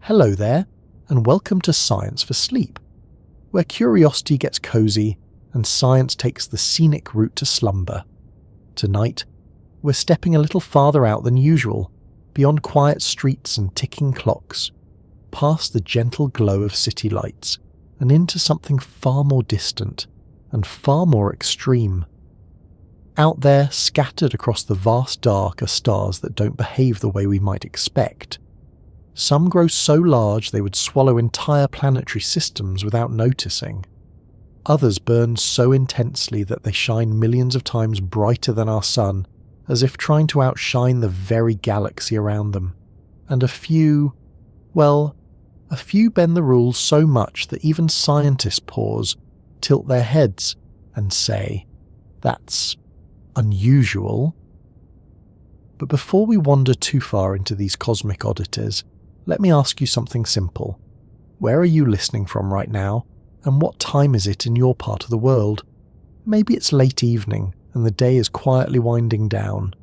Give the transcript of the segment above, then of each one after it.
Hello there, and welcome to Science for Sleep, where curiosity gets cozy and science takes the scenic route to slumber. Tonight, we're stepping a little farther out than usual, beyond quiet streets and ticking clocks, past the gentle glow of city lights, and into something far more distant and far more extreme. Out there, scattered across the vast dark, are stars that don't behave the way we might expect. Some grow so large they would swallow entire planetary systems without noticing. Others burn so intensely that they shine millions of times brighter than our sun, as if trying to outshine the very galaxy around them. And a few bend the rules so much that even scientists pause, tilt their heads, and say, "That's unusual." But before we wander too far into these cosmic oddities, let me ask you something simple. Where are you listening from right now, and what time is it in your part of the world? Maybe it's late evening and the day is quietly winding down.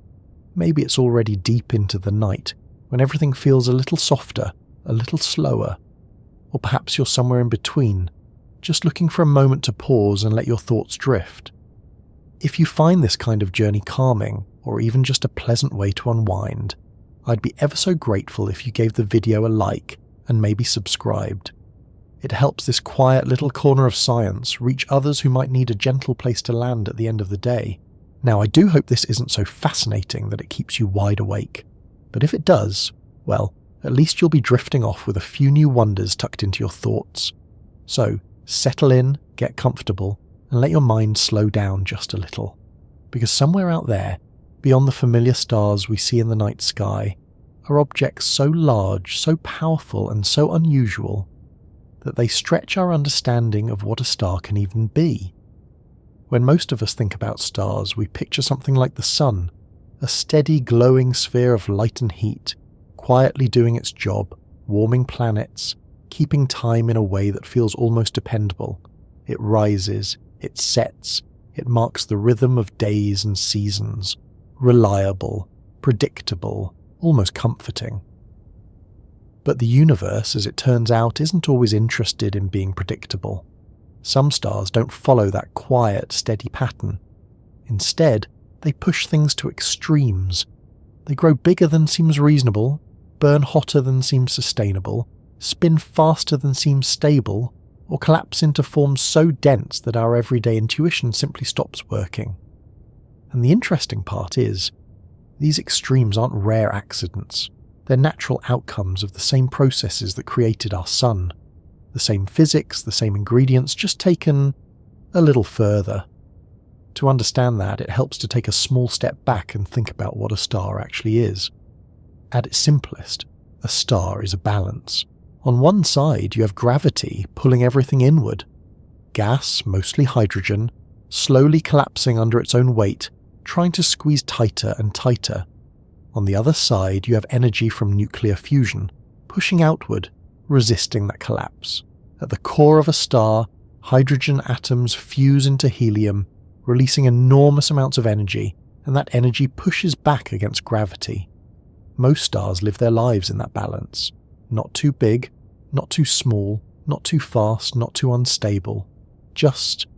Maybe it's already deep into the night, when everything feels a little softer, a little slower. Or perhaps you're somewhere in between, just looking for a moment to pause and let your thoughts drift. If you find this kind of journey calming, or even just a pleasant way to unwind, I'd be ever so grateful if you gave the video a like and maybe subscribed. It helps this quiet little corner of science reach others who might need a gentle place to land at the end of the day. Now, I do hope this isn't so fascinating that it keeps you wide awake, but if it does, well, at least you'll be drifting off with a few new wonders tucked into your thoughts. So, settle in, get comfortable, and let your mind slow down just a little. Because somewhere out there, beyond the familiar stars we see in the night sky, are objects so large, so powerful, and so unusual that they stretch our understanding of what a star can even be. When most of us think about stars, we picture something like the sun, a steady glowing sphere of light and heat, quietly doing its job, warming planets, keeping time in a way that feels almost dependable. It rises, it sets, it marks the rhythm of days and seasons. Reliable, predictable, almost comforting. But the universe, as it turns out, isn't always interested in being predictable. Some stars don't follow that quiet, steady pattern. Instead, they push things to extremes. They grow bigger than seems reasonable, burn hotter than seems sustainable, spin faster than seems stable, or collapse into forms so dense that our everyday intuition simply stops working. And the interesting part is, these extremes aren't rare accidents. They're natural outcomes of the same processes that created our sun. The same physics, the same ingredients, just taken a little further. To understand that, it helps to take a small step back and think about what a star actually is. At its simplest, a star is a balance. On one side, you have gravity pulling everything inward. Gas, mostly hydrogen, slowly collapsing under its own weight, trying to squeeze tighter and tighter. On the other side, you have energy from nuclear fusion, pushing outward, resisting that collapse. At the core of a star, hydrogen atoms fuse into helium, releasing enormous amounts of energy, and that energy pushes back against gravity. Most stars live their lives in that balance. Not too big, not too small, not too fast, not too unstable. Just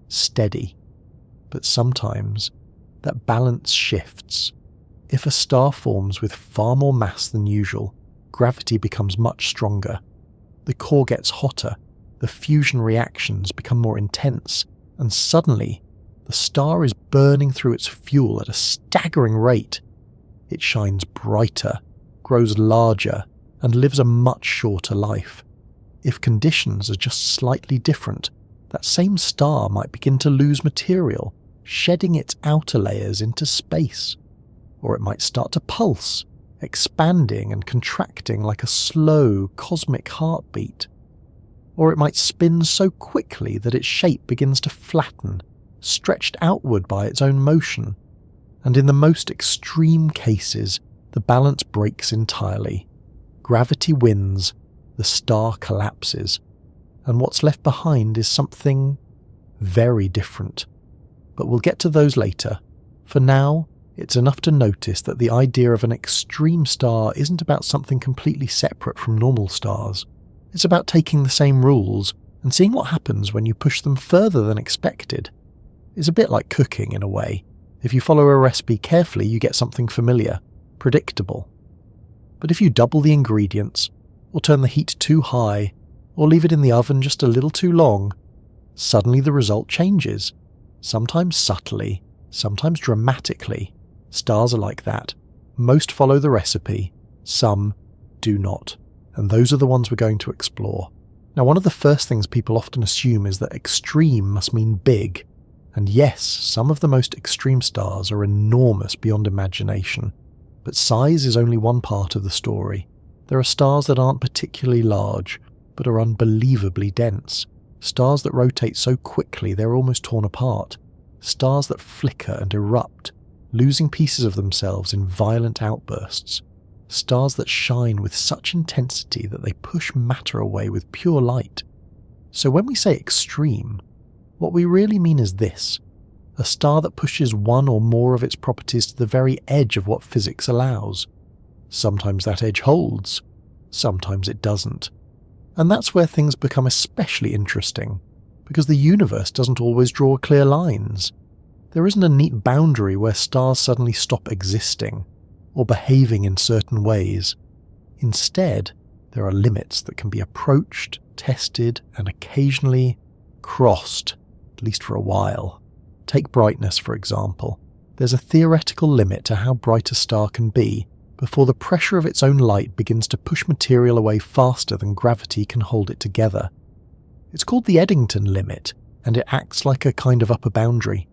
steady. But sometimes, that balance shifts. If a star forms with far more mass than usual, gravity becomes much stronger. The core gets hotter, the fusion reactions become more intense, and suddenly, the star is burning through its fuel at a staggering rate. It shines brighter, grows larger, and lives a much shorter life. If conditions are just slightly different, that same star might begin to lose material, shedding its outer layers into space. Or it might start to pulse, expanding and contracting like a slow cosmic heartbeat. Or it might spin so quickly that its shape begins to flatten, stretched outward by its own motion. And in the most extreme cases, the balance breaks entirely. Gravity wins, the star collapses, and what's left behind is something very different. But we'll get to those later. For now, it's enough to notice that the idea of an extreme star isn't about something completely separate from normal stars. It's about taking the same rules and seeing what happens when you push them further than expected. It's a bit like cooking in a way. If you follow a recipe carefully, you get something familiar, predictable. But if you double the ingredients, or turn the heat too high, or leave it in the oven just a little too long, suddenly the result changes, sometimes subtly, sometimes dramatically. Stars are like that. Most follow the recipe, some do not, and those are the ones we're going to explore. Now, one of the first things people often assume is that extreme must mean big, and yes, some of the most extreme stars are enormous beyond imagination, but size is only one part of the story. There are stars that aren't particularly large, but are unbelievably dense. Stars that rotate so quickly they're almost torn apart. Stars that flicker and erupt, losing pieces of themselves in violent outbursts. Stars that shine with such intensity that they push matter away with pure light. So when we say extreme, what we really mean is this: a star that pushes one or more of its properties to the very edge of what physics allows. Sometimes that edge holds, sometimes it doesn't. And that's where things become especially interesting, because the universe doesn't always draw clear lines. There isn't a neat boundary where stars suddenly stop existing, or behaving in certain ways. Instead, there are limits that can be approached, tested, and occasionally crossed, at least for a while. Take brightness, for example. There's a theoretical limit to how bright a star can be before the pressure of its own light begins to push material away faster than gravity can hold it together. It's called the Eddington limit, and it acts like a kind of upper boundary.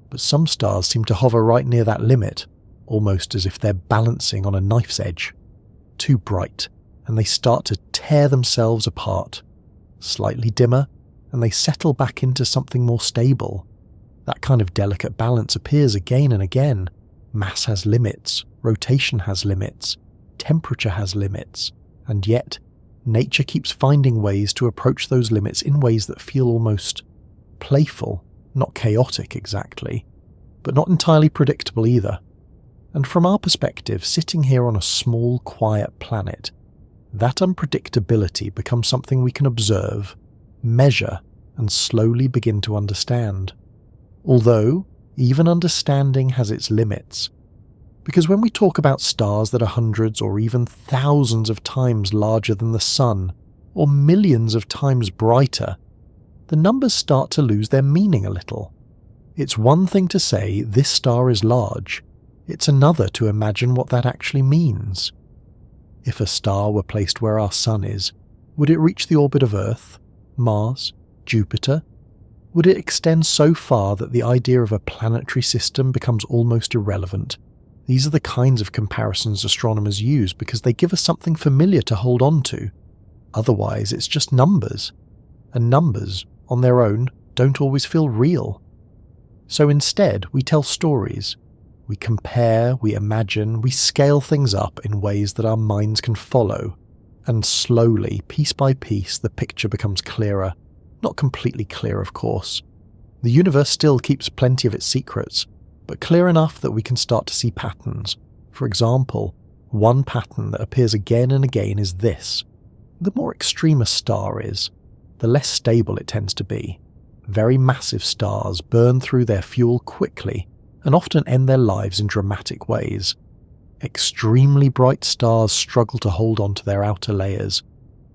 But some stars seem to hover right near that limit, almost as if they're balancing on a knife's edge. Too bright, and they start to tear themselves apart. Slightly dimmer, and they settle back into something more stable. That kind of delicate balance appears again and again. Mass has limits, rotation has limits, temperature has limits, and yet nature keeps finding ways to approach those limits in ways that feel almost playful, not chaotic exactly, but not entirely predictable either. And from our perspective, sitting here on a small, quiet planet, that unpredictability becomes something we can observe, measure, and slowly begin to understand. Although, even understanding has its limits. Because when we talk about stars that are hundreds or even thousands of times larger than the sun, or millions of times brighter, the numbers start to lose their meaning a little. It's one thing to say this star is large, it's another to imagine what that actually means. If a star were placed where our sun is, would it reach the orbit of Earth, Mars, Jupiter? Would it extend so far that the idea of a planetary system becomes almost irrelevant? These are the kinds of comparisons astronomers use because they give us something familiar to hold on to. Otherwise, it's just numbers. And numbers, on their own, don't always feel real. So instead, we tell stories. We compare, we imagine, we scale things up in ways that our minds can follow. And slowly, piece by piece, the picture becomes clearer. Not completely clear, of course. The universe still keeps plenty of its secrets, but clear enough that we can start to see patterns. For example, one pattern that appears again and again is this. The more extreme a star is, the less stable it tends to be. Very massive stars burn through their fuel quickly and often end their lives in dramatic ways. Extremely bright stars struggle to hold on to their outer layers.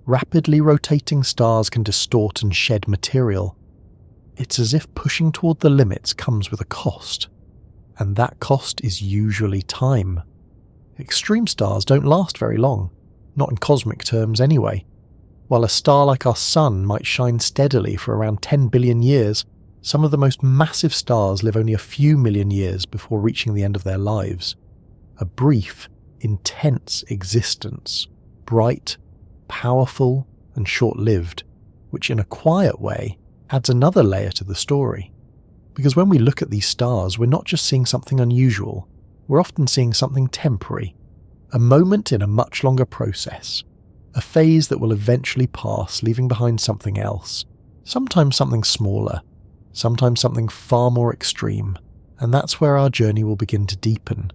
Rapidly rotating stars can distort and shed material. It's as if pushing toward the limits comes with a cost, and that cost is usually time. Extreme stars don't last very long, not in cosmic terms anyway. While a star like our Sun might shine steadily for around 10 billion years, some of the most massive stars live only a few million years before reaching the end of their lives. A brief, intense existence, bright, powerful, and short-lived, which in a quiet way adds another layer to the story. Because when we look at these stars, we're not just seeing something unusual, we're often seeing something temporary, a moment in a much longer process, a phase that will eventually pass, leaving behind something else, sometimes something smaller, sometimes something far more extreme, And that's where our journey will begin to deepen.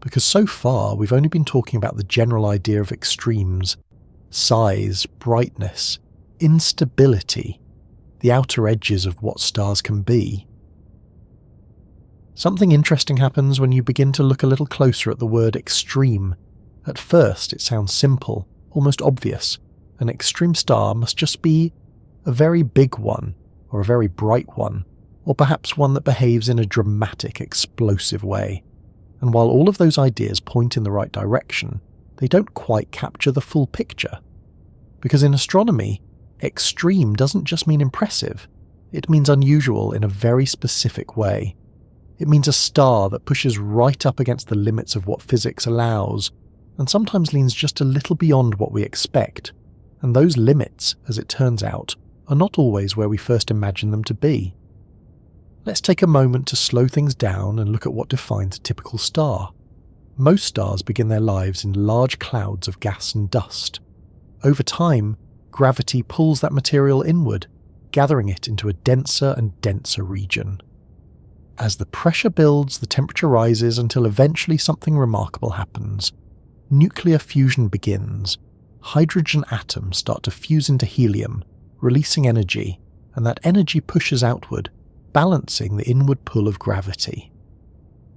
Because so far we've only been talking about the general idea of extremes, size, brightness, instability, the outer edges of what stars can be. Something interesting happens when you begin to look a little closer at the word extreme. At first it sounds simple, almost obvious. An extreme star must just be a very big one, or a very bright one, or perhaps one that behaves in a dramatic, explosive way. And while all of those ideas point in the right direction, they don't quite capture the full picture. Because in astronomy, extreme doesn't just mean impressive, it means unusual in a very specific way. It means a star that pushes right up against the limits of what physics allows, and sometimes leans just a little beyond what we expect. And those limits, as it turns out, are not always where we first imagine them to be. Let's take a moment to slow things down and look at what defines a typical star. Most stars begin their lives in large clouds of gas and dust. Over time, gravity pulls that material inward, gathering it into a denser and denser region. As the pressure builds, the temperature rises until eventually something remarkable happens. Nuclear fusion begins. Hydrogen atoms start to fuse into helium, releasing energy, and that energy pushes outward, balancing the inward pull of gravity.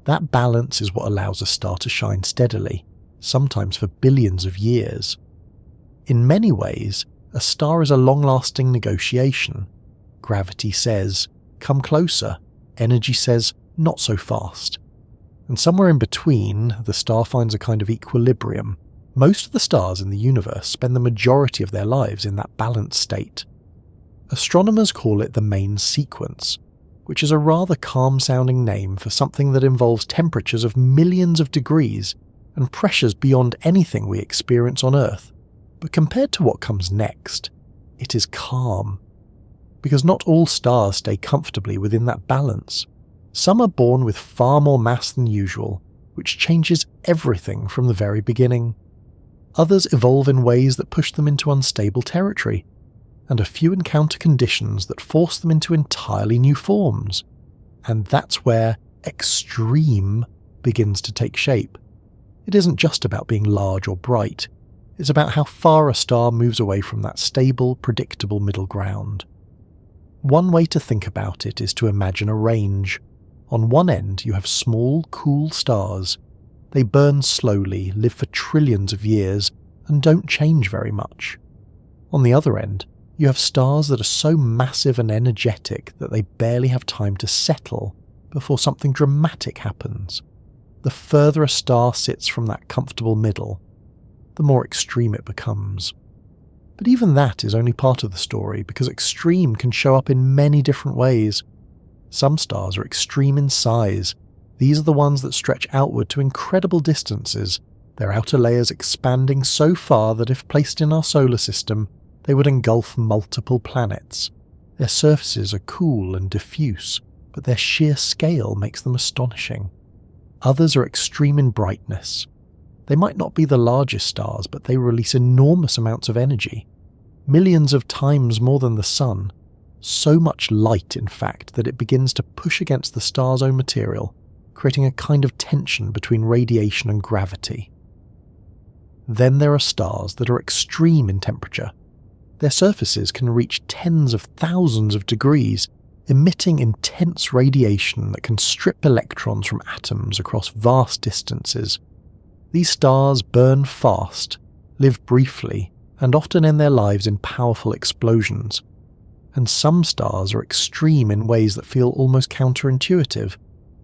That balance is what allows a star to shine steadily, sometimes for billions of years. In many ways, a star is a long-lasting negotiation. Gravity says, "Come closer." Energy says, "Not so fast." And somewhere in between, the star finds a kind of equilibrium. Most of the stars in the universe spend the majority of their lives in that balanced state. Astronomers call it the main sequence, which is a rather calm-sounding name for something that involves temperatures of millions of degrees and pressures beyond anything we experience on Earth. But compared to what comes next, it is calm. Because not all stars stay comfortably within that balance. Some are born with far more mass than usual, which changes everything from the very beginning. Others evolve in ways that push them into unstable territory, and a few encounter conditions that force them into entirely new forms. And that's where extreme begins to take shape. It isn't just about being large or bright, it's about how far a star moves away from that stable, predictable middle ground. One way to think about it is to imagine a range. On one end you have small, cool stars. They burn slowly, live for trillions of years, and don't change very much. On the other end, you have stars that are so massive and energetic that they barely have time to settle before something dramatic happens. The further a star sits from that comfortable middle, the more extreme it becomes. But even that is only part of the story, because extreme can show up in many different ways. Some stars are extreme in size. These are the ones that stretch outward to incredible distances, their outer layers expanding so far that if placed in our solar system, they would engulf multiple planets. Their surfaces are cool and diffuse, but their sheer scale makes them astonishing. Others are extreme in brightness. They might not be the largest stars, but they release enormous amounts of energy, millions of times more than the Sun. So much light, in fact, that it begins to push against the star's own material, creating a kind of tension between radiation and gravity. Then there are stars that are extreme in temperature. Their surfaces can reach tens of thousands of degrees, emitting intense radiation that can strip electrons from atoms across vast distances. These stars burn fast, live briefly, and often end their lives in powerful explosions. And some stars are extreme in ways that feel almost counterintuitive.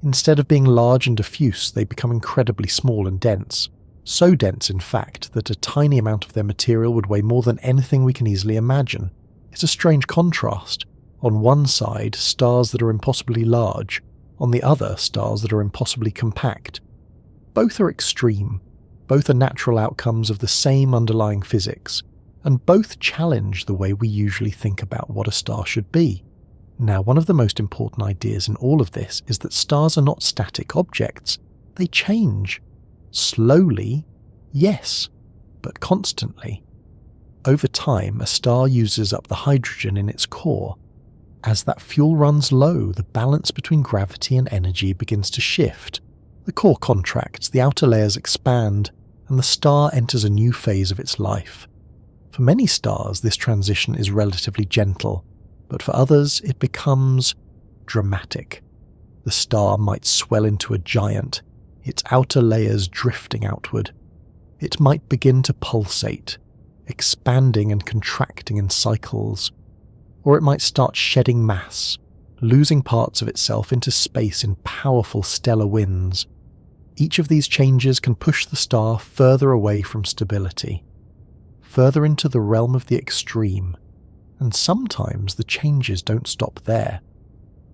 Instead of being large and diffuse, they become incredibly small and dense. So dense, in fact, that a tiny amount of their material would weigh more than anything we can easily imagine. It's a strange contrast. On one side, stars that are impossibly large. On the other, stars that are impossibly compact. Both are extreme. Both are natural outcomes of the same underlying physics. And both challenge the way we usually think about what a star should be. Now, one of the most important ideas in all of this is that stars are not static objects. They change. Slowly, yes, but constantly. Over time, a star uses up the hydrogen in its core. As that fuel runs low, the balance between gravity and energy begins to shift. The core contracts, the outer layers expand, and the star enters a new phase of its life. For many stars, this transition is relatively gentle, but for others, it becomes dramatic. The star might swell into a giant, its outer layers drifting outward. It might begin to pulsate, expanding and contracting in cycles, or it might start shedding mass, losing parts of itself into space in powerful stellar winds. Each of these changes can push the star further away from stability, further into the realm of the extreme, and sometimes the changes don't stop there.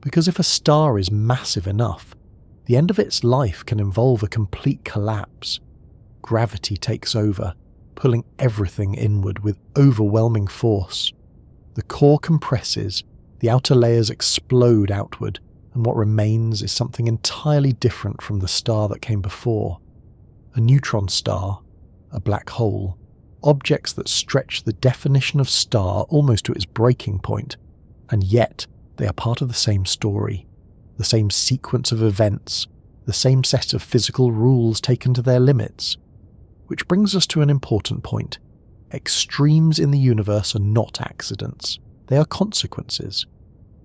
Because if a star is massive enough, the end of its life can involve a complete collapse. Gravity takes over, pulling everything inward with overwhelming force. The core compresses, the outer layers explode outward, and what remains is something entirely different from the star that came before. A neutron star, a black hole, objects that stretch the definition of star almost to its breaking point, and yet they are part of the same story, the same sequence of events, the same set of physical rules taken to their limits. Which brings us to an important point. Extremes in the universe are not accidents, they are consequences.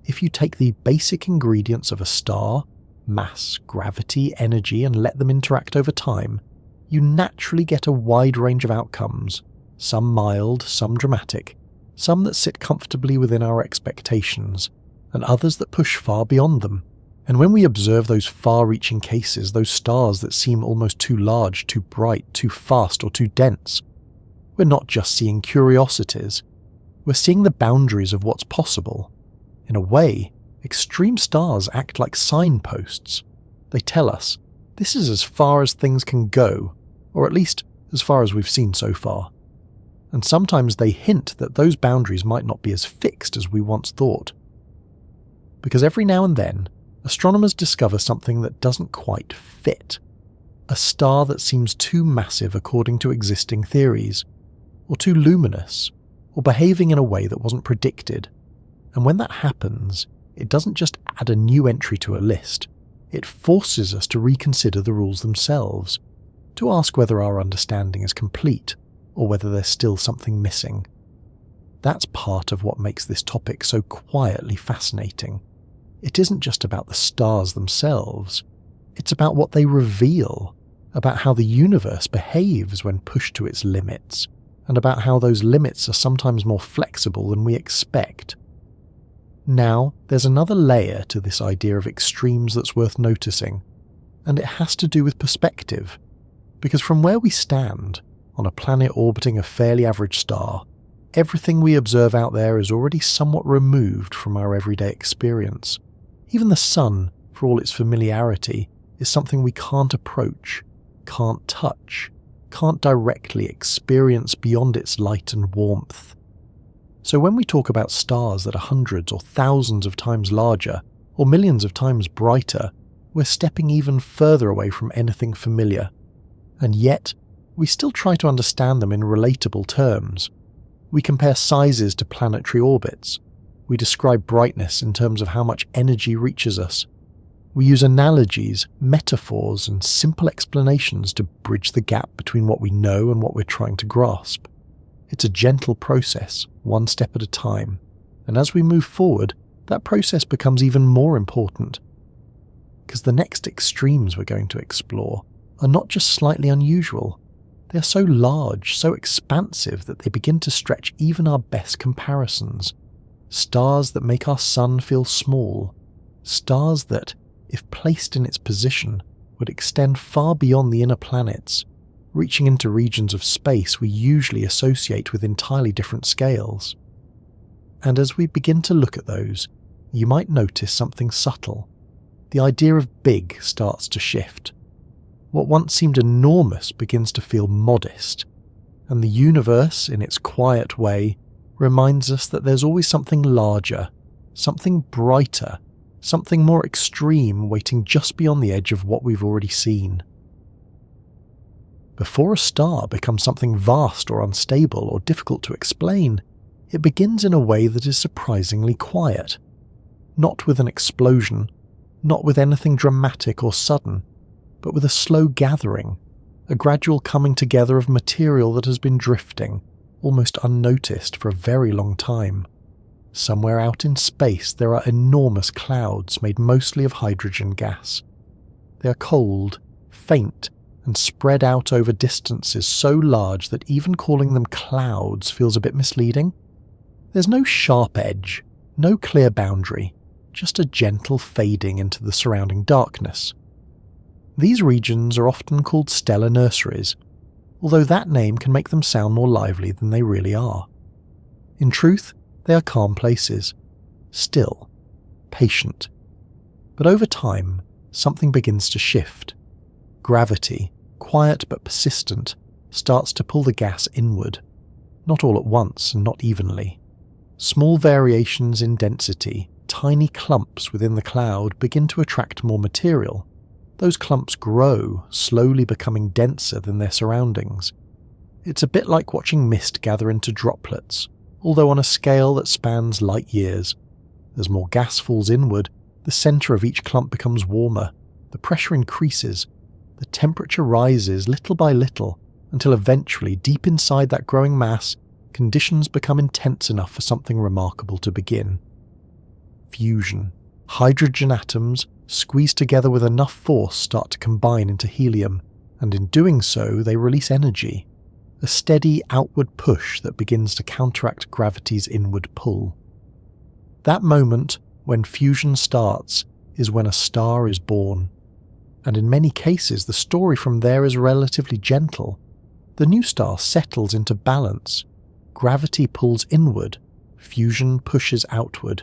If you take the basic ingredients of a star, mass, gravity, energy, and let them interact over time, you naturally get a wide range of outcomes, some mild, some dramatic, some that sit comfortably within our expectations, and others that push far beyond them. And when we observe those far-reaching cases, those stars that seem almost too large, too bright, too fast, or too dense, we're not just seeing curiosities, we're seeing the boundaries of what's possible. In a way, extreme stars act like signposts. They tell us, this is as far as things can go, or at least as far as we've seen so far. And sometimes they hint that those boundaries might not be as fixed as we once thought. Because every now and then, astronomers discover something that doesn't quite fit. A star that seems too massive according to existing theories, or too luminous, or behaving in a way that wasn't predicted. And when that happens, it doesn't just add a new entry to a list, it forces us to reconsider the rules themselves, to ask whether our understanding is complete, or whether there's still something missing. That's part of what makes this topic so quietly fascinating. It isn't just about the stars themselves, it's about what they reveal, about how the universe behaves when pushed to its limits, and about how those limits are sometimes more flexible than we expect. Now, there's another layer to this idea of extremes that's worth noticing, and it has to do with perspective, because from where we stand, on a planet orbiting a fairly average star, everything we observe out there is already somewhat removed from our everyday experience. Even the sun, for all its familiarity, is something we can't approach, can't touch, can't directly experience beyond its light and warmth. So when we talk about stars that are hundreds or thousands of times larger, or millions of times brighter, we're stepping even further away from anything familiar. And yet, we still try to understand them in relatable terms. We compare sizes to planetary orbits. We describe brightness in terms of how much energy reaches us. We use analogies, metaphors, and simple explanations to bridge the gap between what we know and what we're trying to grasp. It's a gentle process, one step at a time, and as we move forward, that process becomes even more important. Because the next extremes we're going to explore are not just slightly unusual, they are so large, so expansive that they begin to stretch even our best comparisons. Stars that make our sun feel small, stars that, if placed in its position, would extend far beyond the inner planets, reaching into regions of space we usually associate with entirely different scales. And as we begin to look at those, you might notice something subtle. The idea of big starts to shift. What once seemed enormous begins to feel modest, and the universe, in its quiet way, reminds us that there's always something larger, something brighter, something more extreme waiting just beyond the edge of what we've already seen. Before a star becomes something vast or unstable or difficult to explain, it begins in a way that is surprisingly quiet. Not with an explosion, not with anything dramatic or sudden, but with a slow gathering, a gradual coming together of material that has been drifting, almost unnoticed for a very long time. Somewhere out in space there are enormous clouds made mostly of hydrogen gas. They are cold, faint, and spread out over distances so large that even calling them clouds feels a bit misleading. There's no sharp edge, no clear boundary, just a gentle fading into the surrounding darkness. These regions are often called stellar nurseries, although that name can make them sound more lively than they really are. In truth, they are calm places, still, patient. But over time, something begins to shift. Gravity, quiet but persistent, starts to pull the gas inward, not all at once and not evenly. Small variations in density, tiny clumps within the cloud begin to attract more material. Those clumps grow, slowly becoming denser than their surroundings. It's a bit like watching mist gather into droplets, although on a scale that spans light years. As more gas falls inward, the centre of each clump becomes warmer, the pressure increases, the temperature rises little by little, until eventually, deep inside that growing mass, conditions become intense enough for something remarkable to begin. Fusion. Hydrogen atoms, squeezed together with enough force, start to combine into helium, and in doing so they release energy, a steady outward push that begins to counteract gravity's inward pull. That moment, when fusion starts, is when a star is born, and in many cases the story from there is relatively gentle. The new star settles into balance, gravity pulls inward, fusion pushes outward,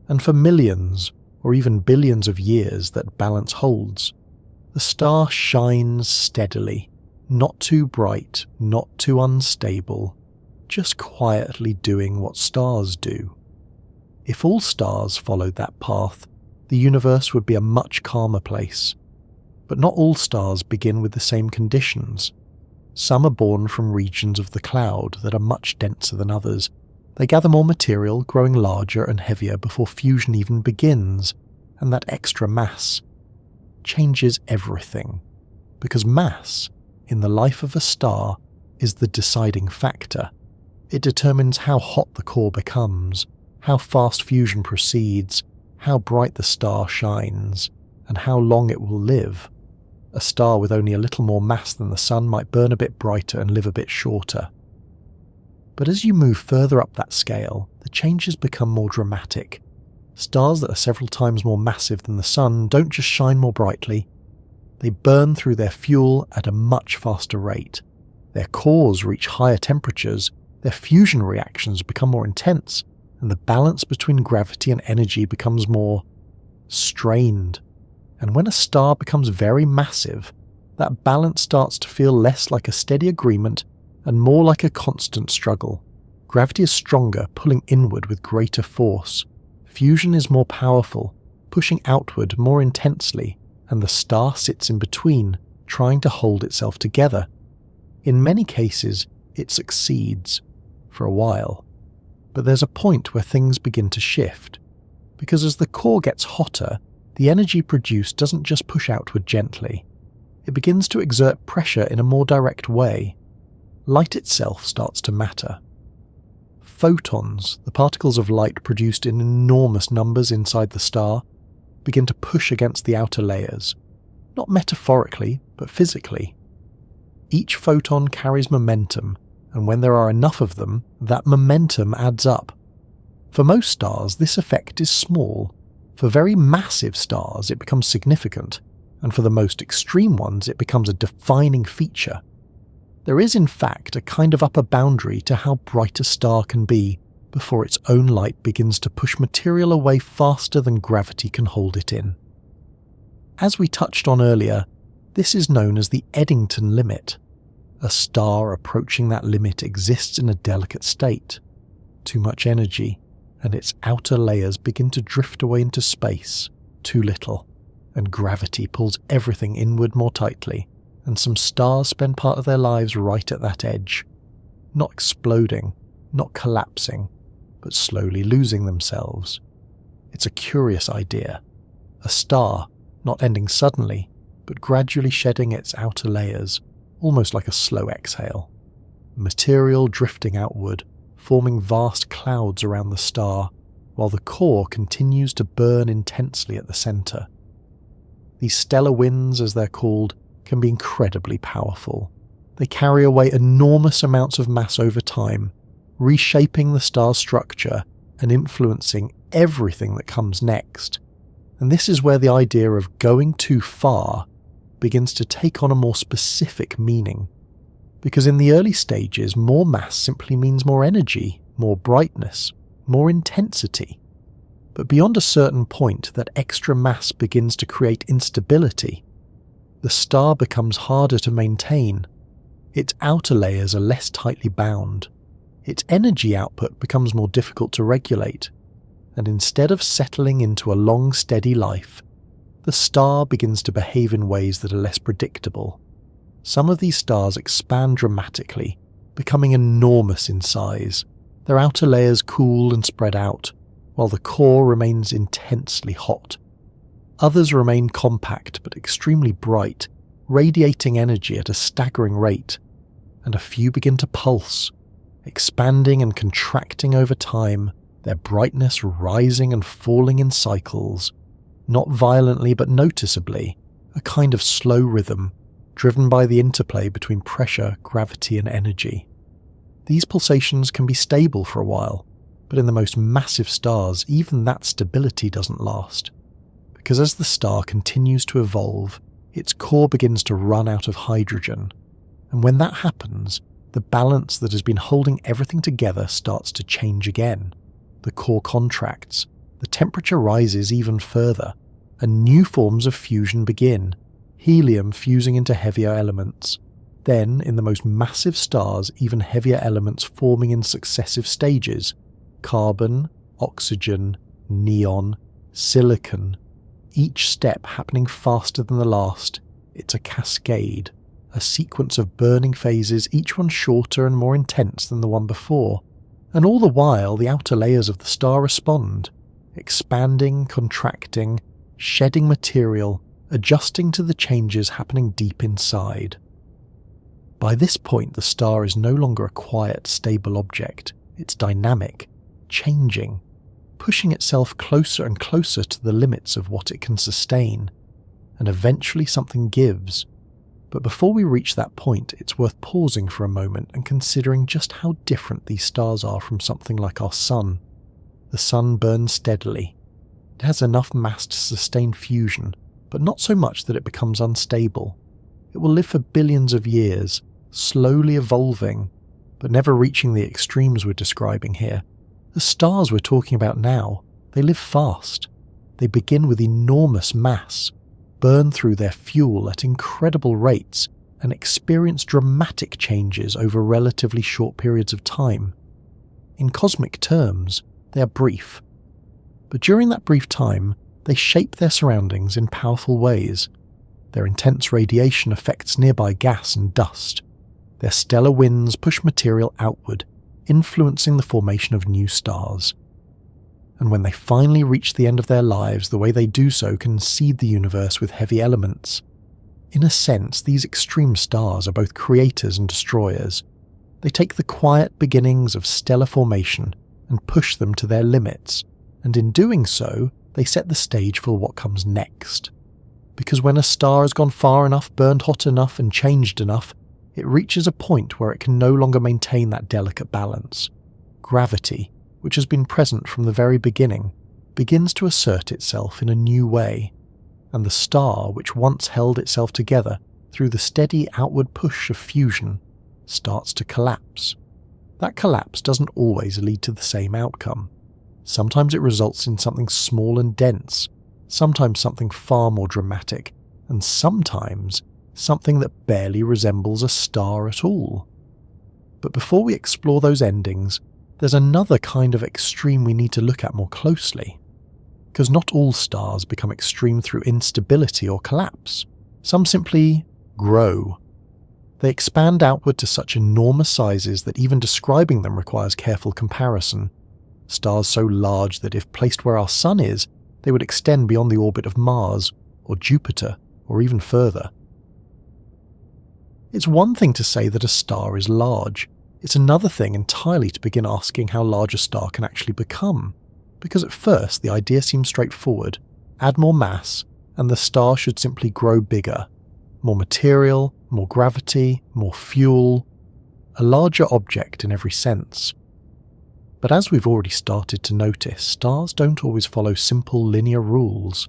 and for millions, or even billions of years that balance holds, the star shines steadily, not too bright, not too unstable, just quietly doing what stars do. If all stars followed that path, the universe would be a much calmer place. But not all stars begin with the same conditions. Some are born from regions of the cloud that are much denser than others. They gather more material, growing larger and heavier before fusion even begins, and that extra mass changes everything. Because mass, in the life of a star, is the deciding factor. It determines how hot the core becomes, how fast fusion proceeds, how bright the star shines, and how long it will live. A star with only a little more mass than the Sun might burn a bit brighter and live a bit shorter. But as you move further up that scale, the changes become more dramatic. Stars that are several times more massive than the Sun don't just shine more brightly, they burn through their fuel at a much faster rate. Their cores reach higher temperatures, their fusion reactions become more intense, and the balance between gravity and energy becomes more strained. And when a star becomes very massive, that balance starts to feel less like a steady agreement and more like a constant struggle. Gravity is stronger, pulling inward with greater force. Fusion is more powerful, pushing outward more intensely, and the star sits in between, trying to hold itself together. In many cases, it succeeds, for a while. But there's a point where things begin to shift, because as the core gets hotter, the energy produced doesn't just push outward gently. It begins to exert pressure in a more direct way. Light itself starts to matter. Photons, the particles of light produced in enormous numbers inside the star, begin to push against the outer layers, not metaphorically, but physically. Each photon carries momentum, and when there are enough of them, that momentum adds up. For most stars, this effect is small. For very massive stars, it becomes significant, and for the most extreme ones, it becomes a defining feature. There is, in fact, a kind of upper boundary to how bright a star can be before its own light begins to push material away faster than gravity can hold it in. As we touched on earlier, this is known as the Eddington limit. A star approaching that limit exists in a delicate state. Too much energy, and its outer layers begin to drift away into space, too little, and gravity pulls everything inward more tightly, and some stars spend part of their lives right at that edge, not exploding, not collapsing, but slowly losing themselves. It's a curious idea. A star, not ending suddenly, but gradually shedding its outer layers, almost like a slow exhale. Material drifting outward, forming vast clouds around the star, while the core continues to burn intensely at the centre. These stellar winds, as they're called, can be incredibly powerful. They carry away enormous amounts of mass over time, reshaping the star's structure and influencing everything that comes next. And this is where the idea of going too far begins to take on a more specific meaning. Because in the early stages, more mass simply means more energy, more brightness, more intensity. But beyond a certain point, that extra mass begins to create instability. The star becomes harder to maintain. Its outer layers are less tightly bound. Its energy output becomes more difficult to regulate. And instead of settling into a long, steady life, the star begins to behave in ways that are less predictable. Some of these stars expand dramatically, becoming enormous in size. Their outer layers cool and spread out, while the core remains intensely hot. Others remain compact but extremely bright, radiating energy at a staggering rate. And a few begin to pulse, expanding and contracting over time, their brightness rising and falling in cycles, not violently but noticeably, a kind of slow rhythm, driven by the interplay between pressure, gravity and energy. These pulsations can be stable for a while, but in the most massive stars, even that stability doesn't last. Because as the star continues to evolve, its core begins to run out of hydrogen. And when that happens, the balance that has been holding everything together starts to change again. The core contracts, the temperature rises even further, and new forms of fusion begin, helium fusing into heavier elements. Then, in the most massive stars, even heavier elements forming in successive stages: carbon, oxygen, neon, silicon, each step happening faster than the last. It's a cascade, a sequence of burning phases, each one shorter and more intense than the one before. And all the while, the outer layers of the star respond, expanding, contracting, shedding material, adjusting to the changes happening deep inside. By this point, the star is no longer a quiet, stable object. It's dynamic, changing, pushing itself closer and closer to the limits of what it can sustain. And eventually something gives. But before we reach that point, it's worth pausing for a moment and considering just how different these stars are from something like our Sun. The Sun burns steadily. It has enough mass to sustain fusion, but not so much that it becomes unstable. It will live for billions of years, slowly evolving, but never reaching the extremes we're describing here. The stars we're talking about now, they live fast. They begin with enormous mass, burn through their fuel at incredible rates, and experience dramatic changes over relatively short periods of time. In cosmic terms, they are brief. But during that brief time, they shape their surroundings in powerful ways. Their intense radiation affects nearby gas and dust. Their stellar winds push material outward, influencing the formation of new stars. And when they finally reach the end of their lives, the way they do so can seed the universe with heavy elements. In a sense, these extreme stars are both creators and destroyers. They take the quiet beginnings of stellar formation and push them to their limits, and in doing so, they set the stage for what comes next. Because when a star has gone far enough, burned hot enough, and changed enough, it reaches a point where it can no longer maintain that delicate balance. Gravity, which has been present from the very beginning, begins to assert itself in a new way, and the star, which once held itself together through the steady outward push of fusion, starts to collapse. That collapse doesn't always lead to the same outcome. Sometimes it results in something small and dense, sometimes something far more dramatic, and sometimes something that barely resembles a star at all. But before we explore those endings, there's another kind of extreme we need to look at more closely. Because not all stars become extreme through instability or collapse. Some simply grow. They expand outward to such enormous sizes that even describing them requires careful comparison. stars so large that if placed where our Sun is, they would extend beyond the orbit of Mars, or Jupiter, or even further. It's one thing to say that a star is large. It's another thing entirely to begin asking how large a star can actually become, because at first the idea seems straightforward. Add more mass, and the star should simply grow bigger. More material, more gravity, more fuel, a larger object in every sense. But as we've already started to notice, stars don't always follow simple linear rules.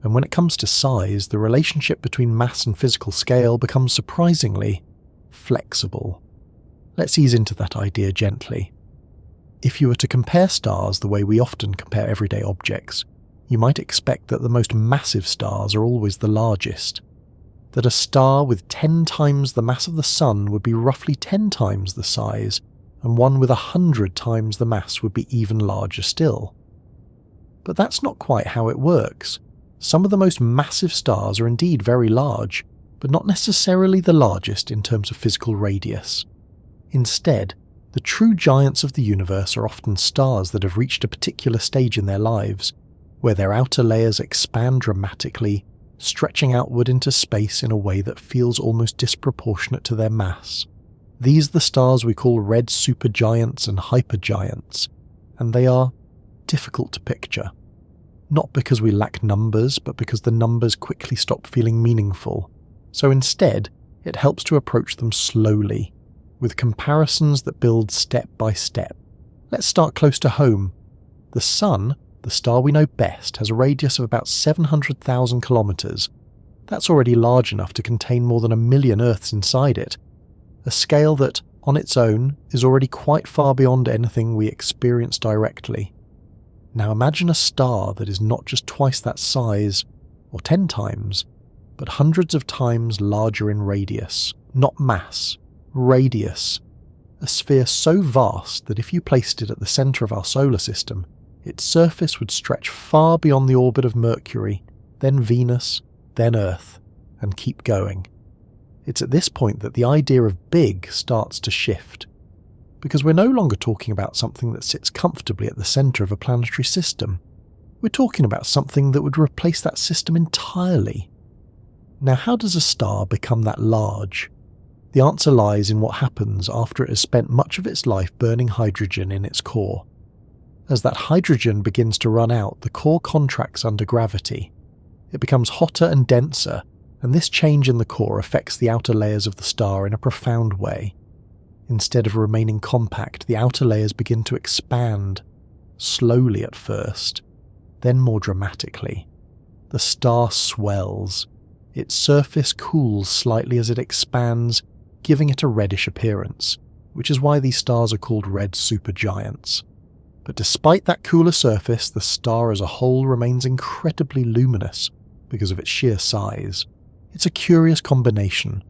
And when it comes to size, the relationship between mass and physical scale becomes surprisingly flexible. Let's ease into that idea gently. If you were to compare stars the way we often compare everyday objects, you might expect that the most massive stars are always the largest. That a star with 10 times the mass of the Sun would be roughly 10 times the size, and one with 100 times the mass would be even larger still. But that's not quite how it works. Some of the most massive stars are indeed very large, but not necessarily the largest in terms of physical radius. Instead, the true giants of the universe are often stars that have reached a particular stage in their lives, where their outer layers expand dramatically, stretching outward into space in a way that feels almost disproportionate to their mass. These are the stars we call red supergiants and hypergiants, and they are difficult to picture. Not because we lack numbers, but because the numbers quickly stop feeling meaningful. So instead, it helps to approach them slowly, with comparisons that build step by step. Let's start close to home. The Sun, the star we know best, has a radius of about 700,000 kilometers. That's already large enough to contain more than 1 million Earths inside it, a scale that, on its own, is already quite far beyond anything we experience directly. Now imagine a star that is not just twice that size, or 10 times, but hundreds of times larger in radius, not mass, radius. A sphere so vast that if you placed it at the centre of our solar system, its surface would stretch far beyond the orbit of Mercury, then Venus, then Earth, and keep going. It's at this point that the idea of big starts to shift, because we're no longer talking about something that sits comfortably at the centre of a planetary system. We're talking about something that would replace that system entirely. Now, how does a star become that large? The answer lies in what happens after it has spent much of its life burning hydrogen in its core. As that hydrogen begins to run out, the core contracts under gravity. It becomes hotter and denser, and this change in the core affects the outer layers of the star in a profound way. Instead of remaining compact, the outer layers begin to expand, slowly at first, then more dramatically. The star swells. Its surface cools slightly as it expands, giving it a reddish appearance, which is why these stars are called red supergiants. But despite that cooler surface, the star as a whole remains incredibly luminous because of its sheer size. It's a curious combination.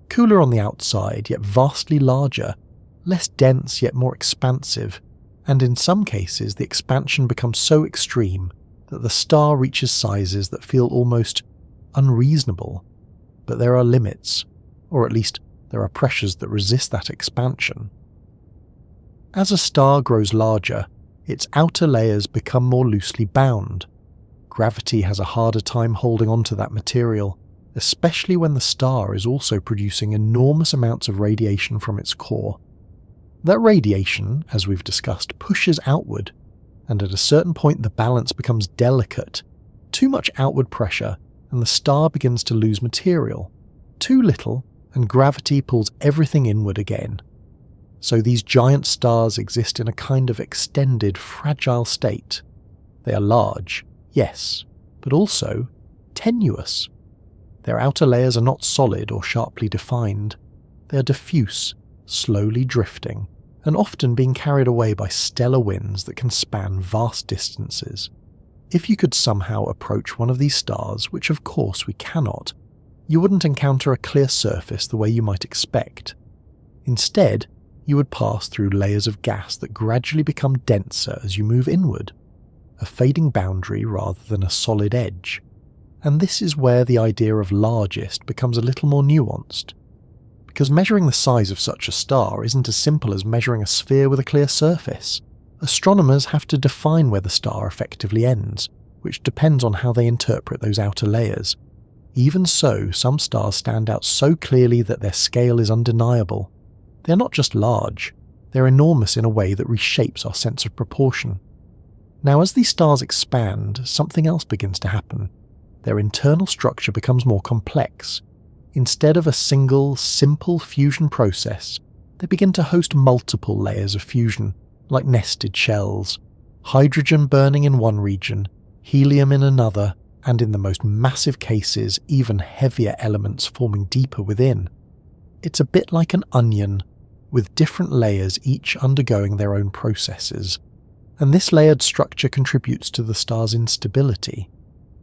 Cooler on the outside, yet vastly larger, less dense yet more expansive, and in some cases the expansion becomes so extreme that the star reaches sizes that feel almost unreasonable. But there are limits, or at least there are pressures that resist that expansion. As a star grows larger, its outer layers become more loosely bound. Gravity has a harder time holding on to that material, especially when the star is also producing enormous amounts of radiation from its core. That radiation, as we've discussed, pushes outward, and at a certain point the balance becomes delicate. Too much outward pressure, and the star begins to lose material. Too little, and gravity pulls everything inward again. So these giant stars exist in a kind of extended, fragile state. They are large, yes, but also tenuous. Their outer layers are not solid or sharply defined. They are diffuse, slowly drifting, and often being carried away by stellar winds that can span vast distances. If you could somehow approach one of these stars, which of course we cannot, you wouldn't encounter a clear surface the way you might expect. Instead, you would pass through layers of gas that gradually become denser as you move inward, a fading boundary rather than a solid edge. And this is where the idea of largest becomes a little more nuanced, because measuring the size of such a star isn't as simple as measuring a sphere with a clear surface. A Astronomers have to define where the star effectively ends, which depends on how they interpret those outer layers. Even so, some stars stand out so clearly that their scale is undeniable. They're not just large, they're enormous in a way that reshapes our sense of proportion. Now, as these stars expand, something else begins to happen. Their internal structure becomes more complex. Instead of a single, simple fusion process, they begin to host multiple layers of fusion, like nested shells, hydrogen burning in one region, helium in another, and in the most massive cases, even heavier elements forming deeper within. It's a bit like an onion, with different layers each undergoing their own processes. And this layered structure contributes to the star's instability.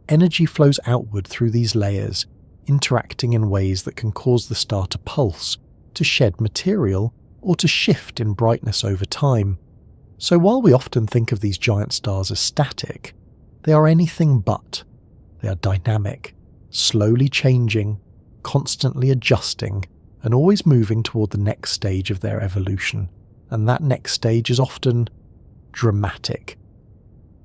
Energy flows outward through these layers, interacting in ways that can cause the star to pulse, to shed material, or to shift in brightness over time. So while we often think of these giant stars as static, they are anything but. They are dynamic, slowly changing, constantly adjusting, and always moving toward the next stage of their evolution. And that next stage is often dramatic.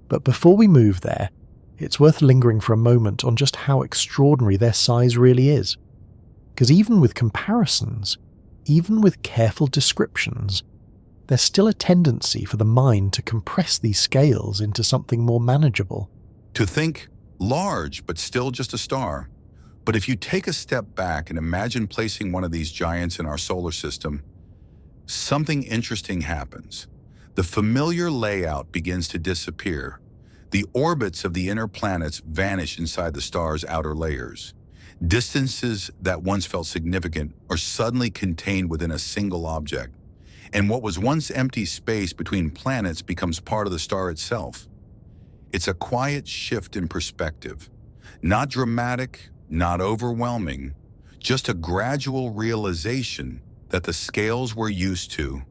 But before we move there, it's worth lingering for a moment on just how extraordinary their size really is. Because even with comparisons, even with careful descriptions, there's still a tendency for the mind to compress these scales into something more manageable. To think large, but still just a star. But if you take a step back and imagine placing one of these giants in our solar system, something interesting happens. The familiar layout begins to disappear. The orbits of the inner planets vanish inside the star's outer layers. Distances that once felt significant are suddenly contained within a single object. And what was once empty space between planets becomes part of the star itself. It's a quiet shift in perspective. Not dramatic, not overwhelming, just a gradual realization that the scales we're used to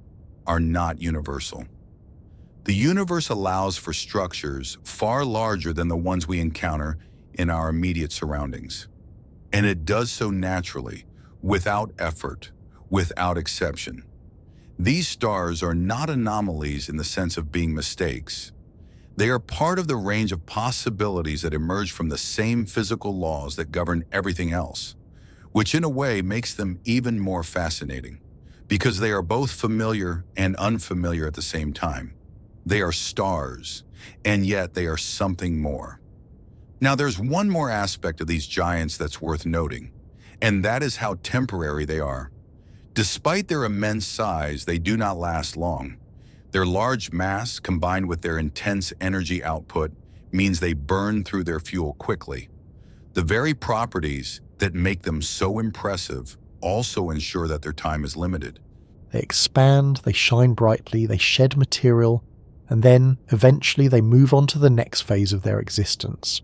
are not universal. The universe allows for structures far larger than the ones we encounter in our immediate surroundings. And it does so naturally, without effort, without exception. These stars are not anomalies in the sense of being mistakes. They are part of the range of possibilities that emerge from the same physical laws that govern everything else, which in a way makes them even more fascinating, because they are both familiar and unfamiliar at the same time. They are stars, and yet they are something more. Now, there's one more aspect of these giants that's worth noting, and that is how temporary they are. Despite their immense size, they do not last long. Their large mass, combined with their intense energy output, means they burn through their fuel quickly. The very properties that make them so impressive also ensure that their time is limited. They expand, they shine brightly, they shed material, and then, eventually, they move on to the next phase of their existence.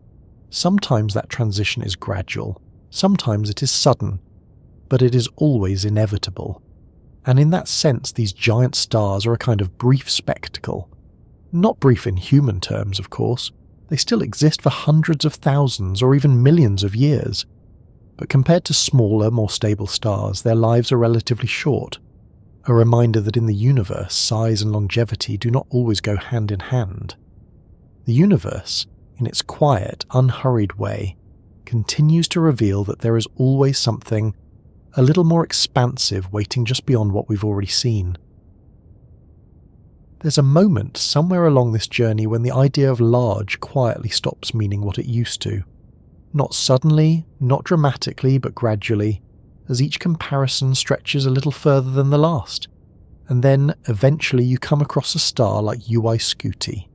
Sometimes that transition is gradual, sometimes it is sudden, but it is always inevitable. And in that sense, these giant stars are a kind of brief spectacle. Not brief in human terms, of course. They still exist for hundreds of thousands or even millions of years. But compared to smaller, more stable stars, their lives are relatively short. A reminder that in the universe, size and longevity do not always go hand in hand. The universe, in its quiet, unhurried way, continues to reveal that there is always something a little more expansive waiting just beyond what we've already seen. There's a moment somewhere along this journey when the idea of large quietly stops meaning what it used to. Not suddenly, not dramatically, but gradually, as each comparison stretches a little further than the last. And then, eventually, you come across a star like UY Scuti.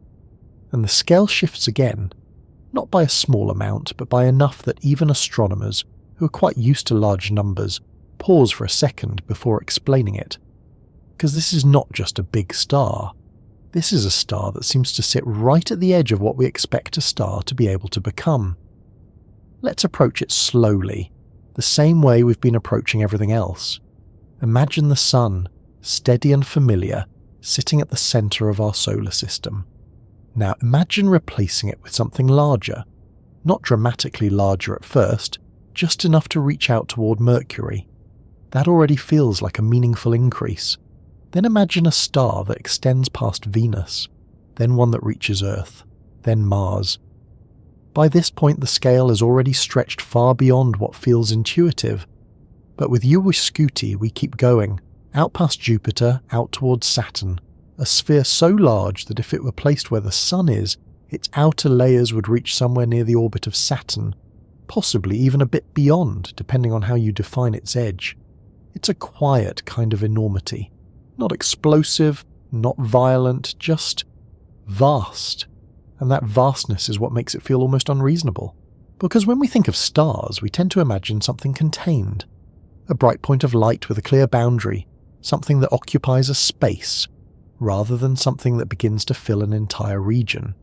And the scale shifts again, not by a small amount, but by enough that even astronomers, who are quite used to large numbers, pause for a second before explaining it. Because this is not just a big star. This is a star that seems to sit right at the edge of what we expect a star to be able to become. Let's approach it slowly, the same way we've been approaching everything else. Imagine the sun, steady and familiar, sitting at the centre of our solar system. Now imagine replacing it with something larger. Not dramatically larger at first, just enough to reach out toward Mercury. That already feels like a meaningful increase. Then imagine a star that extends past Venus, then one that reaches Earth, then Mars. By this point, the scale has already stretched far beyond what feels intuitive. But with UY Scuti, we keep going, out past Jupiter, out towards Saturn, a sphere so large that if it were placed where the Sun is, its outer layers would reach somewhere near the orbit of Saturn, possibly even a bit beyond, depending on how you define its edge. It's a quiet kind of enormity. Not explosive, not violent, just vast. And that vastness is what makes it feel almost unreasonable. Because when we think of stars, we tend to imagine something contained. A bright point of light with a clear boundary, something that occupies a space, rather than something that begins to fill an entire region.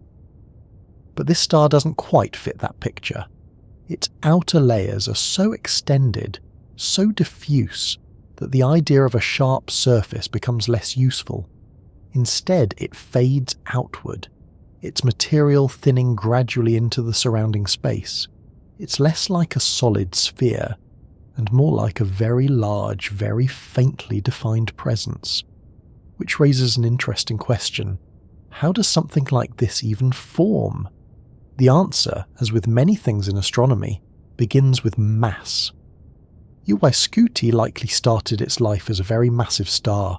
But this star doesn't quite fit that picture. Its outer layers are so extended, so diffuse, that the idea of a sharp surface becomes less useful. Instead, it fades outward, its material thinning gradually into the surrounding space. It's less like a solid sphere, and more like a very large, very faintly defined presence. Which raises an interesting question. How does something like this even form? The answer, as with many things in astronomy, begins with mass. UY Scuti likely started its life as a very massive star.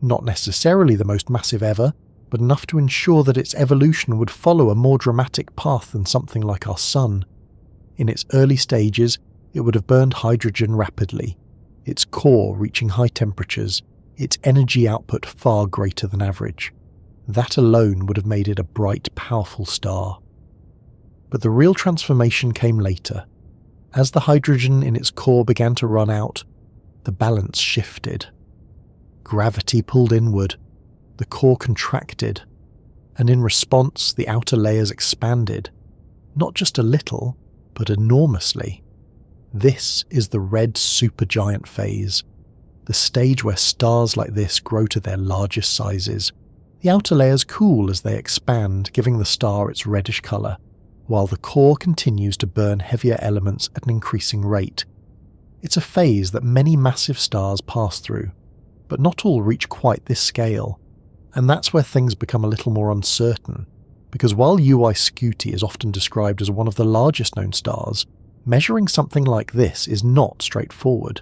Not necessarily the most massive ever, but enough to ensure that its evolution would follow a more dramatic path than something like our Sun. In its early stages, it would have burned hydrogen rapidly, its core reaching high temperatures, its energy output far greater than average. That alone would have made it a bright, powerful star. But the real transformation came later. As the hydrogen in its core began to run out, the balance shifted. Gravity pulled inward, the core contracted, and in response the outer layers expanded, not just a little, but enormously. This is the red supergiant phase, the stage where stars like this grow to their largest sizes. The outer layers cool as they expand, giving the star its reddish colour, while the core continues to burn heavier elements at an increasing rate. It's a phase that many massive stars pass through, but not all reach quite this scale, and that's where things become a little more uncertain, because while UY Scuti is often described as one of the largest known stars, measuring something like this is not straightforward.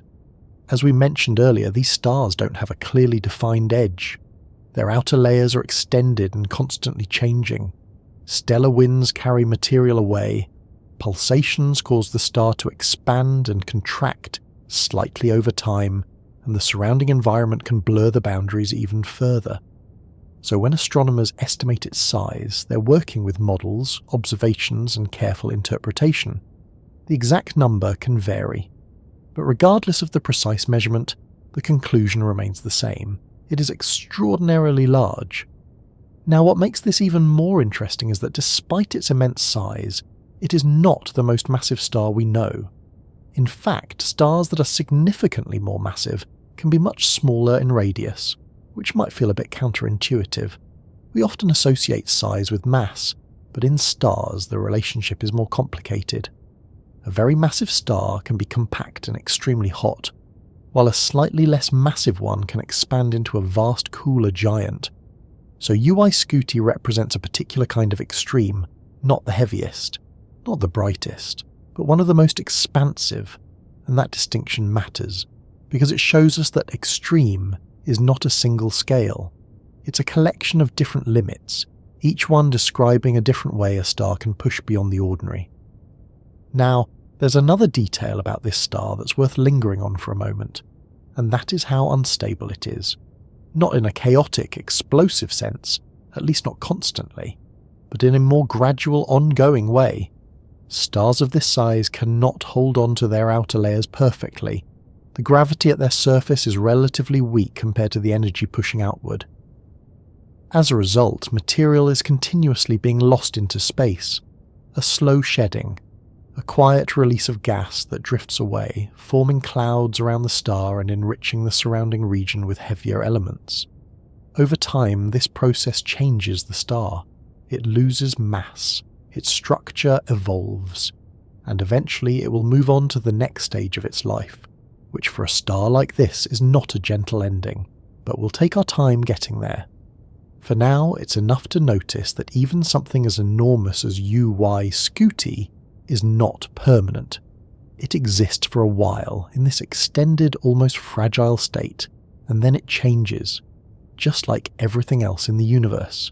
As we mentioned earlier, these stars don't have a clearly defined edge. Their outer layers are extended and constantly changing. Stellar winds carry material away. Pulsations cause the star to expand and contract slightly over time, and the surrounding environment can blur the boundaries even further. So when astronomers estimate its size, they're working with models, observations, and careful interpretation. The exact number can vary, but regardless of the precise measurement, the conclusion remains the same. It is extraordinarily large. Now, what makes this even more interesting is that despite its immense size, it is not the most massive star we know. In fact, stars that are significantly more massive can be much smaller in radius, which might feel a bit counterintuitive. We often associate size with mass, but in stars the relationship is more complicated. A very massive star can be compact and extremely hot, while a slightly less massive one can expand into a vast cooler giant. So UY Scuti represents a particular kind of extreme, not the heaviest, not the brightest, but one of the most expansive, and that distinction matters, because it shows us that extreme is not a single scale. It's a collection of different limits, each one describing a different way a star can push beyond the ordinary. Now, there's another detail about this star that's worth lingering on for a moment, and that is how unstable it is. Not in a chaotic, explosive sense, at least not constantly, but in a more gradual, ongoing way. Stars of this size cannot hold on to their outer layers perfectly. The gravity at their surface is relatively weak compared to the energy pushing outward. As a result, material is continuously being lost into space, a slow shedding, a quiet release of gas that drifts away, forming clouds around the star and enriching the surrounding region with heavier elements. Over time, this process changes the star. It loses mass, its structure evolves, and eventually it will move on to the next stage of its life, which for a star like this is not a gentle ending, but will take our time getting there. For now, it's enough to notice that even something as enormous as UY Scuti is not permanent. It exists for a while in this extended, almost fragile state, and then it changes, just like everything else in the universe.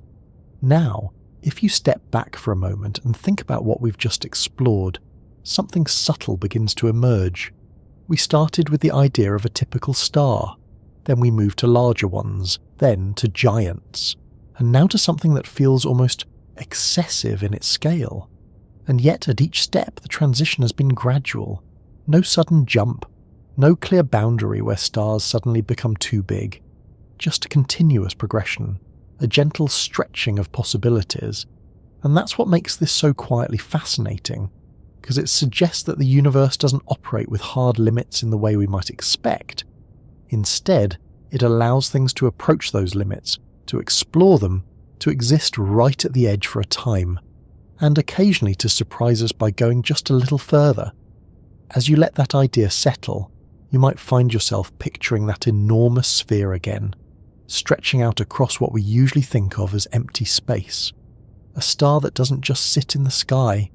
Now, if you step back for a moment and think about what we've just explored, something subtle begins to emerge. We started with the idea of a typical star, then we moved to larger ones, then to giants, and now to something that feels almost excessive in its scale. And yet at each step the transition has been gradual. No sudden jump, no clear boundary where stars suddenly become too big. Just a continuous progression, a gentle stretching of possibilities. And that's what makes this so quietly fascinating, because it suggests that the universe doesn't operate with hard limits in the way we might expect. Instead, it allows things to approach those limits, to explore them, to exist right at the edge for a time, and occasionally to surprise us by going just a little further. As you let that idea settle, you might find yourself picturing that enormous sphere again, stretching out across what we usually think of as empty space. A star that doesn't just sit in the sky,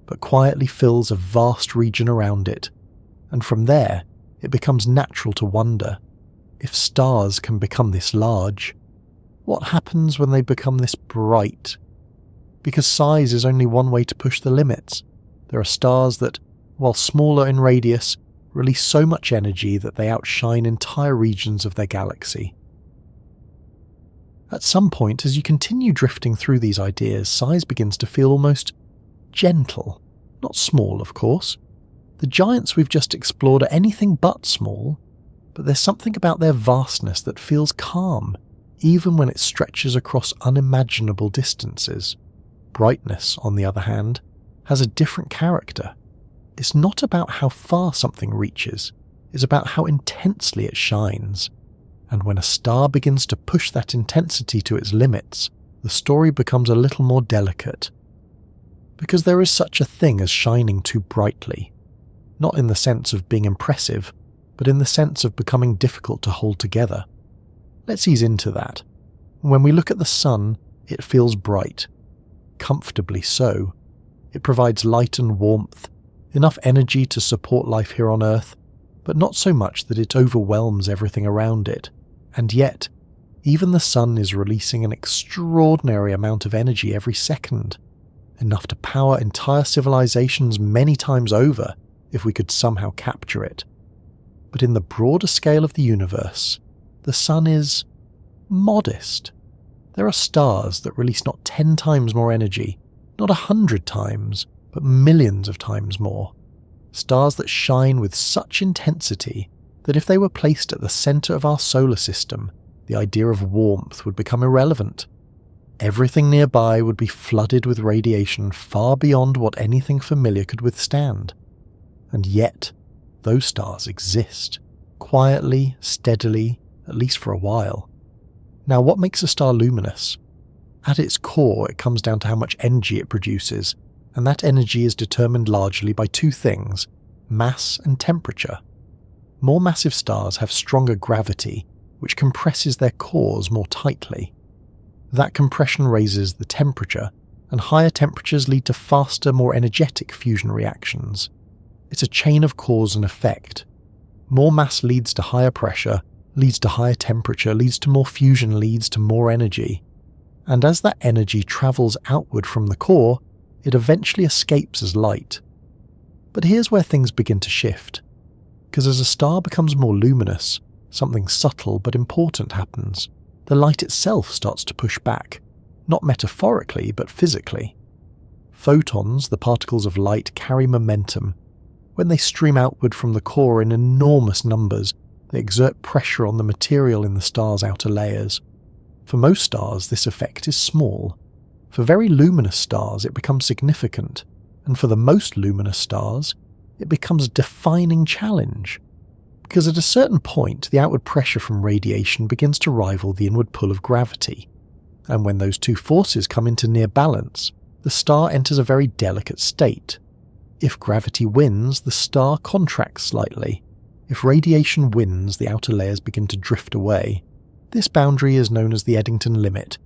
but quietly fills a vast region around it, and from there it becomes natural to wonder, if stars can become this large, what happens when they become this bright? Because size is only one way to push the limits. There are stars that, while smaller in radius, release so much energy that they outshine entire regions of their galaxy. At some point, as you continue drifting through these ideas, size begins to feel almost gentle. Not small, of course. The giants we've just explored are anything but small, but there's something about their vastness that feels calm, even when it stretches across unimaginable distances. Brightness, on the other hand, has a different character. It's not about how far something reaches, it's about how intensely it shines. And when a star begins to push that intensity to its limits, the story becomes a little more delicate. Because there is such a thing as shining too brightly. Not in the sense of being impressive, but in the sense of becoming difficult to hold together. Let's ease into that. When we look at the sun, it feels bright. Comfortably so. It provides light and warmth, enough energy to support life here on Earth, but not so much that it overwhelms everything around it. And yet, even the sun is releasing an extraordinary amount of energy every second, enough to power entire civilizations many times over if we could somehow capture it. But in the broader scale of the universe, the sun is modest. There are stars that release not 10 times more energy, not 100 times, but millions of times more. Stars that shine with such intensity that if they were placed at the center of our solar system, the idea of warmth would become irrelevant. Everything nearby would be flooded with radiation far beyond what anything familiar could withstand. And yet, those stars exist, quietly, steadily, at least for a while. Now, what makes a star luminous? At its core, it comes down to how much energy it produces, and that energy is determined largely by two things: mass and temperature. More massive stars have stronger gravity, which compresses their cores more tightly. That compression raises the temperature, and higher temperatures lead to faster, more energetic fusion reactions. It's a chain of cause and effect. More mass leads to higher pressure, leads to higher temperature, leads to more fusion, leads to more energy. And as that energy travels outward from the core, it eventually escapes as light. But here's where things begin to shift. Because as a star becomes more luminous, something subtle but important happens. The light itself starts to push back, not metaphorically but physically. Photons, the particles of light, carry momentum. When they stream outward from the core in enormous numbers, they exert pressure on the material in the star's outer layers. For most stars, this effect is small. For very luminous stars, it becomes significant, and for the most luminous stars, it becomes a defining challenge. Because at a certain point, the outward pressure from radiation begins to rival the inward pull of gravity. And when those two forces come into near balance, the star enters a very delicate state. If gravity wins, the star contracts slightly. If radiation wins, the outer layers begin to drift away. This boundary is known as the Eddington limit,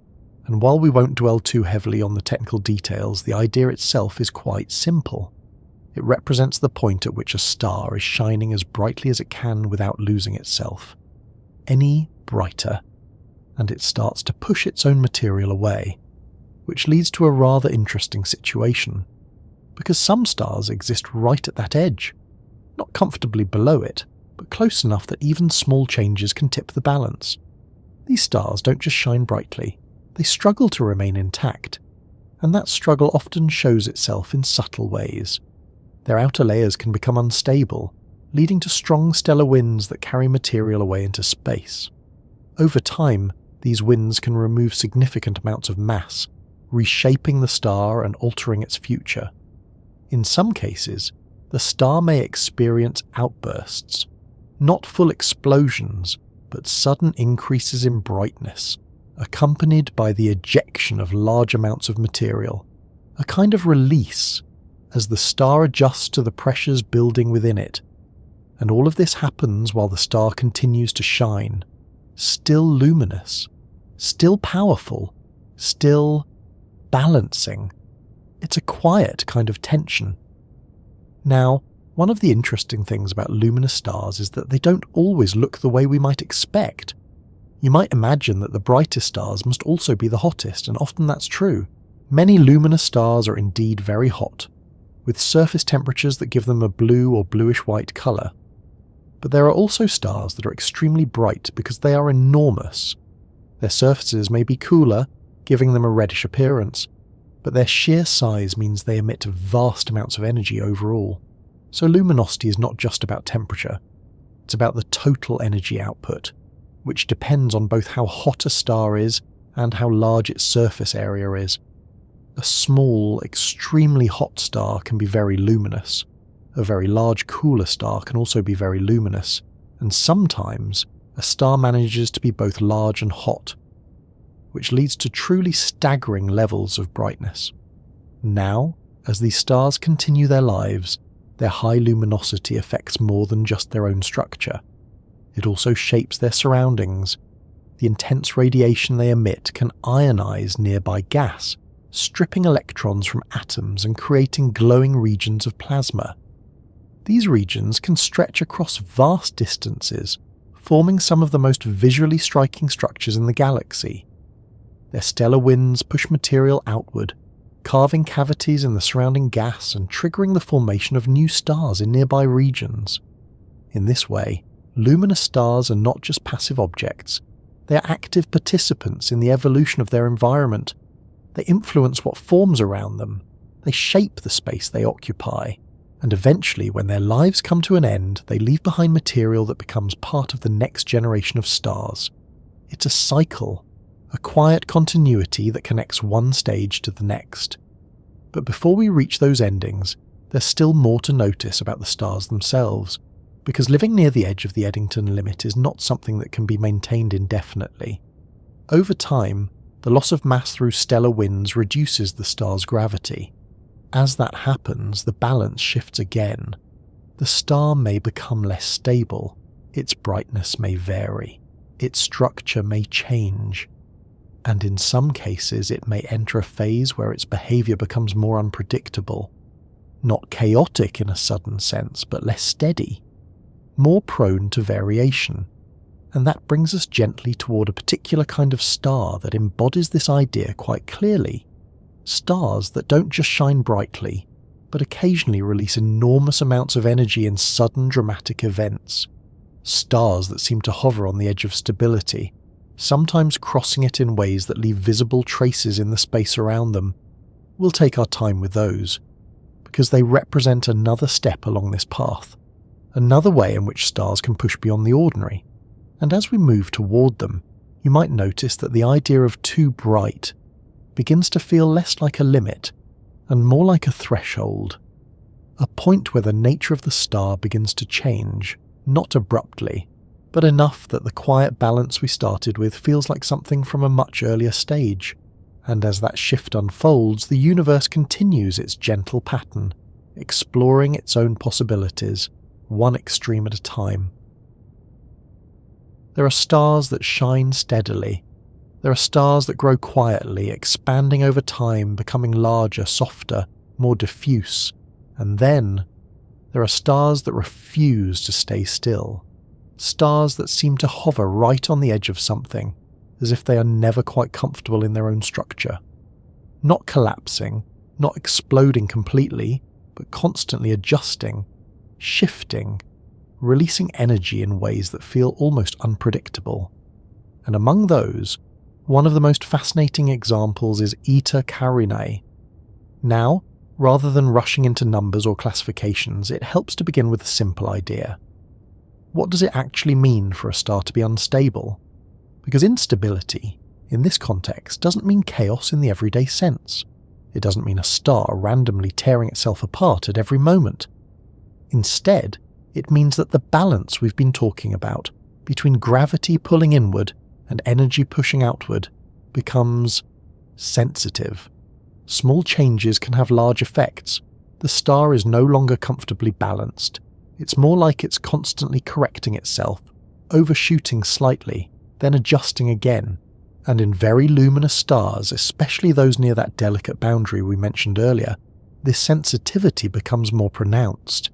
And while we won't dwell too heavily on the technical details, the idea itself is quite simple. It represents the point at which a star is shining as brightly as it can without losing itself. Any brighter, and it starts to push its own material away, which leads to a rather interesting situation, because some stars exist right at that edge, not comfortably below it, but close enough that even small changes can tip the balance. These stars don't just shine brightly, they struggle to remain intact, and that struggle often shows itself in subtle ways. Their outer layers can become unstable, leading to strong stellar winds that carry material away into space. Over time, these winds can remove significant amounts of mass, reshaping the star and altering its future. In some cases, the star may experience outbursts, not full explosions, but sudden increases in brightness, accompanied by the ejection of large amounts of material, a kind of release as the star adjusts to the pressures building within it. And all of this happens while the star continues to shine, still luminous, still powerful, still balancing. It's a quiet kind of tension. Now, one of the interesting things about luminous stars is that they don't always look the way we might expect. You might imagine that the brightest stars must also be the hottest, and often that's true. Many luminous stars are indeed very hot, with surface temperatures that give them a blue or bluish-white colour. But there are also stars that are extremely bright because they are enormous. Their surfaces may be cooler, giving them a reddish appearance, but their sheer size means they emit vast amounts of energy overall. So luminosity is not just about temperature, it's about the total energy output, which depends on both how hot a star is and how large its surface area is. A small, extremely hot star can be very luminous. A very large, cooler star can also be very luminous, and sometimes a star manages to be both large and hot, which leads to truly staggering levels of brightness. Now, as these stars continue their lives, their high luminosity affects more than just their own structure. It also shapes their surroundings. The intense radiation they emit can ionize nearby gas, stripping electrons from atoms and creating glowing regions of plasma. These regions can stretch across vast distances, forming some of the most visually striking structures in the galaxy. Their stellar winds push material outward, carving cavities in the surrounding gas and triggering the formation of new stars in nearby regions. In this way, luminous stars are not just passive objects, they are active participants in the evolution of their environment. They influence what forms around them, they shape the space they occupy, and eventually, when their lives come to an end, they leave behind material that becomes part of the next generation of stars. It's a cycle, a quiet continuity that connects one stage to the next. But before we reach those endings, there's still more to notice about the stars themselves, because living near the edge of the Eddington limit is not something that can be maintained indefinitely. Over time, the loss of mass through stellar winds reduces the star's gravity. As that happens, the balance shifts again. The star may become less stable, its brightness may vary, its structure may change, and in some cases it may enter a phase where its behaviour becomes more unpredictable. Not chaotic in a sudden sense, but less steady, more prone to variation. And that brings us gently toward a particular kind of star that embodies this idea quite clearly. Stars that don't just shine brightly, but occasionally release enormous amounts of energy in sudden dramatic events. Stars that seem to hover on the edge of stability, sometimes crossing it in ways that leave visible traces in the space around them. We'll take our time with those, because they represent another step along this path, another way in which stars can push beyond the ordinary. And as we move toward them, you might notice that the idea of too bright begins to feel less like a limit and more like a threshold, a point where the nature of the star begins to change, not abruptly, but enough that the quiet balance we started with feels like something from a much earlier stage. And as that shift unfolds, the universe continues its gentle pattern, exploring its own possibilities, one extreme at a time. There are stars that shine steadily, There are stars that grow quietly, expanding over time, becoming larger, softer, more diffuse. And then there are stars that refuse to stay still. Stars that seem to hover right on the edge of something, as if they are never quite comfortable in their own structure. Not collapsing, not exploding completely, but constantly adjusting, shifting, releasing energy in ways that feel almost unpredictable. And among those, one of the most fascinating examples is Eta Carinae. Now, rather than rushing into numbers or classifications, it helps to begin with a simple idea. What does it actually mean for a star to be unstable? Because instability, in this context, doesn't mean chaos in the everyday sense. It doesn't mean a star randomly tearing itself apart at every moment. Instead, it means that the balance we've been talking about between gravity pulling inward and energy pushing outward becomes sensitive. Small changes can have large effects. The star is no longer comfortably balanced. It's more like it's constantly correcting itself, overshooting slightly, then adjusting again. And in very luminous stars, especially those near that delicate boundary we mentioned earlier, this sensitivity becomes more pronounced.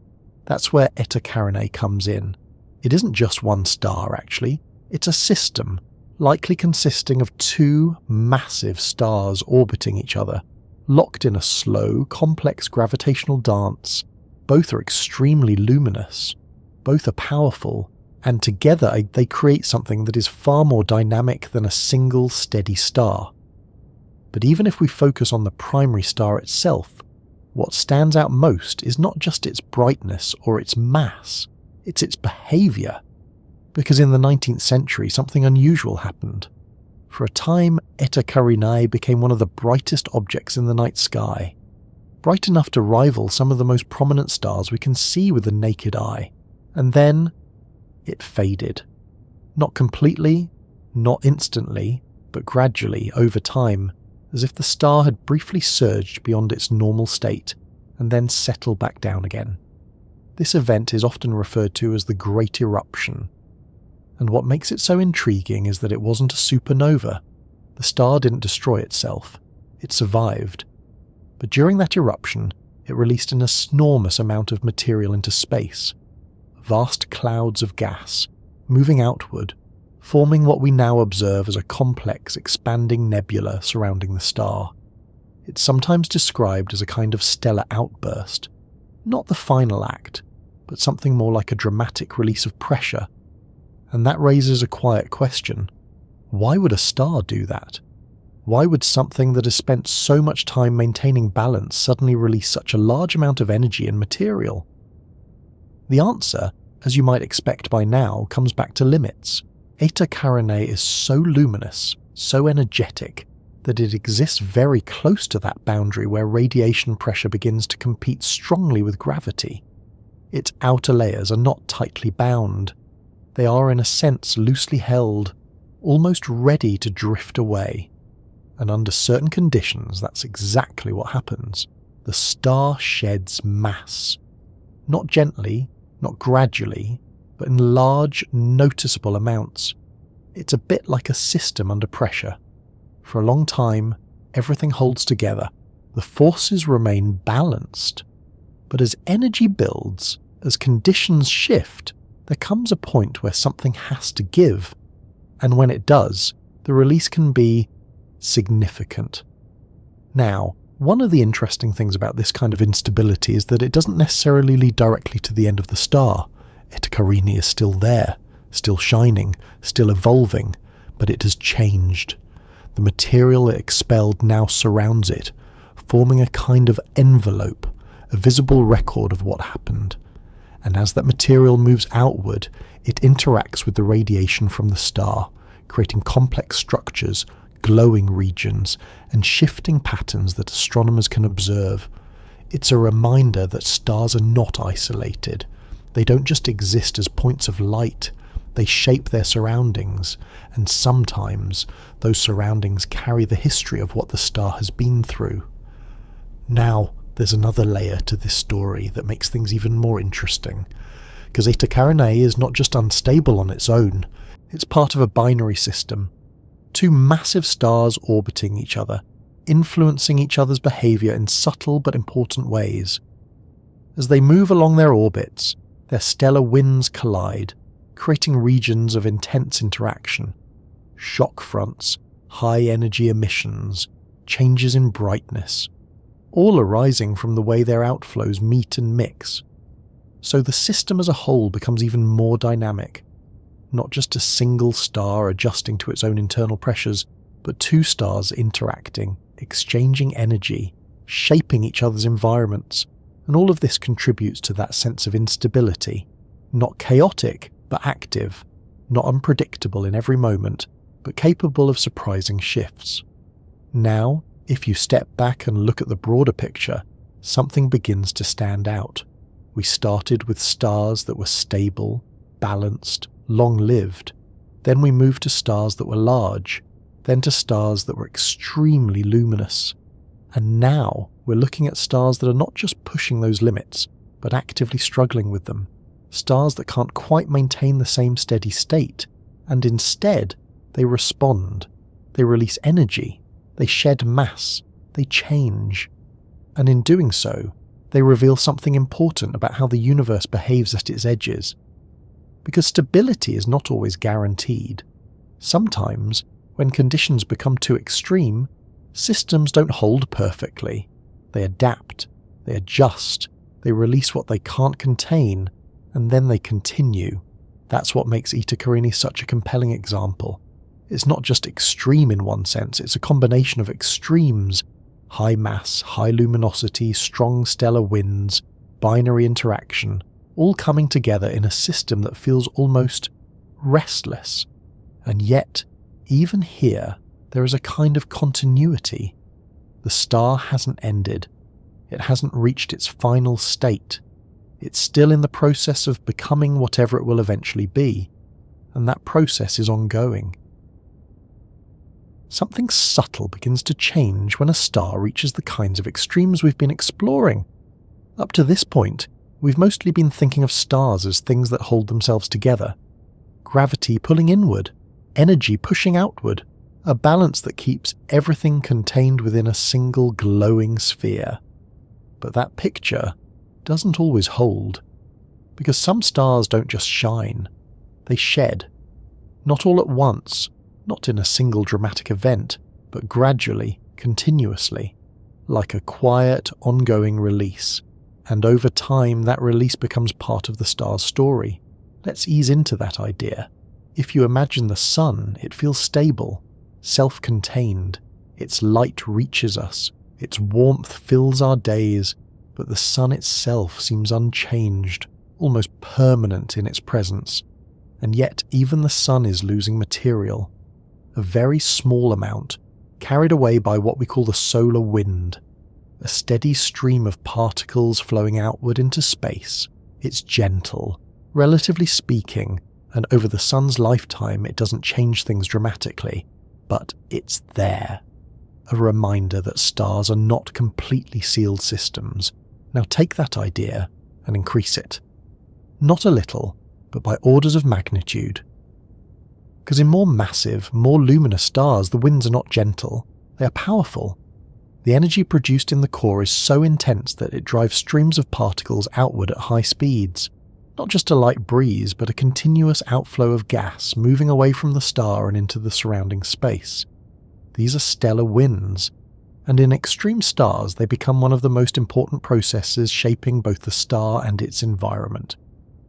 That's where Eta Carinae comes in. It isn't just one star, actually. It's a system, likely consisting of two massive stars orbiting each other, locked in a slow, complex gravitational dance. Both are extremely luminous. Both are powerful. And together they create something that is far more dynamic than a single steady star. But even if we focus on the primary star itself, what stands out most is not just its brightness or its mass, it's its behaviour. Because in the 19th century something unusual happened. For a time, Eta Carinae became one of the brightest objects in the night sky. Bright enough to rival some of the most prominent stars we can see with the naked eye. And then it faded. Not completely, not instantly, but gradually, over time, as if the star had briefly surged beyond its normal state and then settled back down again. This event is often referred to as the Great Eruption. And what makes it so intriguing is that it wasn't a supernova. The star didn't destroy itself. It survived. But during that eruption, it released an enormous amount of material into space. Vast clouds of gas, moving outward, forming what we now observe as a complex, expanding nebula surrounding the star. It's sometimes described as a kind of stellar outburst, not the final act, but something more like a dramatic release of pressure. And that raises a quiet question. Why would a star do that? Why would something that has spent so much time maintaining balance suddenly release such a large amount of energy and material? The answer, as you might expect by now, comes back to limits. Eta Carinae is so luminous, so energetic, that it exists very close to that boundary where radiation pressure begins to compete strongly with gravity. Its outer layers are not tightly bound. They are in a sense loosely held, almost ready to drift away. And under certain conditions, that's exactly what happens. The star sheds mass. Not gently, not gradually, but in large, noticeable amounts. It's a bit like a system under pressure. For a long time, everything holds together. The forces remain balanced. But as energy builds, as conditions shift, there comes a point where something has to give. And when it does, the release can be significant. Now, one of the interesting things about this kind of instability is that it doesn't necessarily lead directly to the end of the star. Eta Carinae is still there, still shining, still evolving, but it has changed. The material it expelled now surrounds it, forming a kind of envelope, a visible record of what happened. And as that material moves outward, it interacts with the radiation from the star, creating complex structures, glowing regions, and shifting patterns that astronomers can observe. It's a reminder that stars are not isolated. They don't just exist as points of light. They shape their surroundings, and sometimes those surroundings carry the history of what the star has been through. Now, there's another layer to this story that makes things even more interesting, because Eta Carinae is not just unstable on its own, it's part of a binary system. Two massive stars orbiting each other, influencing each other's behaviour in subtle but important ways. As they move along their orbits, their stellar winds collide, creating regions of intense interaction. Shock fronts, high energy emissions, changes in brightness, all arising from the way their outflows meet and mix. So the system as a whole becomes even more dynamic. Not just a single star adjusting to its own internal pressures, but two stars interacting, exchanging energy, shaping each other's environments, and all of this contributes to that sense of instability. Not chaotic, but active, not unpredictable in every moment, but capable of surprising shifts. Now, if you step back and look at the broader picture, something begins to stand out. We started with stars that were stable, balanced, long-lived. Then we moved to stars that were large, then to stars that were extremely luminous. And now we're looking at stars that are not just pushing those limits, but actively struggling with them. Stars that can't quite maintain the same steady state, and instead, they respond. They release energy. They shed mass. They change. And in doing so, they reveal something important about how the universe behaves at its edges. Because stability is not always guaranteed. Sometimes, when conditions become too extreme, systems don't hold perfectly. They adapt, they adjust, they release what they can't contain, and then they continue. That's what makes Eta Carinae such a compelling example. It's not just extreme in one sense, it's a combination of extremes: high mass, high luminosity, strong stellar winds, binary interaction, all coming together in a system that feels almost restless. And yet, even here, there is a kind of continuity. The star hasn't ended. It hasn't reached its final state. It's still in the process of becoming whatever it will eventually be, and that process is ongoing. Something subtle begins to change when a star reaches the kinds of extremes we've been exploring. Up to this point, we've mostly been thinking of stars as things that hold themselves together. Gravity pulling inward, energy pushing outward, a balance that keeps everything contained within a single glowing sphere. But that picture doesn't always hold, because some stars don't just shine, they shed. Not all at once, not in a single dramatic event, but gradually, continuously, like a quiet, ongoing release. And over time, that release becomes part of the star's story. Let's ease into that idea. If you imagine the sun, it feels stable, self-contained. Its light reaches us, its warmth fills our days, but the sun itself seems unchanged, almost permanent in its presence. And yet, even the sun is losing material. A very small amount, carried away by what we call the solar wind. A steady stream of particles flowing outward into space. It's gentle, relatively speaking, and over the sun's lifetime it doesn't change things dramatically, but it's there. A reminder that stars are not completely sealed systems. Now take that idea and increase it. Not a little, but by orders of magnitude. Because in more massive, more luminous stars, the winds are not gentle, they are powerful. The energy produced in the core is so intense that it drives streams of particles outward at high speeds. Not just a light breeze, but a continuous outflow of gas moving away from the star and into the surrounding space. These are stellar winds, and in extreme stars they become one of the most important processes shaping both the star and its environment.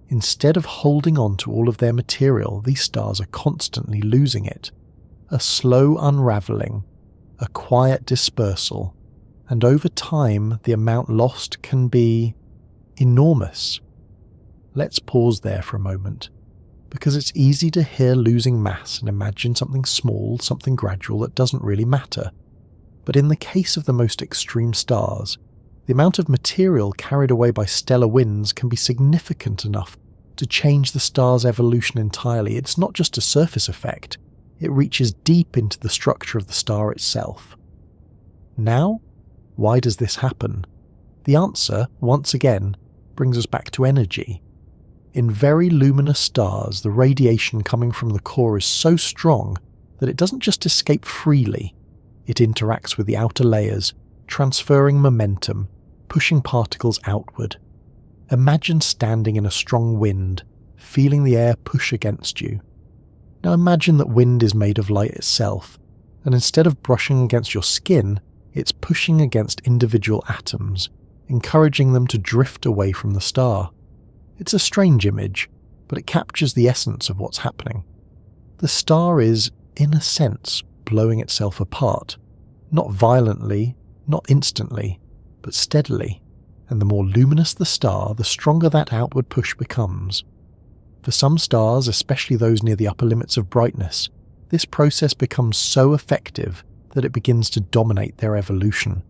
Instead of holding on to all of their material, these stars are constantly losing it. A slow unravelling, a quiet dispersal, and over time the amount lost can be enormous. Let's pause there for a moment, because it's easy to hear losing mass and imagine something small, something gradual that doesn't really matter. But in the case of the most extreme stars, the amount of material carried away by stellar winds can be significant enough to change the star's evolution entirely. It's not just a surface effect, it reaches deep into the structure of the star itself. Now, why does this happen? The answer, once again, brings us back to energy. In very luminous stars, the radiation coming from the core is so strong that it doesn't just escape freely, it interacts with the outer layers, transferring momentum, pushing particles outward. Imagine standing in a strong wind, feeling the air push against you. Now imagine that wind is made of light itself, and instead of brushing against your skin, it's pushing against individual atoms, encouraging them to drift away from the star. It's a strange image, but it captures the essence of what's happening. The star is, in a sense, blowing itself apart, not violently, not instantly, but steadily, and the more luminous the star, the stronger that outward push becomes. For some stars, especially those near the upper limits of brightness, this process becomes so effective that it begins to dominate their evolution.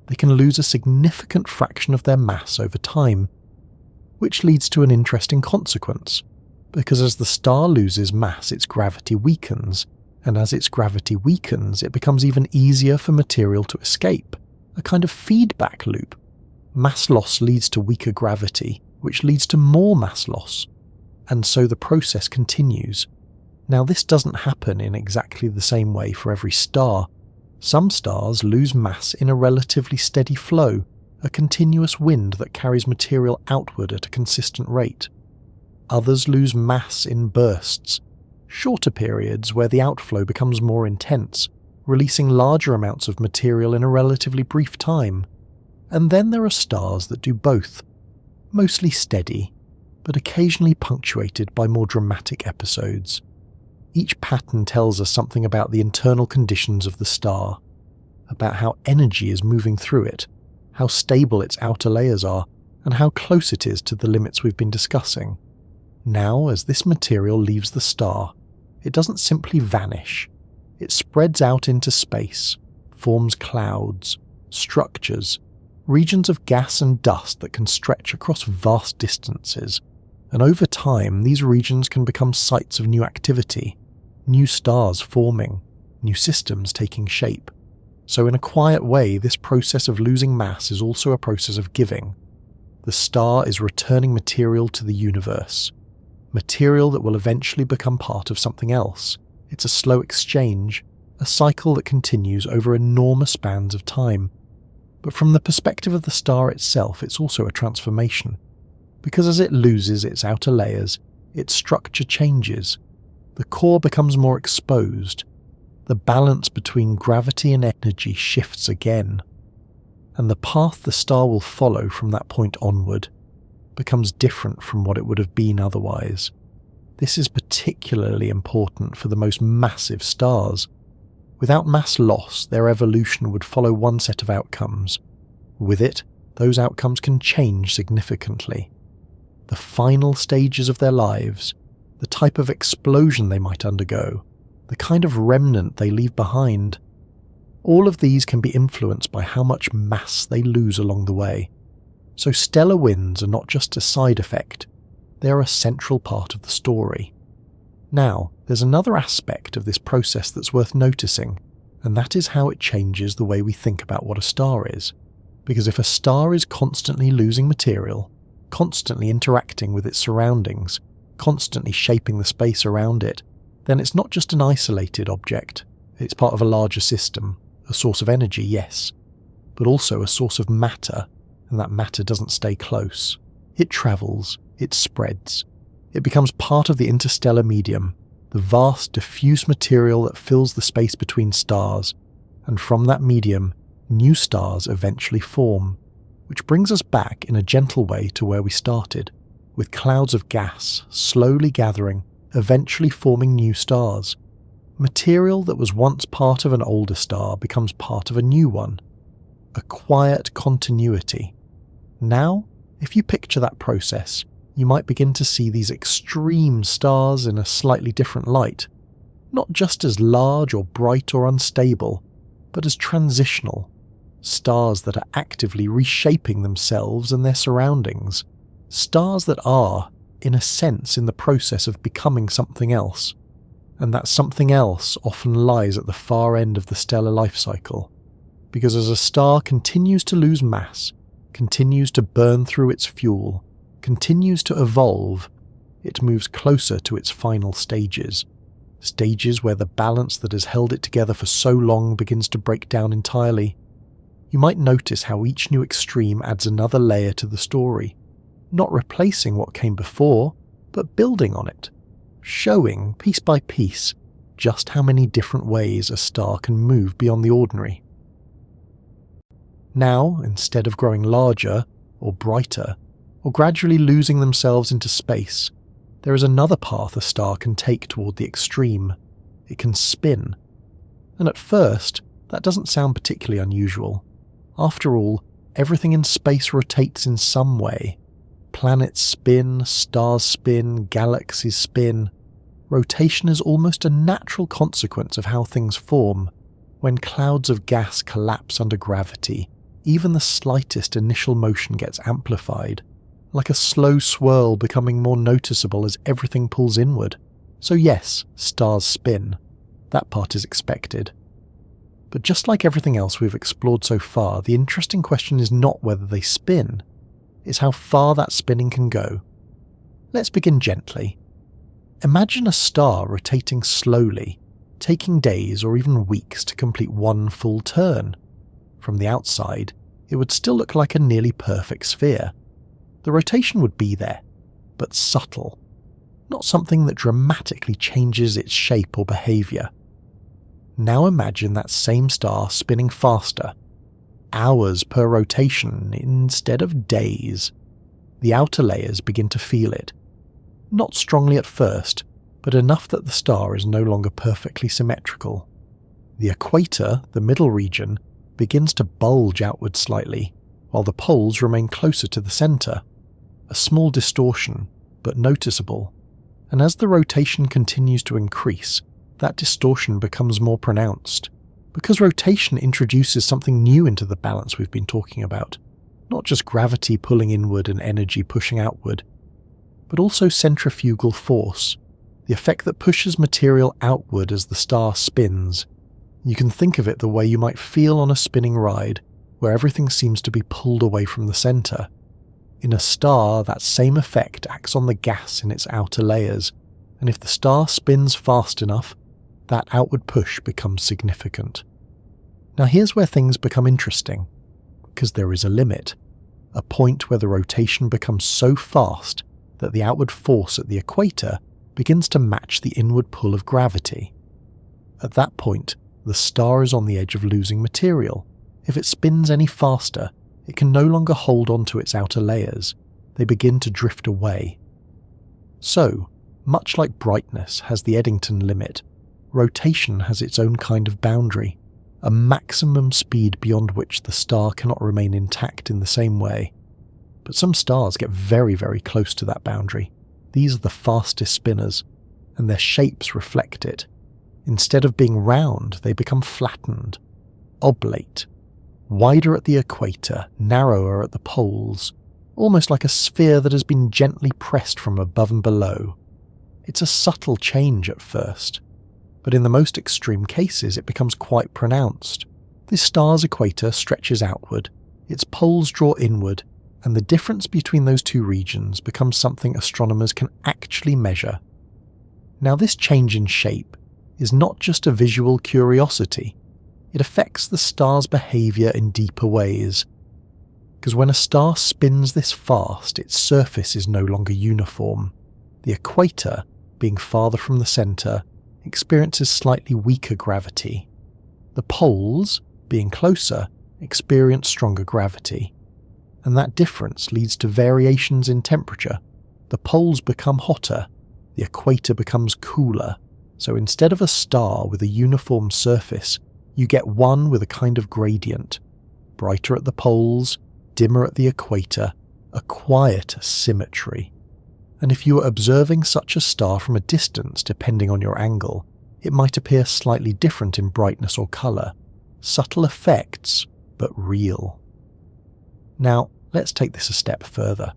They can lose a significant fraction of their mass over time, which leads to an interesting consequence, because as the star loses mass, its gravity weakens, and as its gravity weakens, it becomes even easier for material to escape, a kind of feedback loop. Mass loss leads to weaker gravity, which leads to more mass loss, and so the process continues. Now, this doesn't happen in exactly the same way for every star. Some stars lose mass in a relatively steady flow, a continuous wind that carries material outward at a consistent rate. Others lose mass in bursts, shorter periods where the outflow becomes more intense, releasing larger amounts of material in a relatively brief time. And then there are stars that do both, mostly steady, but occasionally punctuated by more dramatic episodes. Each pattern tells us something about the internal conditions of the star, about how energy is moving through it, how stable its outer layers are, and how close it is to the limits we've been discussing. Now, as this material leaves the star, it doesn't simply vanish. It spreads out into space, forms clouds, structures, regions of gas and dust that can stretch across vast distances, and over time these regions can become sites of new activity, new stars forming, new systems taking shape. So in a quiet way, this process of losing mass is also a process of giving. The star is returning material to the universe, material that will eventually become part of something else. It's a slow exchange, a cycle that continues over enormous spans of time. But from the perspective of the star itself, it's also a transformation, because as it loses its outer layers, its structure changes. The core becomes more exposed. The balance between gravity and energy shifts again, and the path the star will follow from that point onward becomes different from what it would have been otherwise. This is particularly important for the most massive stars. Without mass loss, their evolution would follow one set of outcomes. With it, those outcomes can change significantly. The final stages of their lives, the type of explosion they might undergo, the kind of remnant they leave behind, all of these can be influenced by how much mass they lose along the way. So stellar winds are not just a side effect, they are a central part of the story. Now, there's another aspect of this process that's worth noticing, and that is how it changes the way we think about what a star is. Because if a star is constantly losing material, constantly interacting with its surroundings, constantly shaping the space around it, then it's not just an isolated object. It's part of a larger system, a source of energy, yes, but also a source of matter, and that matter doesn't stay close. It travels, it spreads. It becomes part of the interstellar medium, the vast, diffuse material that fills the space between stars, and from that medium, new stars eventually form, which brings us back in a gentle way to where we started, with clouds of gas slowly gathering, eventually forming new stars. Material that was once part of an older star becomes part of a new one. A quiet continuity. Now, if you picture that process, you might begin to see these extreme stars in a slightly different light, not just as large or bright or unstable, but as transitional, stars that are actively reshaping themselves and their surroundings, stars that are, in a sense, in the process of becoming something else, and that something else often lies at the far end of the stellar life cycle, because as a star continues to lose mass, continues to burn through its fuel, continues to evolve, it moves closer to its final stages. stages where the balance that has held it together for so long begins to break down entirely. You might notice how each new extreme adds another layer to the story, not replacing what came before, but building on it, showing, piece by piece, just how many different ways a star can move beyond the ordinary. Now, instead of growing larger, or brighter, or gradually losing themselves into space, there is another path a star can take toward the extreme. It can spin. And at first, that doesn't sound particularly unusual. After all, everything in space rotates in some way. Planets spin, stars spin, galaxies spin. Rotation is almost a natural consequence of how things form. When clouds of gas collapse under gravity, even the slightest initial motion gets amplified, like a slow swirl becoming more noticeable as everything pulls inward. So yes, stars spin. That part is expected. But just like everything else we've explored so far, the interesting question is not whether they spin, it's how far that spinning can go. Let's begin gently. Imagine a star rotating slowly, taking days or even weeks to complete one full turn. From the outside, it would still look like a nearly perfect sphere. The rotation would be there, but subtle, not something that dramatically changes its shape or behaviour. Now imagine that same star spinning faster, hours per rotation instead of days. The outer layers begin to feel it. Not strongly at first, but enough that the star is no longer perfectly symmetrical. The equator, the middle region, begins to bulge outward slightly, while the poles remain closer to the centre. A small distortion, but noticeable. And as the rotation continues to increase, that distortion becomes more pronounced, because rotation introduces something new into the balance we've been talking about. Not just gravity pulling inward and energy pushing outward, but also centrifugal force, the effect that pushes material outward as the star spins. You can think of it the way you might feel on a spinning ride, where everything seems to be pulled away from the centre. In a star, that same effect acts on the gas in its outer layers, and if the star spins fast enough, that outward push becomes significant. Now here's where things become interesting, because there is a limit, a point where the rotation becomes so fast that the outward force at the equator begins to match the inward pull of gravity. At that point, the star is on the edge of losing material. If it spins any faster, it can no longer hold on to its outer layers. They begin to drift away. So, much like brightness has the Eddington limit, rotation has its own kind of boundary, a maximum speed beyond which the star cannot remain intact in the same way. But some stars get very, very close to that boundary. These are the fastest spinners, and their shapes reflect it. Instead of being round, they become flattened, oblate, wider at the equator, narrower at the poles, almost like a sphere that has been gently pressed from above and below. It's a subtle change at first, but in the most extreme cases it becomes quite pronounced. This star's equator stretches outward, its poles draw inward, and the difference between those two regions becomes something astronomers can actually measure. Now this change in shape is not just a visual curiosity, it affects the star's behaviour in deeper ways. Because when a star spins this fast, its surface is no longer uniform. The equator, being farther from the centre, experiences slightly weaker gravity. The poles, being closer, experience stronger gravity. And that difference leads to variations in temperature. The poles become hotter, the equator becomes cooler. So instead of a star with a uniform surface, you get one with a kind of gradient. Brighter at the poles, dimmer at the equator, a quieter symmetry. And if you were observing such a star from a distance, depending on your angle, it might appear slightly different in brightness or colour. Subtle effects, but real. Now, let's take this a step further.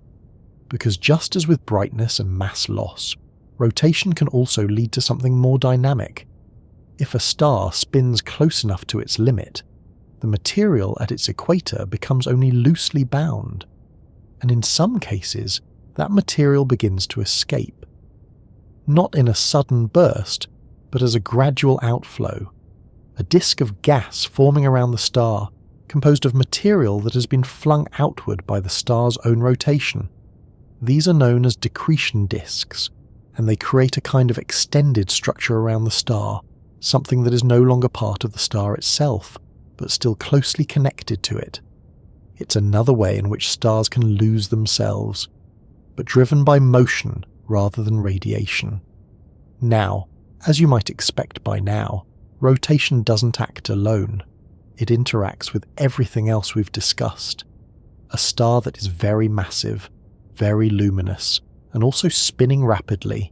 Because just as with brightness and mass loss, rotation can also lead to something more dynamic. If a star spins close enough to its limit, the material at its equator becomes only loosely bound. And in some cases, that material begins to escape. Not in a sudden burst, but as a gradual outflow, a disk of gas forming around the star, composed of material that has been flung outward by the star's own rotation. These are known as decretion disks, and they create a kind of extended structure around the star, something that is no longer part of the star itself, but still closely connected to it. It's another way in which stars can lose themselves, but driven by motion rather than radiation. Now, as you might expect by now, rotation doesn't act alone. It interacts with everything else we've discussed. A star that is very massive, very luminous, and also spinning rapidly,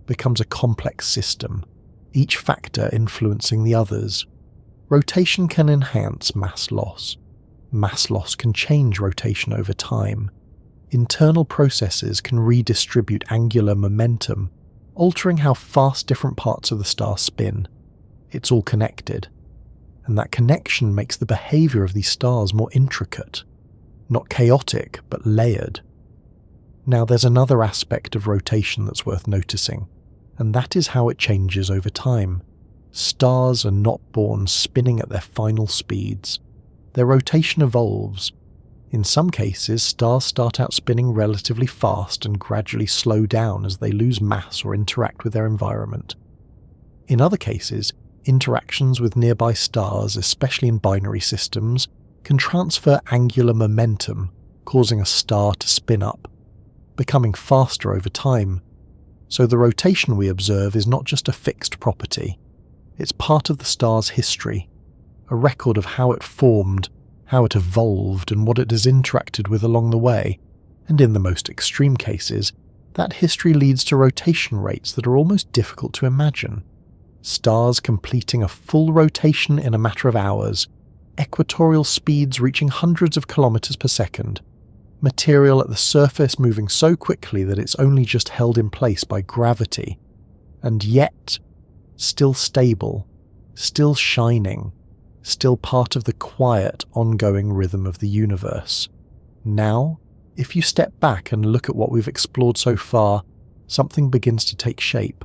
becomes a complex system, each factor influencing the others. Rotation can enhance mass loss. Mass loss can change rotation over time. Internal processes can redistribute angular momentum, altering how fast different parts of the star spin. It's all connected, and that connection makes the behavior of these stars more intricate, not chaotic but layered. Now there's another aspect of rotation that's worth noticing, and that is how it changes over time. Stars are not born spinning at their final speeds. Their rotation evolves. In some cases, stars start out spinning relatively fast and gradually slow down as they lose mass or interact with their environment. In other cases, interactions with nearby stars, especially in binary systems, can transfer angular momentum, causing a star to spin up, becoming faster over time. So the rotation we observe is not just a fixed property. It's part of the star's history, a record of how it formed, how it evolved, and what it has interacted with along the way, and in the most extreme cases, that history leads to rotation rates that are almost difficult to imagine. Stars completing a full rotation in a matter of hours, equatorial speeds reaching hundreds of kilometers per second, material at the surface moving so quickly that it's only just held in place by gravity, and yet still stable, still shining, still part of the quiet, ongoing rhythm of the universe. Now, if you step back and look at what we've explored so far, something begins to take shape.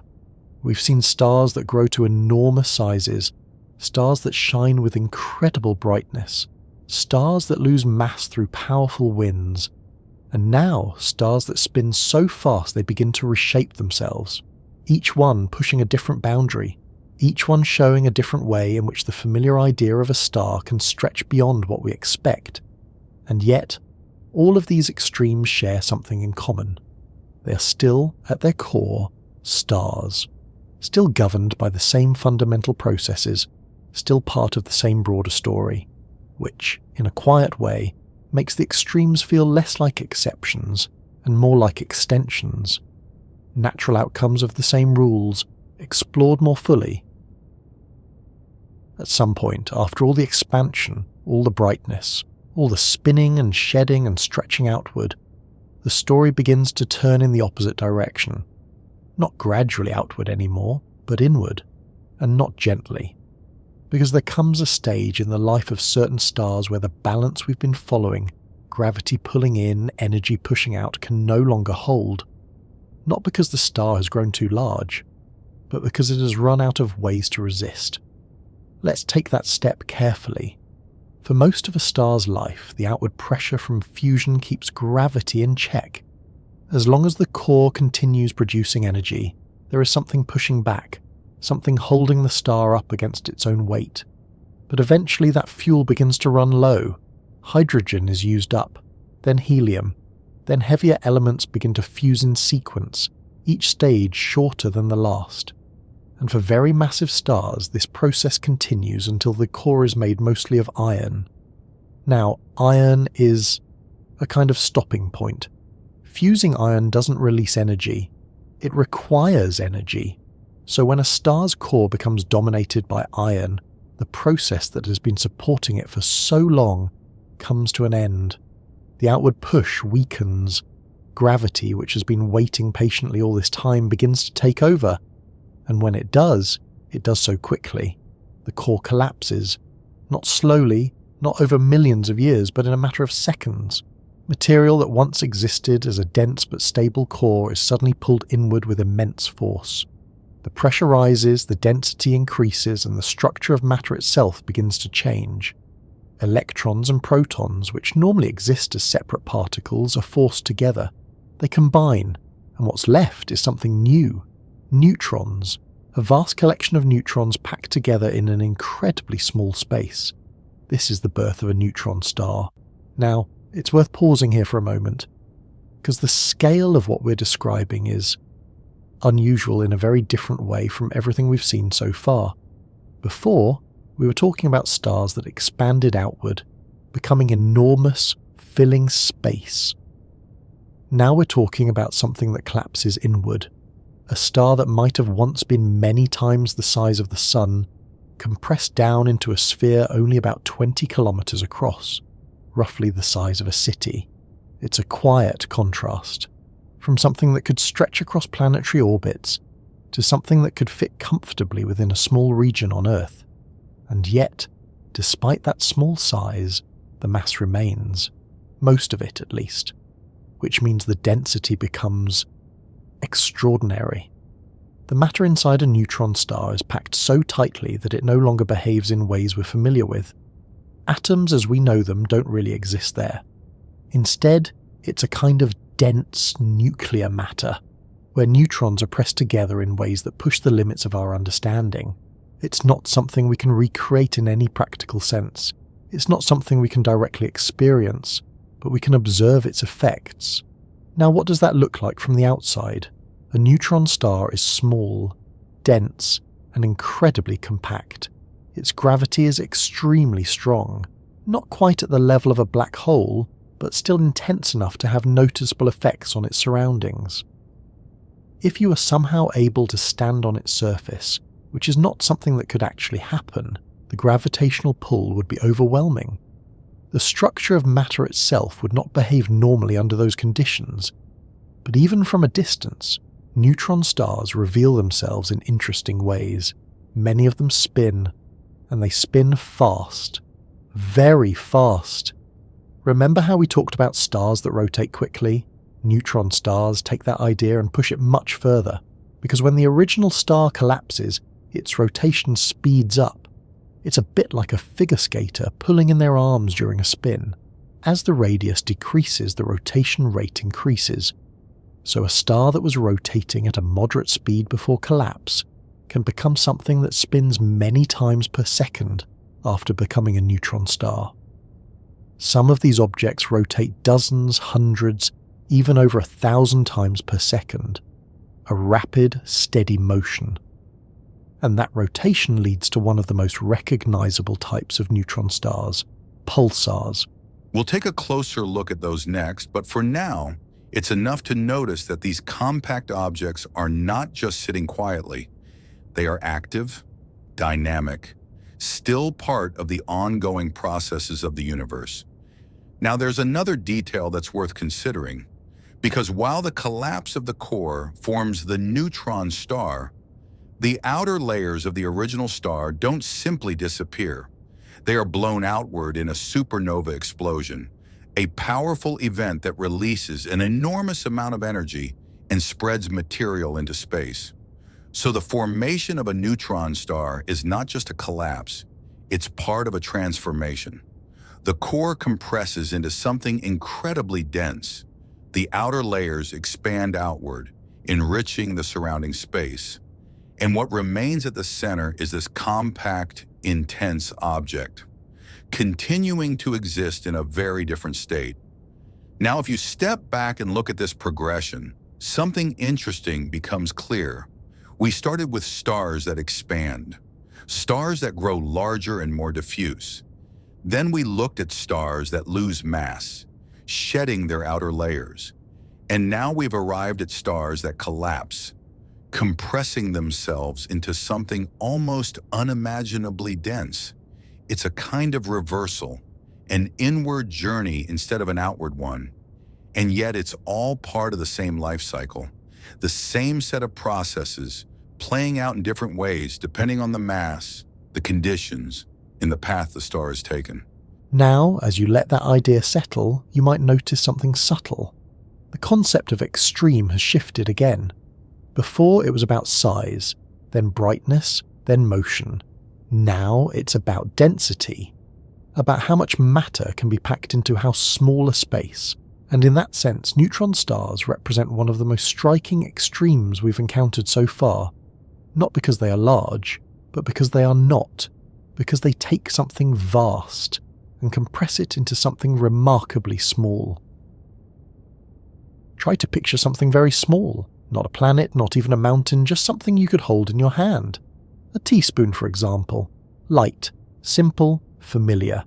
We've seen stars that grow to enormous sizes, stars that shine with incredible brightness, stars that lose mass through powerful winds, and now stars that spin so fast they begin to reshape themselves, each one pushing a different boundary, each one showing a different way in which the familiar idea of a star can stretch beyond what we expect. And yet, all of these extremes share something in common. They are still, at their core, stars, still governed by the same fundamental processes, still part of the same broader story, which, in a quiet way, makes the extremes feel less like exceptions and more like extensions. Natural outcomes of the same rules, explored more fully. At some point, after all the expansion, all the brightness, all the spinning and shedding and stretching outward, the story begins to turn in the opposite direction. Not gradually outward anymore, but inward, and not gently. Because there comes a stage in the life of certain stars where the balance we've been following, gravity pulling in, energy pushing out, can no longer hold. Not because the star has grown too large, but because it has run out of ways to resist. Let's take that step carefully. For most of a star's life, the outward pressure from fusion keeps gravity in check. As long as the core continues producing energy, there is something pushing back, something holding the star up against its own weight. But eventually that fuel begins to run low. Hydrogen is used up, then helium, then heavier elements begin to fuse in sequence, each stage shorter than the last. And for very massive stars, this process continues until the core is made mostly of iron. Now, iron is a kind of stopping point. Fusing iron doesn't release energy. It requires energy. So when a star's core becomes dominated by iron, the process that has been supporting it for so long comes to an end. The outward push weakens. Gravity, which has been waiting patiently all this time, begins to take over. And when it does so quickly. The core collapses. Not slowly, not over millions of years, but in a matter of seconds. Material that once existed as a dense but stable core is suddenly pulled inward with immense force. The pressure rises, the density increases, and the structure of matter itself begins to change. Electrons and protons, which normally exist as separate particles, are forced together. They combine, and what's left is something new. Neutrons, a vast collection of neutrons packed together in an incredibly small space. This is the birth of a neutron star. Now, it's worth pausing here for a moment, because the scale of what we're describing is unusual in a very different way from everything we've seen so far. Before, we were talking about stars that expanded outward, becoming enormous, filling space. Now we're talking about something that collapses inward, a star that might have once been many times the size of the Sun, compressed down into a sphere only about 20 kilometers across, roughly the size of a city. It's a quiet contrast, from something that could stretch across planetary orbits to something that could fit comfortably within a small region on Earth. And yet, despite that small size, the mass remains, most of it at least, which means the density becomes extraordinary. The matter inside a neutron star is packed so tightly that it no longer behaves in ways we're familiar with. Atoms as we know them don't really exist there. Instead, it's a kind of dense nuclear matter, where neutrons are pressed together in ways that push the limits of our understanding. It's not something we can recreate in any practical sense. It's not something we can directly experience, but we can observe its effects. Now, what does that look like from the outside? A neutron star is small, dense, and incredibly compact. Its gravity is extremely strong, not quite at the level of a black hole, but still intense enough to have noticeable effects on its surroundings. If you were somehow able to stand on its surface, which is not something that could actually happen, the gravitational pull would be overwhelming. The structure of matter itself would not behave normally under those conditions, but even from a distance, neutron stars reveal themselves in interesting ways. Many of them spin, and they spin fast, very fast. Remember how we talked about stars that rotate quickly? Neutron stars take that idea and push it much further, because when the original star collapses, its rotation speeds up. It's a bit like a figure skater pulling in their arms during a spin. As the radius decreases, the rotation rate increases. So a star that was rotating at a moderate speed before collapse can become something that spins many times per second after becoming a neutron star. Some of these objects rotate dozens, hundreds, even over 1,000 times per second. A rapid, steady motion. And that rotation leads to one of the most recognizable types of neutron stars, pulsars. We'll take a closer look at those next, but for now, it's enough to notice that these compact objects are not just sitting quietly. They are active, dynamic, still part of the ongoing processes of the universe. Now, there's another detail that's worth considering, because while the collapse of the core forms the neutron star, the outer layers of the original star don't simply disappear. They are blown outward in a supernova explosion, a powerful event that releases an enormous amount of energy and spreads material into space. So the formation of a neutron star is not just a collapse, it's part of a transformation. The core compresses into something incredibly dense. The outer layers expand outward, enriching the surrounding space. And what remains at the center is this compact, intense object, continuing to exist in a very different state. Now, if you step back and look at this progression, something interesting becomes clear. We started with stars that expand, stars that grow larger and more diffuse. Then we looked at stars that lose mass, shedding their outer layers. And now we've arrived at stars that collapse, compressing themselves into something almost unimaginably dense. It's a kind of reversal, an inward journey instead of an outward one. And yet it's all part of the same life cycle, the same set of processes playing out in different ways depending on the mass, the conditions, and the path the star has taken. Now, as you let that idea settle, you might notice something subtle. The concept of extreme has shifted again. Before, it was about size. then brightness, then motion. Now it's about density, about how much matter can be packed into how small a space. And in that sense, neutron stars represent one of the most striking extremes we've encountered so far, not because they are large, but because they are not, because they take something vast and compress it into something remarkably small. Try to picture something very small, not a planet, not even a mountain, just something you could hold in your hand. A teaspoon, for example. Light, simple, familiar.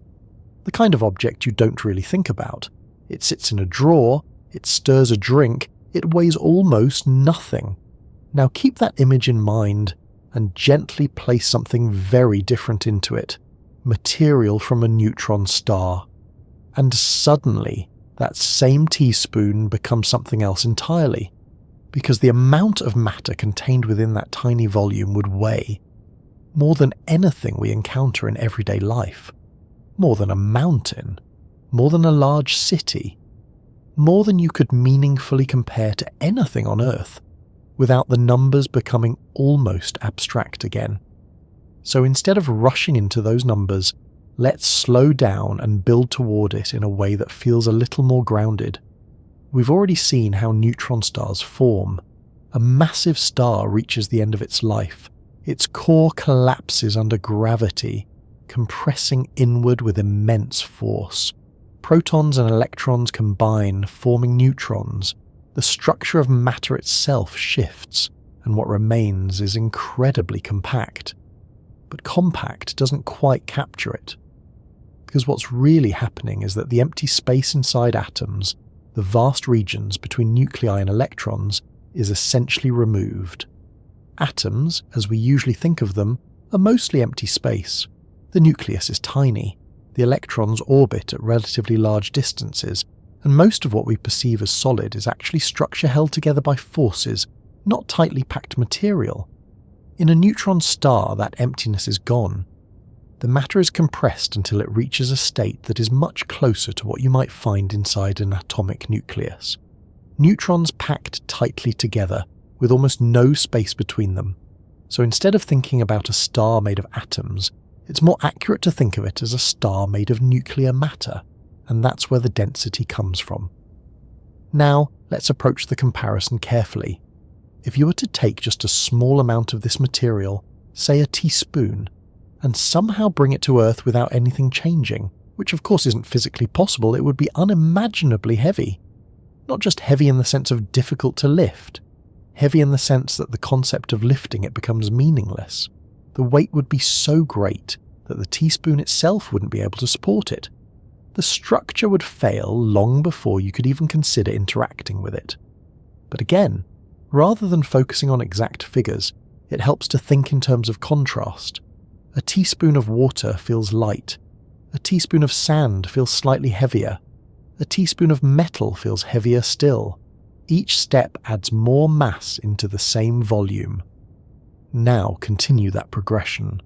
The kind of object you don't really think about. It sits in a drawer, it stirs a drink, it weighs almost nothing. Now keep that image in mind and gently place something very different into it. Material from a neutron star. And suddenly, that same teaspoon becomes something else entirely, because the amount of matter contained within that tiny volume would weigh more than anything we encounter in everyday life, more than a mountain, more than a large city, more than you could meaningfully compare to anything on Earth, without the numbers becoming almost abstract again. So instead of rushing into those numbers, let's slow down and build toward it in a way that feels a little more grounded. We've already seen how neutron stars form. A massive star reaches the end of its life. Its core collapses under gravity, compressing inward with immense force. Protons and electrons combine, forming neutrons. The structure of matter itself shifts, and what remains is incredibly compact. But compact doesn't quite capture it. Because what's really happening is that the empty space inside atoms, the vast regions between nuclei and electrons, is essentially removed. Atoms, as we usually think of them, are mostly empty space. The nucleus is tiny, the electrons orbit at relatively large distances, and most of what we perceive as solid is actually structure held together by forces, not tightly packed material. In a neutron star, that emptiness is gone. The matter is compressed until it reaches a state that is much closer to what you might find inside an atomic nucleus. Neutrons packed tightly together, with almost no space between them. So instead of thinking about a star made of atoms, it's more accurate to think of it as a star made of nuclear matter, and that's where the density comes from. Now, let's approach the comparison carefully. If you were to take just a small amount of this material, say a teaspoon, and somehow bring it to Earth without anything changing, which of course isn't physically possible, it would be unimaginably heavy. Not just heavy in the sense of difficult to lift, heavy in the sense that the concept of lifting it becomes meaningless. The weight would be so great that the teaspoon itself wouldn't be able to support it. The structure would fail long before you could even consider interacting with it. But again, rather than focusing on exact figures, it helps to think in terms of contrast. A teaspoon of water feels light. A teaspoon of sand feels slightly heavier. A teaspoon of metal feels heavier still. Each step adds more mass into the same volume. Now continue that progression.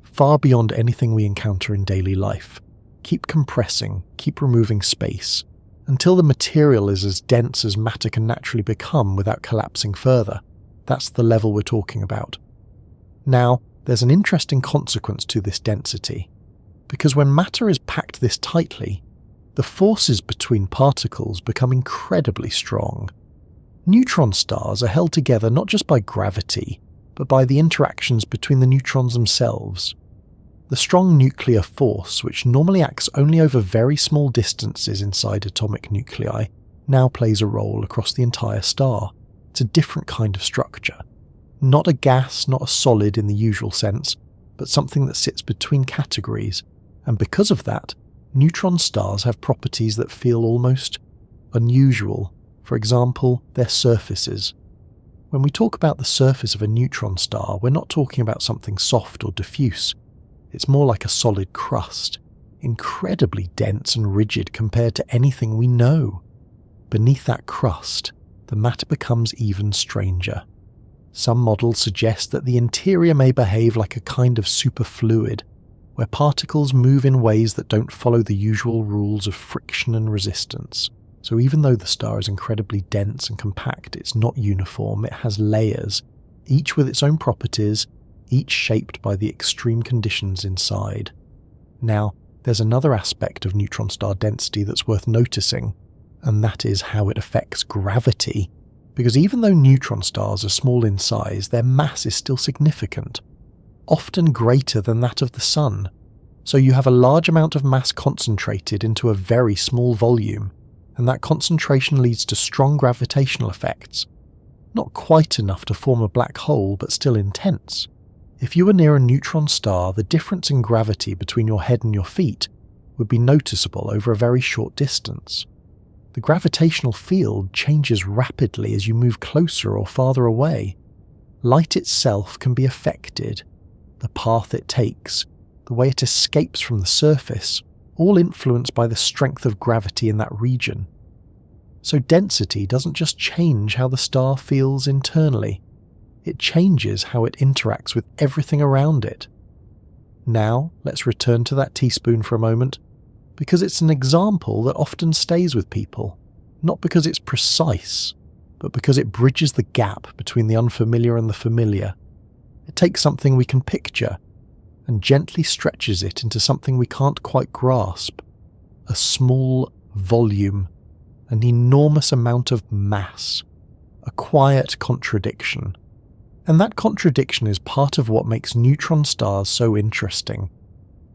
Far beyond anything we encounter in daily life. Keep compressing, keep removing space, until the material is as dense as matter can naturally become without collapsing further. That's the level we're talking about. Now, there's an interesting consequence to this density, because when matter is packed this tightly, the forces between particles become incredibly strong. Neutron stars are held together not just by gravity, but by the interactions between the neutrons themselves. The strong nuclear force, which normally acts only over very small distances inside atomic nuclei, now plays a role across the entire star. It's a different kind of structure. Not a gas, not a solid in the usual sense, but something that sits between categories, and because of that, neutron stars have properties that feel almost unusual. For example, their surfaces. When we talk about the surface of a neutron star, we're not talking about something soft or diffuse. It's more like a solid crust, incredibly dense and rigid compared to anything we know. Beneath that crust, the matter becomes even stranger. Some models suggest that the interior may behave like a kind of superfluid, where particles move in ways that don't follow the usual rules of friction and resistance. So even though the star is incredibly dense and compact, it's not uniform, it has layers. each with its own properties, each shaped by the extreme conditions inside. Now, there's another aspect of neutron star density that's worth noticing, and that is how it affects gravity. Because even though neutron stars are small in size, their mass is still significant, often greater than that of the Sun. So you have a large amount of mass concentrated into a very small volume, and that concentration leads to strong gravitational effects. Not quite enough to form a black hole, but still intense. If you were near a neutron star, the difference in gravity between your head and your feet would be noticeable over a very short distance. The gravitational field changes rapidly as you move closer or farther away. Light itself can be affected. The path it takes, the way it escapes from the surface, all influenced by the strength of gravity in that region. So density doesn't just change how the star feels internally, it changes how it interacts with everything around it. Now, let's return to that teaspoon for a moment, because it's an example that often stays with people, not because it's precise, but because it bridges the gap between the unfamiliar and the familiar. It takes something we can picture and gently stretches it into something we can't quite grasp. A small volume, an enormous amount of mass, a quiet contradiction. And that contradiction is part of what makes neutron stars so interesting.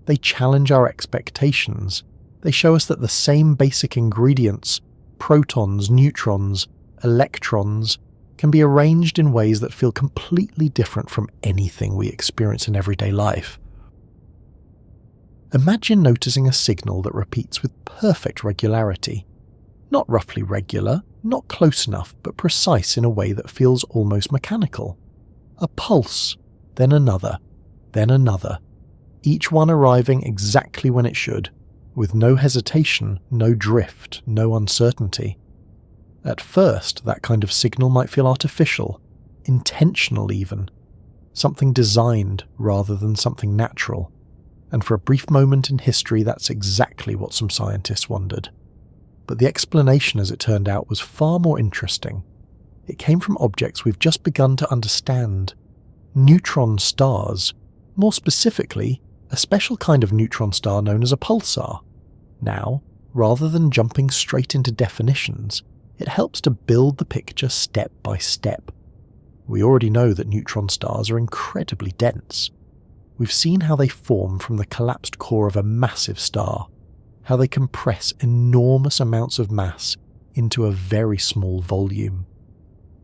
They challenge our expectations. They show us that the same basic ingredients, protons, neutrons, electrons, can be arranged in ways that feel completely different from anything we experience in everyday life. Imagine noticing a signal that repeats with perfect regularity. Not roughly regular, not close enough, but precise in a way that feels almost mechanical. A pulse, then another, each one arriving exactly when it should, with no hesitation, no drift, no uncertainty. At first, that kind of signal might feel artificial, intentional even, something designed rather than something natural. And for a brief moment in history, that's exactly what some scientists wondered. But the explanation, as it turned out, was far more interesting. It came from objects we've just begun to understand. Neutron stars, more specifically, a special kind of neutron star known as a pulsar. Now, rather than jumping straight into definitions, it helps to build the picture step by step. We already know that neutron stars are incredibly dense. We've seen how they form from the collapsed core of a massive star, how they compress enormous amounts of mass into a very small volume.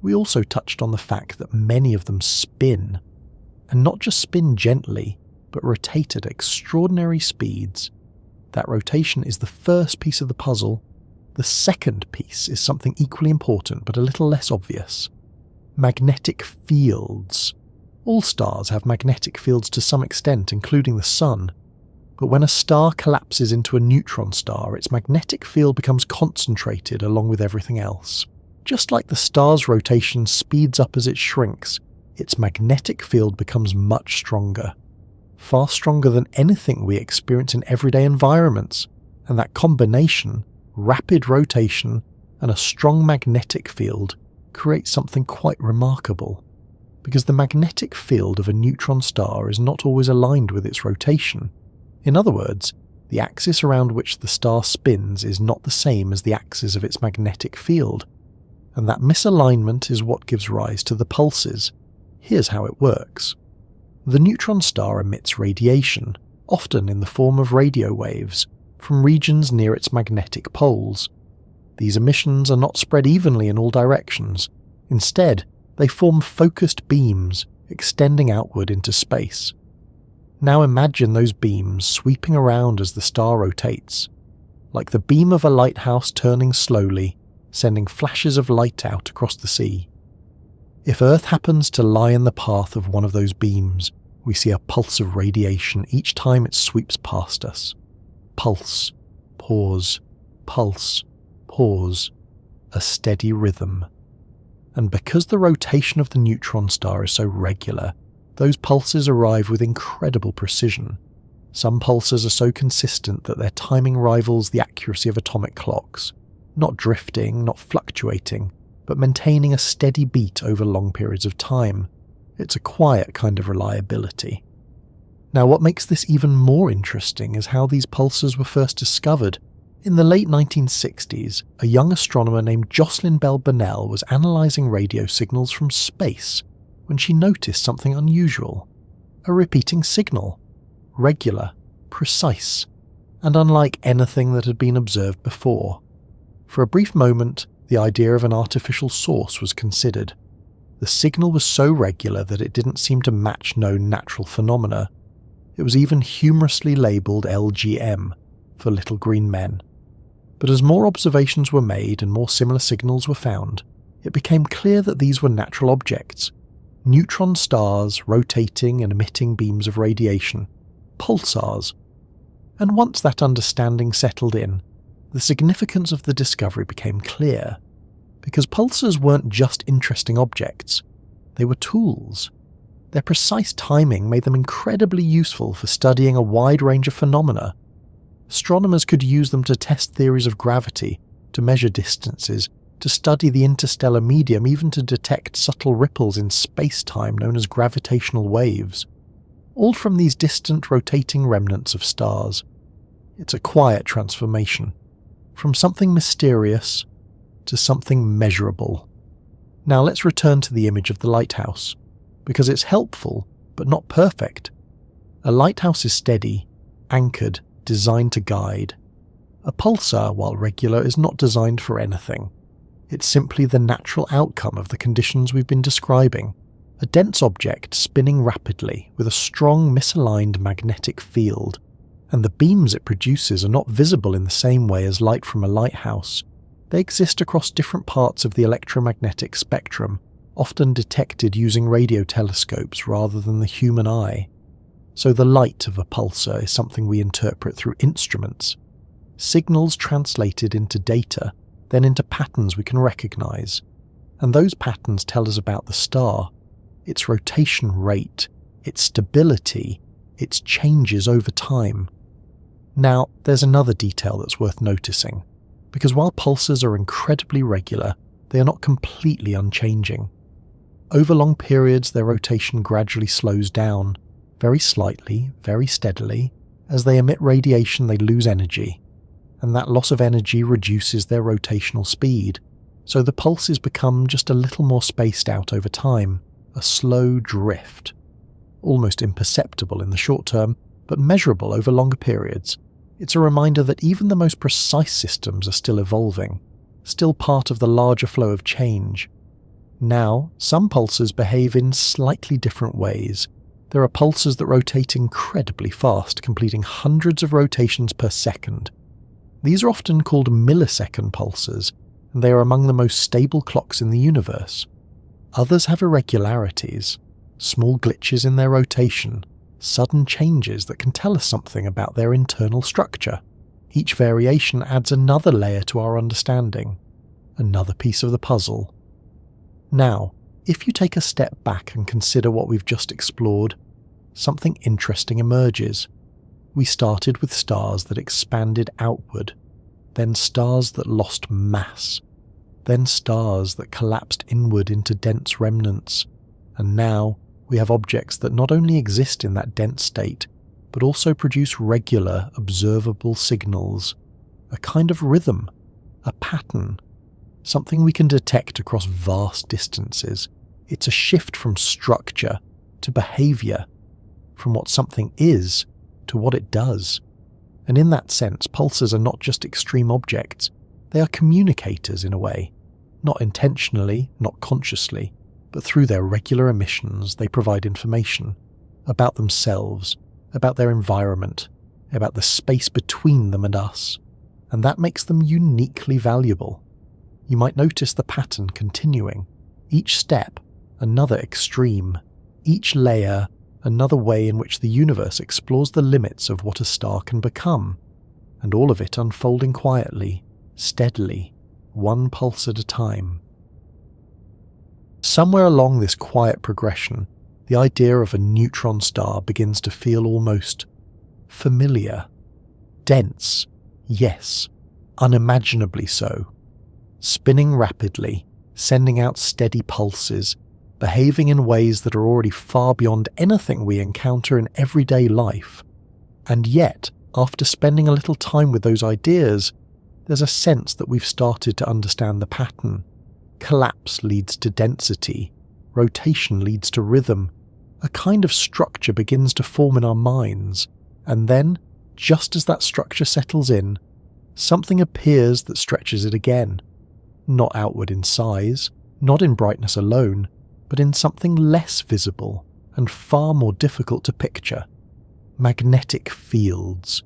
We also touched on the fact that many of them spin, and not just spin gently, but rotate at extraordinary speeds. That rotation is the first piece of the puzzle. The second piece is something equally important, but a little less obvious. Magnetic fields. All stars have magnetic fields to some extent, including the Sun. But when a star collapses into a neutron star, its magnetic field becomes concentrated along with everything else. Just like the star's rotation speeds up as it shrinks, its magnetic field becomes much stronger. Far stronger than anything we experience in everyday environments. And that combination, rapid rotation and a strong magnetic field, creates something quite remarkable. Because the magnetic field of a neutron star is not always aligned with its rotation. In other words, the axis around which the star spins is not the same as the axis of its magnetic field, and that misalignment is what gives rise to the pulses. Here's how it works. The neutron star emits radiation, often in the form of radio waves, from regions near its magnetic poles. These emissions are not spread evenly in all directions. Instead, they form focused beams, extending outward into space. Now imagine those beams sweeping around as the star rotates, like the beam of a lighthouse turning slowly, sending flashes of light out across the sea. If Earth happens to lie in the path of one of those beams, we see a pulse of radiation each time it sweeps past us. Pulse, pause, pulse, pause, a steady rhythm. And because the rotation of the neutron star is so regular, those pulses arrive with incredible precision. Some pulses are so consistent that their timing rivals the accuracy of atomic clocks, not drifting, not fluctuating, but maintaining a steady beat over long periods of time. It's a quiet kind of reliability. Now, what makes this even more interesting is how these pulsars were first discovered. In the late 1960s, a young astronomer named Jocelyn Bell Burnell was analysing radio signals from space when she noticed something unusual. A repeating signal. Regular, precise, and unlike anything that had been observed before. For a brief moment, the idea of an artificial source was considered. The signal was so regular that it didn't seem to match known natural phenomena. It was even humorously labelled LGM, for little green men. But as more observations were made and more similar signals were found, it became clear that these were natural objects. Neutron stars rotating and emitting beams of radiation. Pulsars. And once that understanding settled in, the significance of the discovery became clear. Because pulsars weren't just interesting objects, they were tools. Their precise timing made them incredibly useful for studying a wide range of phenomena. Astronomers could use them to test theories of gravity, to measure distances, to study the interstellar medium, even to detect subtle ripples in space-time known as gravitational waves. All from these distant rotating remnants of stars. It's a quiet transformation, from something mysterious to something measurable. Now let's return to the image of the lighthouse, because it's helpful, but not perfect. A lighthouse is steady, anchored, designed to guide. A pulsar, while regular, is not designed for anything. It's simply the natural outcome of the conditions we've been describing. A dense object spinning rapidly with a strong misaligned magnetic field, and the beams it produces are not visible in the same way as light from a lighthouse. They exist across different parts of the electromagnetic spectrum, often detected using radio telescopes rather than the human eye. So the light of a pulsar is something we interpret through instruments. Signals translated into data, then into patterns we can recognize. And those patterns tell us about the star, its rotation rate, its stability, its changes over time. Now, there's another detail that's worth noticing, because while pulsars are incredibly regular, they are not completely unchanging. Over long periods, their rotation gradually slows down, very slightly, very steadily. As they emit radiation, they lose energy, and that loss of energy reduces their rotational speed, so the pulses become just a little more spaced out over time, a slow drift. Almost imperceptible in the short term, but measurable over longer periods. It's a reminder that even the most precise systems are still evolving, still part of the larger flow of change. Now, some pulsars behave in slightly different ways. There are pulsars that rotate incredibly fast, completing hundreds of rotations per second. These are often called millisecond pulsars, and they are among the most stable clocks in the universe. Others have irregularities, small glitches in their rotation, sudden changes that can tell us something about their internal structure. Each variation adds another layer to our understanding, another piece of the puzzle. Now, if you take a step back and consider what we've just explored, something interesting emerges. We started with stars that expanded outward, then stars that lost mass, then stars that collapsed inward into dense remnants, and now we have objects that not only exist in that dense state, but also produce regular, observable signals, a kind of rhythm, a pattern, something we can detect across vast distances. It's a shift from structure to behaviour, from what something is to what it does. And in that sense, pulsars are not just extreme objects, they are communicators in a way. Not intentionally, not consciously, but through their regular emissions they provide information about themselves, about their environment, about the space between them and us, and that makes them uniquely valuable. You might notice the pattern continuing. Each step, another extreme. Each layer, another way in which the universe explores the limits of what a star can become, and all of it unfolding quietly, steadily, one pulse at a time. Somewhere along this quiet progression, the idea of a neutron star begins to feel almost familiar. Dense, yes, unimaginably so. Spinning rapidly, sending out steady pulses, behaving in ways that are already far beyond anything we encounter in everyday life. And yet, after spending a little time with those ideas, there's a sense that we've started to understand the pattern. Collapse leads to density, rotation leads to rhythm, a kind of structure begins to form in our minds, and then, just as that structure settles in, something appears that stretches it again, not outward in size, not in brightness alone, but in something less visible and far more difficult to picture. Magnetic fields.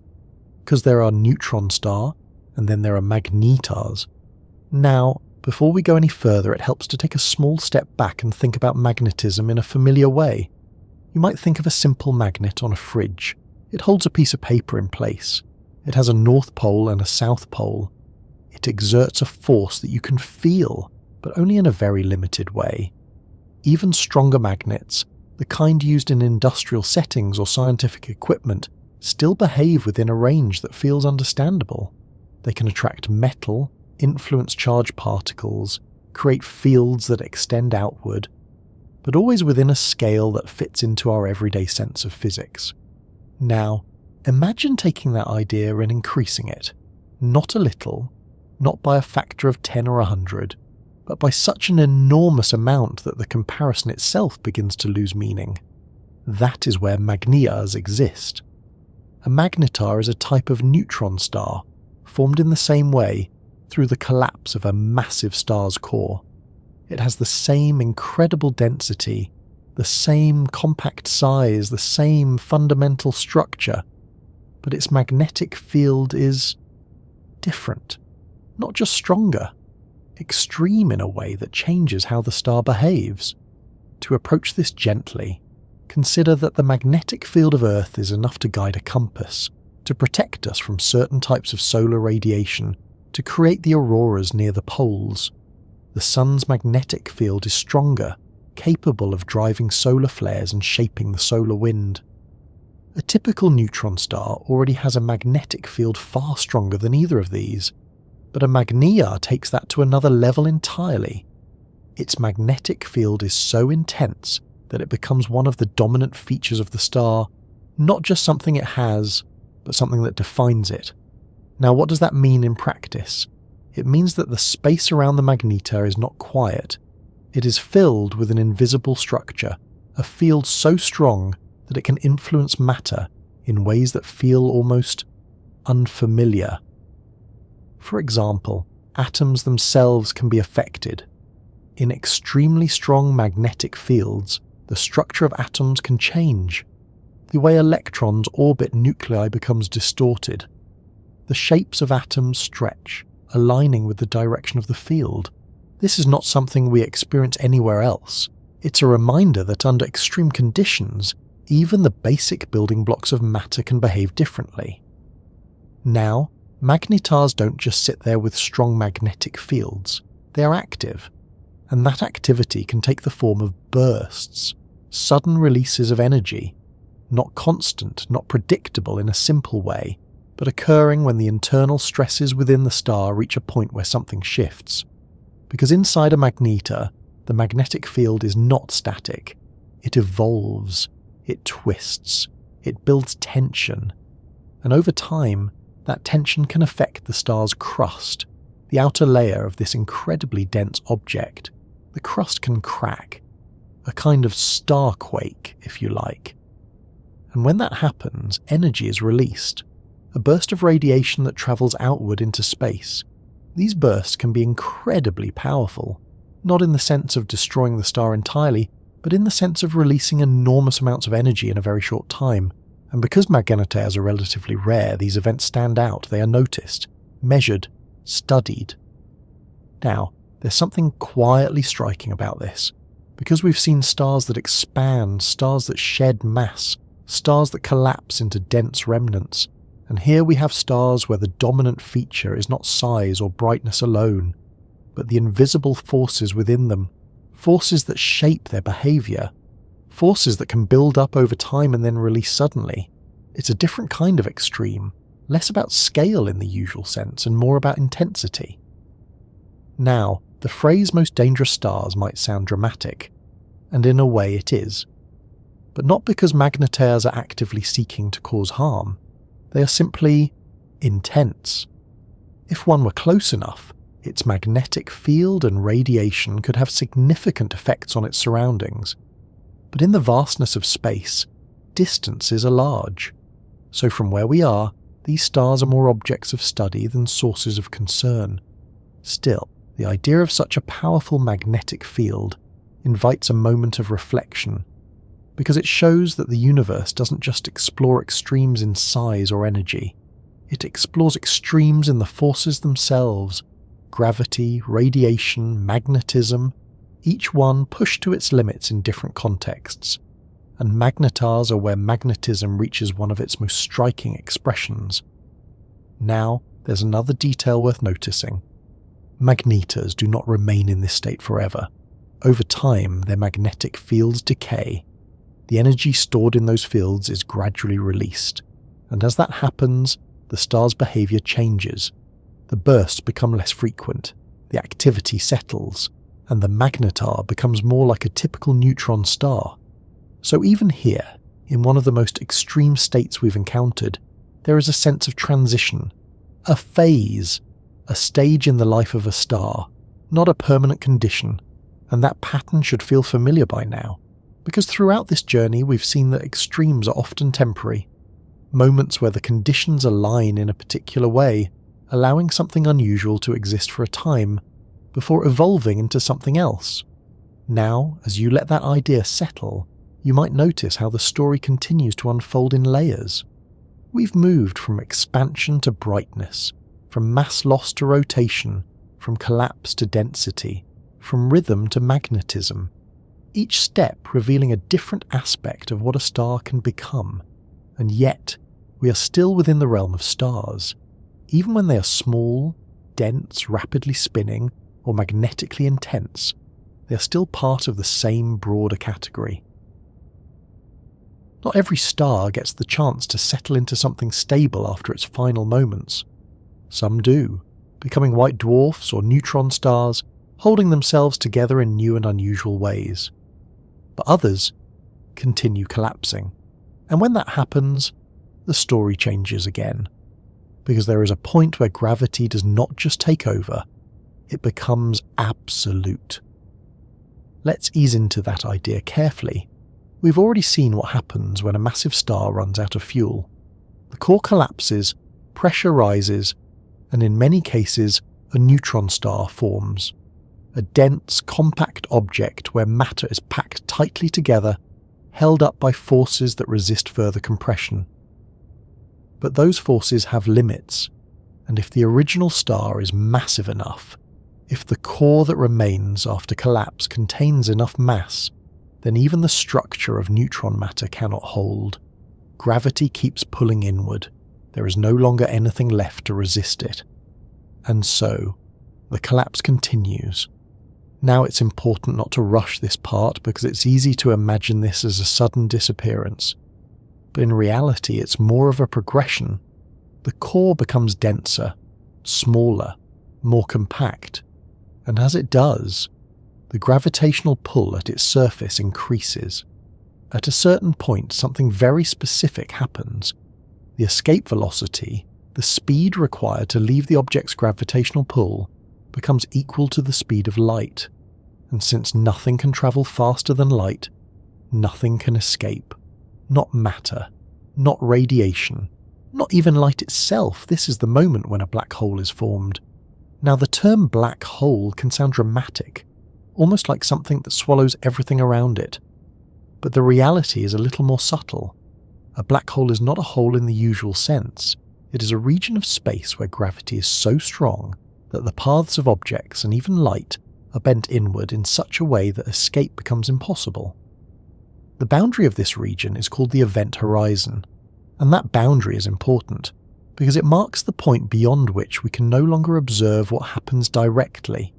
Because there are neutron star, and then there are magnetars. Now, before we go any further, it helps to take a small step back and think about magnetism in a familiar way. You might think of a simple magnet on a fridge. It holds a piece of paper in place. It has a north pole and a south pole. It exerts a force that you can feel, but only in a very limited way. Even stronger magnets, the kind used in industrial settings or scientific equipment, still behave within a range that feels understandable. They can attract metal, influence charged particles, create fields that extend outward, but always within a scale that fits into our everyday sense of physics. Now, imagine taking that idea and increasing it, not a little, not by a factor of 10 or 100, but by such an enormous amount that the comparison itself begins to lose meaning. That is where magnetars exist. A magnetar is a type of neutron star, formed in the same way through the collapse of a massive star's core. It has the same incredible density, the same compact size, the same fundamental structure, but its magnetic field is different, not just stronger, extreme in a way that changes how the star behaves. To approach this gently, consider that the magnetic field of Earth is enough to guide a compass, to protect us from certain types of solar radiation, to create the auroras near the poles. The Sun's magnetic field is stronger, capable of driving solar flares and shaping the solar wind. A typical neutron star already has a magnetic field far stronger than either of these, but a magnetar takes that to another level entirely. Its magnetic field is so intense that it becomes one of the dominant features of the star, not just something it has, but something that defines it. Now, what does that mean in practice? It means that the space around the magnetar is not quiet. It is filled with an invisible structure, a field so strong that it can influence matter in ways that feel almost unfamiliar. For example, atoms themselves can be affected. In extremely strong magnetic fields, the structure of atoms can change. The way electrons orbit nuclei becomes distorted. The shapes of atoms stretch, aligning with the direction of the field. This is not something we experience anywhere else. It's a reminder that under extreme conditions, even the basic building blocks of matter can behave differently. Now, magnetars don't just sit there with strong magnetic fields. They are active, and that activity can take the form of bursts, sudden releases of energy, not constant, not predictable in a simple way, but occurring when the internal stresses within the star reach a point where something shifts. Because inside a magnetar, the magnetic field is not static. It evolves, it twists, it builds tension, and over time, that tension can affect the star's crust, the outer layer of this incredibly dense object. The crust can crack, a kind of starquake, if you like. And when that happens, energy is released, a burst of radiation that travels outward into space. These bursts can be incredibly powerful, not in the sense of destroying the star entirely, but in the sense of releasing enormous amounts of energy in a very short time. And because magnetars are relatively rare, these events stand out, they are noticed, measured, studied. Now, there's something quietly striking about this, because we've seen stars that expand, stars that shed mass, stars that collapse into dense remnants, and here we have stars where the dominant feature is not size or brightness alone, but the invisible forces within them, forces that shape their behaviour, forces that can build up over time and then release suddenly. It's a different kind of extreme, less about scale in the usual sense and more about intensity. Now, the phrase most dangerous stars might sound dramatic, and in a way it is. But not because Magnetars are actively seeking to cause harm. They are simply intense. If one were close enough, its magnetic field and radiation could have significant effects on its surroundings. But in the vastness of space, distances are large. So from where we are, these stars are more objects of study than sources of concern. Still, the idea of such a powerful magnetic field invites a moment of reflection, because it shows that the universe doesn't just explore extremes in size or energy. It explores extremes in the forces themselves: gravity, radiation, magnetism, each one pushed to its limits in different contexts. And magnetars are where magnetism reaches one of its most striking expressions. Now, there's another detail worth noticing. Magnetars do not remain in this state forever. Over time, their magnetic fields decay. The energy stored in those fields is gradually released, and as that happens, the star's behavior changes. The bursts become less frequent, the activity settles, and the magnetar becomes more like a typical neutron star. So even here, in one of the most extreme states we've encountered, there is a sense of transition, a phase, a stage in the life of a star, not a permanent condition, and that pattern should feel familiar by now, because throughout this journey we've seen that extremes are often temporary, moments where the conditions align in a particular way, allowing something unusual to exist for a time, before evolving into something else. Now, as you let that idea settle, you might notice how the story continues to unfold in layers. We've moved from expansion to brightness, from mass loss to rotation, from collapse to density, from rhythm to magnetism, each step revealing a different aspect of what a star can become. And yet, we are still within the realm of stars. Even when they are small, dense, rapidly spinning, or magnetically intense, they are still part of the same broader category. Not every star gets the chance to settle into something stable after its final moments. Some do, becoming white dwarfs or neutron stars, holding themselves together in new and unusual ways. But others continue collapsing. And when that happens, the story changes again. Because there is a point where gravity does not just take over, it becomes absolute. Let's ease into that idea carefully. We've already seen what happens when a massive star runs out of fuel. The core collapses, pressure rises, and in many cases, a neutron star forms. A dense, compact object where matter is packed tightly together, held up by forces that resist further compression. But those forces have limits, and if the original star is massive enough, if the core that remains after collapse contains enough mass, then even the structure of neutron matter cannot hold. Gravity keeps pulling inward. There is no longer anything left to resist it. And so, the collapse continues. Now it's important not to rush this part because it's easy to imagine this as a sudden disappearance. But in reality, it's more of a progression. The core becomes denser, smaller, more compact, and as it does, the gravitational pull at its surface increases. At a certain point, something very specific happens. The escape velocity, the speed required to leave the object's gravitational pull, becomes equal to the speed of light. And since nothing can travel faster than light, nothing can escape. Not matter, not radiation, not even light itself. This is the moment when a black hole is formed. Now, the term black hole can sound dramatic, almost like something that swallows everything around it. But the reality is a little more subtle. A black hole is not a hole in the usual sense. It is a region of space where gravity is so strong that the paths of objects and even light are bent inward in such a way that escape becomes impossible. The boundary of this region is called the event horizon, and that boundary is important because it marks the point beyond which we can no longer observe what happens directly.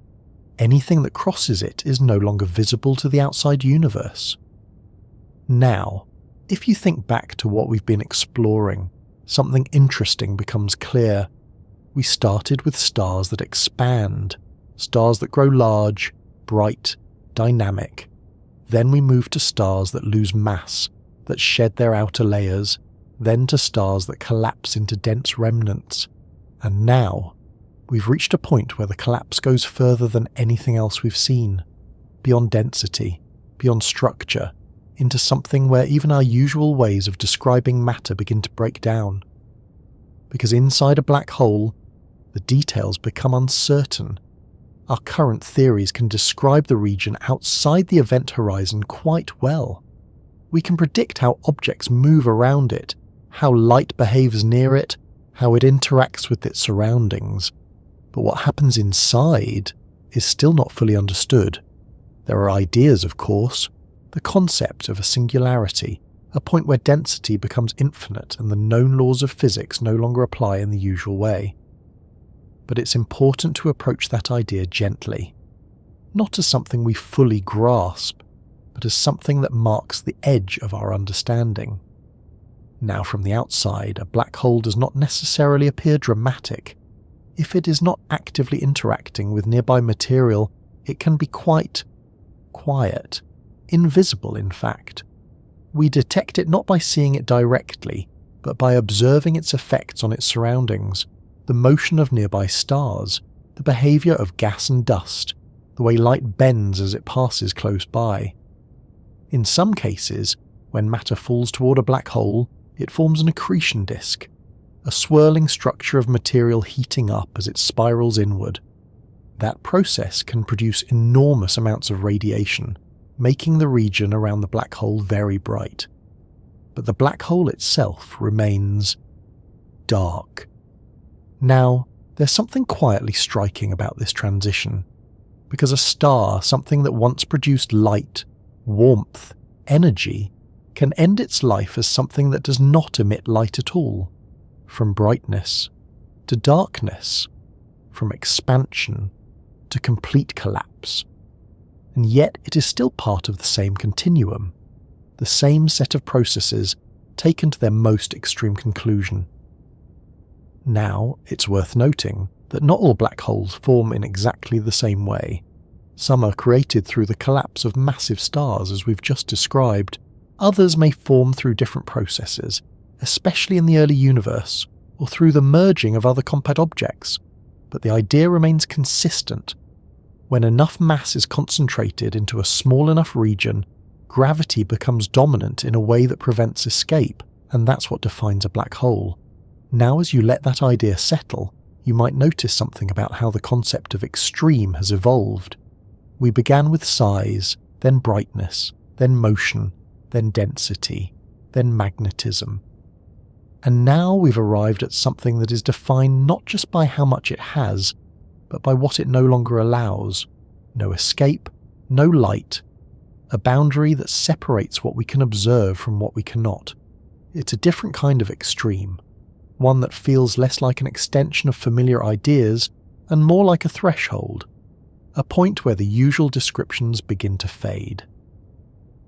Anything that crosses it is no longer visible to the outside universe. Now, if you think back to what we've been exploring, something interesting becomes clear. We started with stars that expand, stars that grow large, bright, dynamic. Then we move to stars that lose mass, that shed their outer layers, then to stars that collapse into dense remnants. And now, we've reached a point where the collapse goes further than anything else we've seen, beyond density, beyond structure, into something where even our usual ways of describing matter begin to break down. Because inside a black hole, the details become uncertain. Our current theories can describe the region outside the event horizon quite well. We can predict how objects move around it, how light behaves near it, how it interacts with its surroundings. But what happens inside is still not fully understood. There are ideas, of course, the concept of a singularity, a point where density becomes infinite and the known laws of physics no longer apply in the usual way. But it's important to approach that idea gently, not as something we fully grasp, but as something that marks the edge of our understanding. Now, from the outside, a black hole does not necessarily appear dramatic. If it is not actively interacting with nearby material, it can be quite quiet, invisible in fact. We detect it not by seeing it directly, but by observing its effects on its surroundings, the motion of nearby stars, the behaviour of gas and dust, the way light bends as it passes close by. In some cases, when matter falls toward a black hole, it forms an accretion disk, a swirling structure of material heating up as it spirals inward. That process can produce enormous amounts of radiation, making the region around the black hole very bright. But the black hole itself remains dark. Now, there's something quietly striking about this transition, because a star, something that once produced light, warmth, energy, can end its life as something that does not emit light at all, from brightness to darkness, from expansion to complete collapse. And yet it is still part of the same continuum, the same set of processes taken to their most extreme conclusion. Now, it's worth noting that not all black holes form in exactly the same way. Some are created through the collapse of massive stars, as we've just described. Others may form through different processes, especially in the early universe, or through the merging of other compact objects. But the idea remains consistent. When enough mass is concentrated into a small enough region, gravity becomes dominant in a way that prevents escape, and that's what defines a black hole. Now, as you let that idea settle, you might notice something about how the concept of extreme has evolved. We began with size, then brightness, then motion, then density, then magnetism. And now we've arrived at something that is defined not just by how much it has, but by what it no longer allows. No escape, no light. A boundary that separates what we can observe from what we cannot. It's a different kind of extreme, one that feels less like an extension of familiar ideas and more like a threshold, a point where the usual descriptions begin to fade.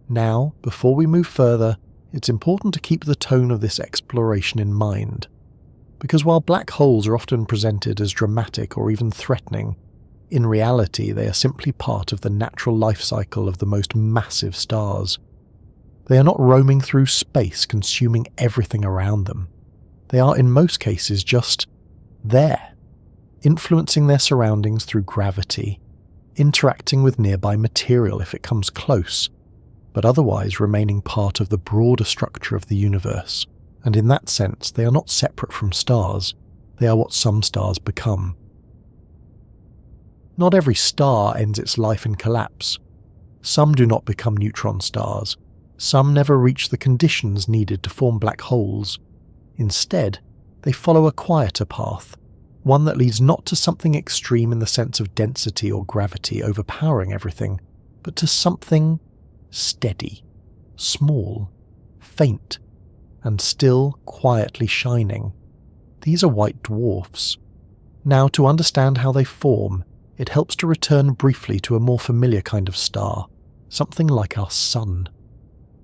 Now, before we move further, it's important to keep the tone of this exploration in mind, because while black holes are often presented as dramatic or even threatening, in reality they are simply part of the natural life cycle of the most massive stars. They are not roaming through space consuming everything around them. They are in most cases just there, influencing their surroundings through gravity, interacting with nearby material if it comes close, but otherwise remaining part of the broader structure of the universe. And in that sense, they are not separate from stars, they are what some stars become. Not every star ends its life in collapse. Some do not become neutron stars. Some never reach the conditions needed to form black holes. Instead, they follow a quieter path, one that leads not to something extreme in the sense of density or gravity overpowering everything, but to something steady, small, faint, and still quietly shining. These are white dwarfs. Now, to understand how they form, it helps to return briefly to a more familiar kind of star, something like our Sun.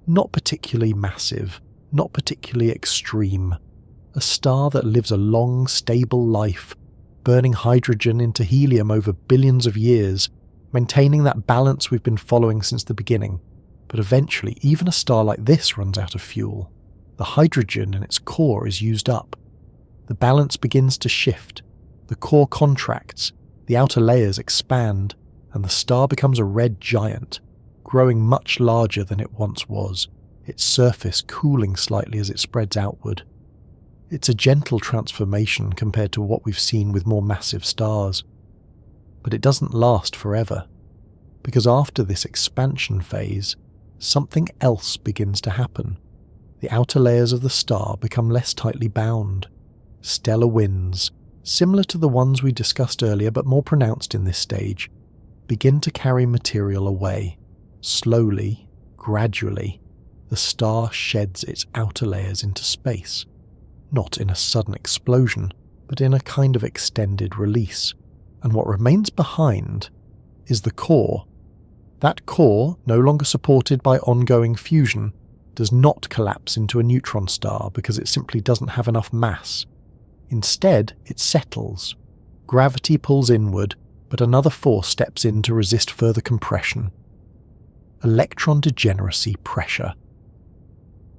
Not particularly massive, not particularly extreme. A star that lives a long, stable life, burning hydrogen into helium over billions of years, maintaining that balance we've been following since the beginning. But eventually, even a star like this runs out of fuel. The hydrogen in its core is used up. The balance begins to shift. The core contracts, the outer layers expand, and the star becomes a red giant, growing much larger than it once was, its surface cooling slightly as it spreads outward. It's a gentle transformation compared to what we've seen with more massive stars. But it doesn't last forever, because after this expansion phase, something else begins to happen. The outer layers of the star become less tightly bound. Stellar winds, similar to the ones we discussed earlier but more pronounced in this stage, begin to carry material away. Slowly, gradually, the star sheds its outer layers into space. Not in a sudden explosion, but in a kind of extended release. And what remains behind is the core. That core, no longer supported by ongoing fusion, does not collapse into a neutron star because it simply doesn't have enough mass. Instead, it settles. Gravity pulls inward, but another force steps in to resist further compression. Electron degeneracy pressure.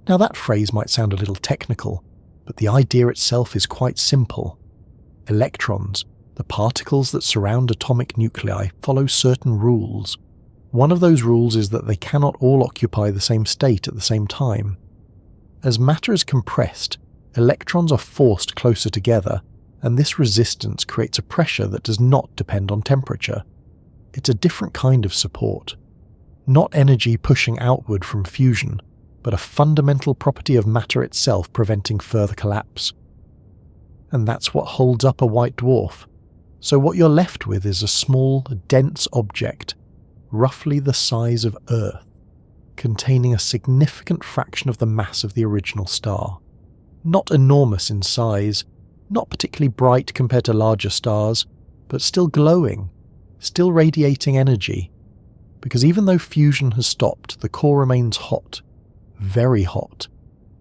Now that phrase might sound a little technical, but the idea itself is quite simple. Electrons, the particles that surround atomic nuclei, follow certain rules. One of those rules is that they cannot all occupy the same state at the same time. As matter is compressed, electrons are forced closer together, and this resistance creates a pressure that does not depend on temperature. It's a different kind of support. Not energy pushing outward from fusion, but a fundamental property of matter itself preventing further collapse. And that's what holds up a white dwarf. So what you're left with is a small, dense object, roughly the size of Earth, containing a significant fraction of the mass of the original star. Not enormous in size, not particularly bright compared to larger stars, but still glowing, still radiating energy. Because even though fusion has stopped, the core remains hot, very hot,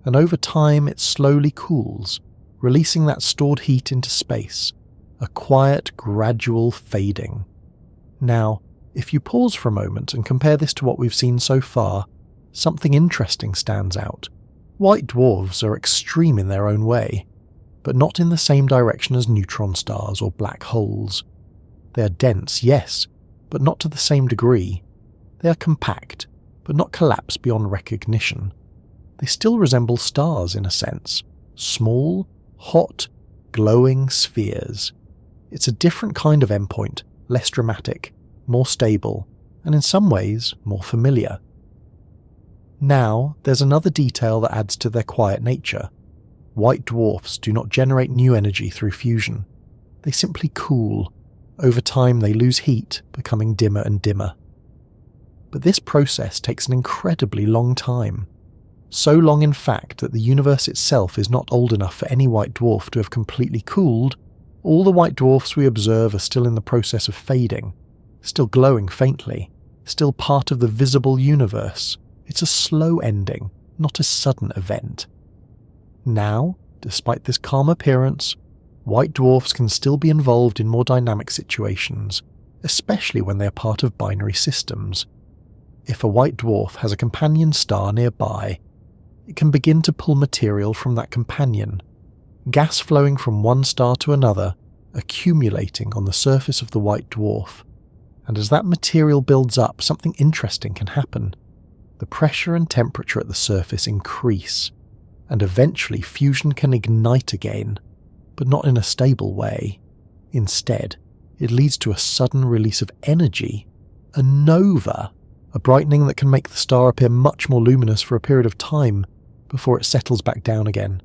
and over time it slowly cools, releasing that stored heat into space, a quiet, gradual fading. Now, if you pause for a moment and compare this to what we've seen so far, something interesting stands out. White dwarfs are extreme in their own way, but not in the same direction as neutron stars or black holes. They are dense, yes, but not to the same degree. They are compact, but not collapse beyond recognition. They still resemble stars in a sense. Small, hot, glowing spheres. It's a different kind of endpoint, less dramatic, more stable, and in some ways more familiar. Now, there's another detail that adds to their quiet nature. White dwarfs do not generate new energy through fusion. They simply cool. Over time they lose heat, becoming dimmer and dimmer. But this process takes an incredibly long time. So long in fact that the universe itself is not old enough for any white dwarf to have completely cooled. All the white dwarfs we observe are still in the process of fading, still glowing faintly, still part of the visible universe. It's a slow ending, not a sudden event. Now, despite this calm appearance, white dwarfs can still be involved in more dynamic situations, especially when they are part of binary systems. If a white dwarf has a companion star nearby, it can begin to pull material from that companion, gas flowing from one star to another, accumulating on the surface of the white dwarf. And as that material builds up, something interesting can happen. The pressure and temperature at the surface increase, and eventually fusion can ignite again, but not in a stable way. Instead, it leads to a sudden release of energy, a nova, a brightening that can make the star appear much more luminous for a period of time before it settles back down again.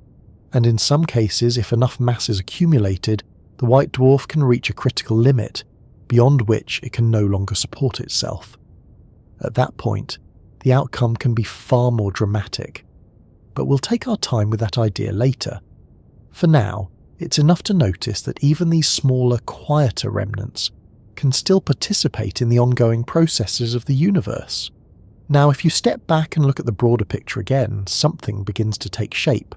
And in some cases, if enough mass is accumulated, the white dwarf can reach a critical limit, beyond which it can no longer support itself. At that point, the outcome can be far more dramatic. But we'll take our time with that idea later. For now, it's enough to notice that even these smaller, quieter remnants can still participate in the ongoing processes of the universe. Now, if you step back and look at the broader picture again, something begins to take shape.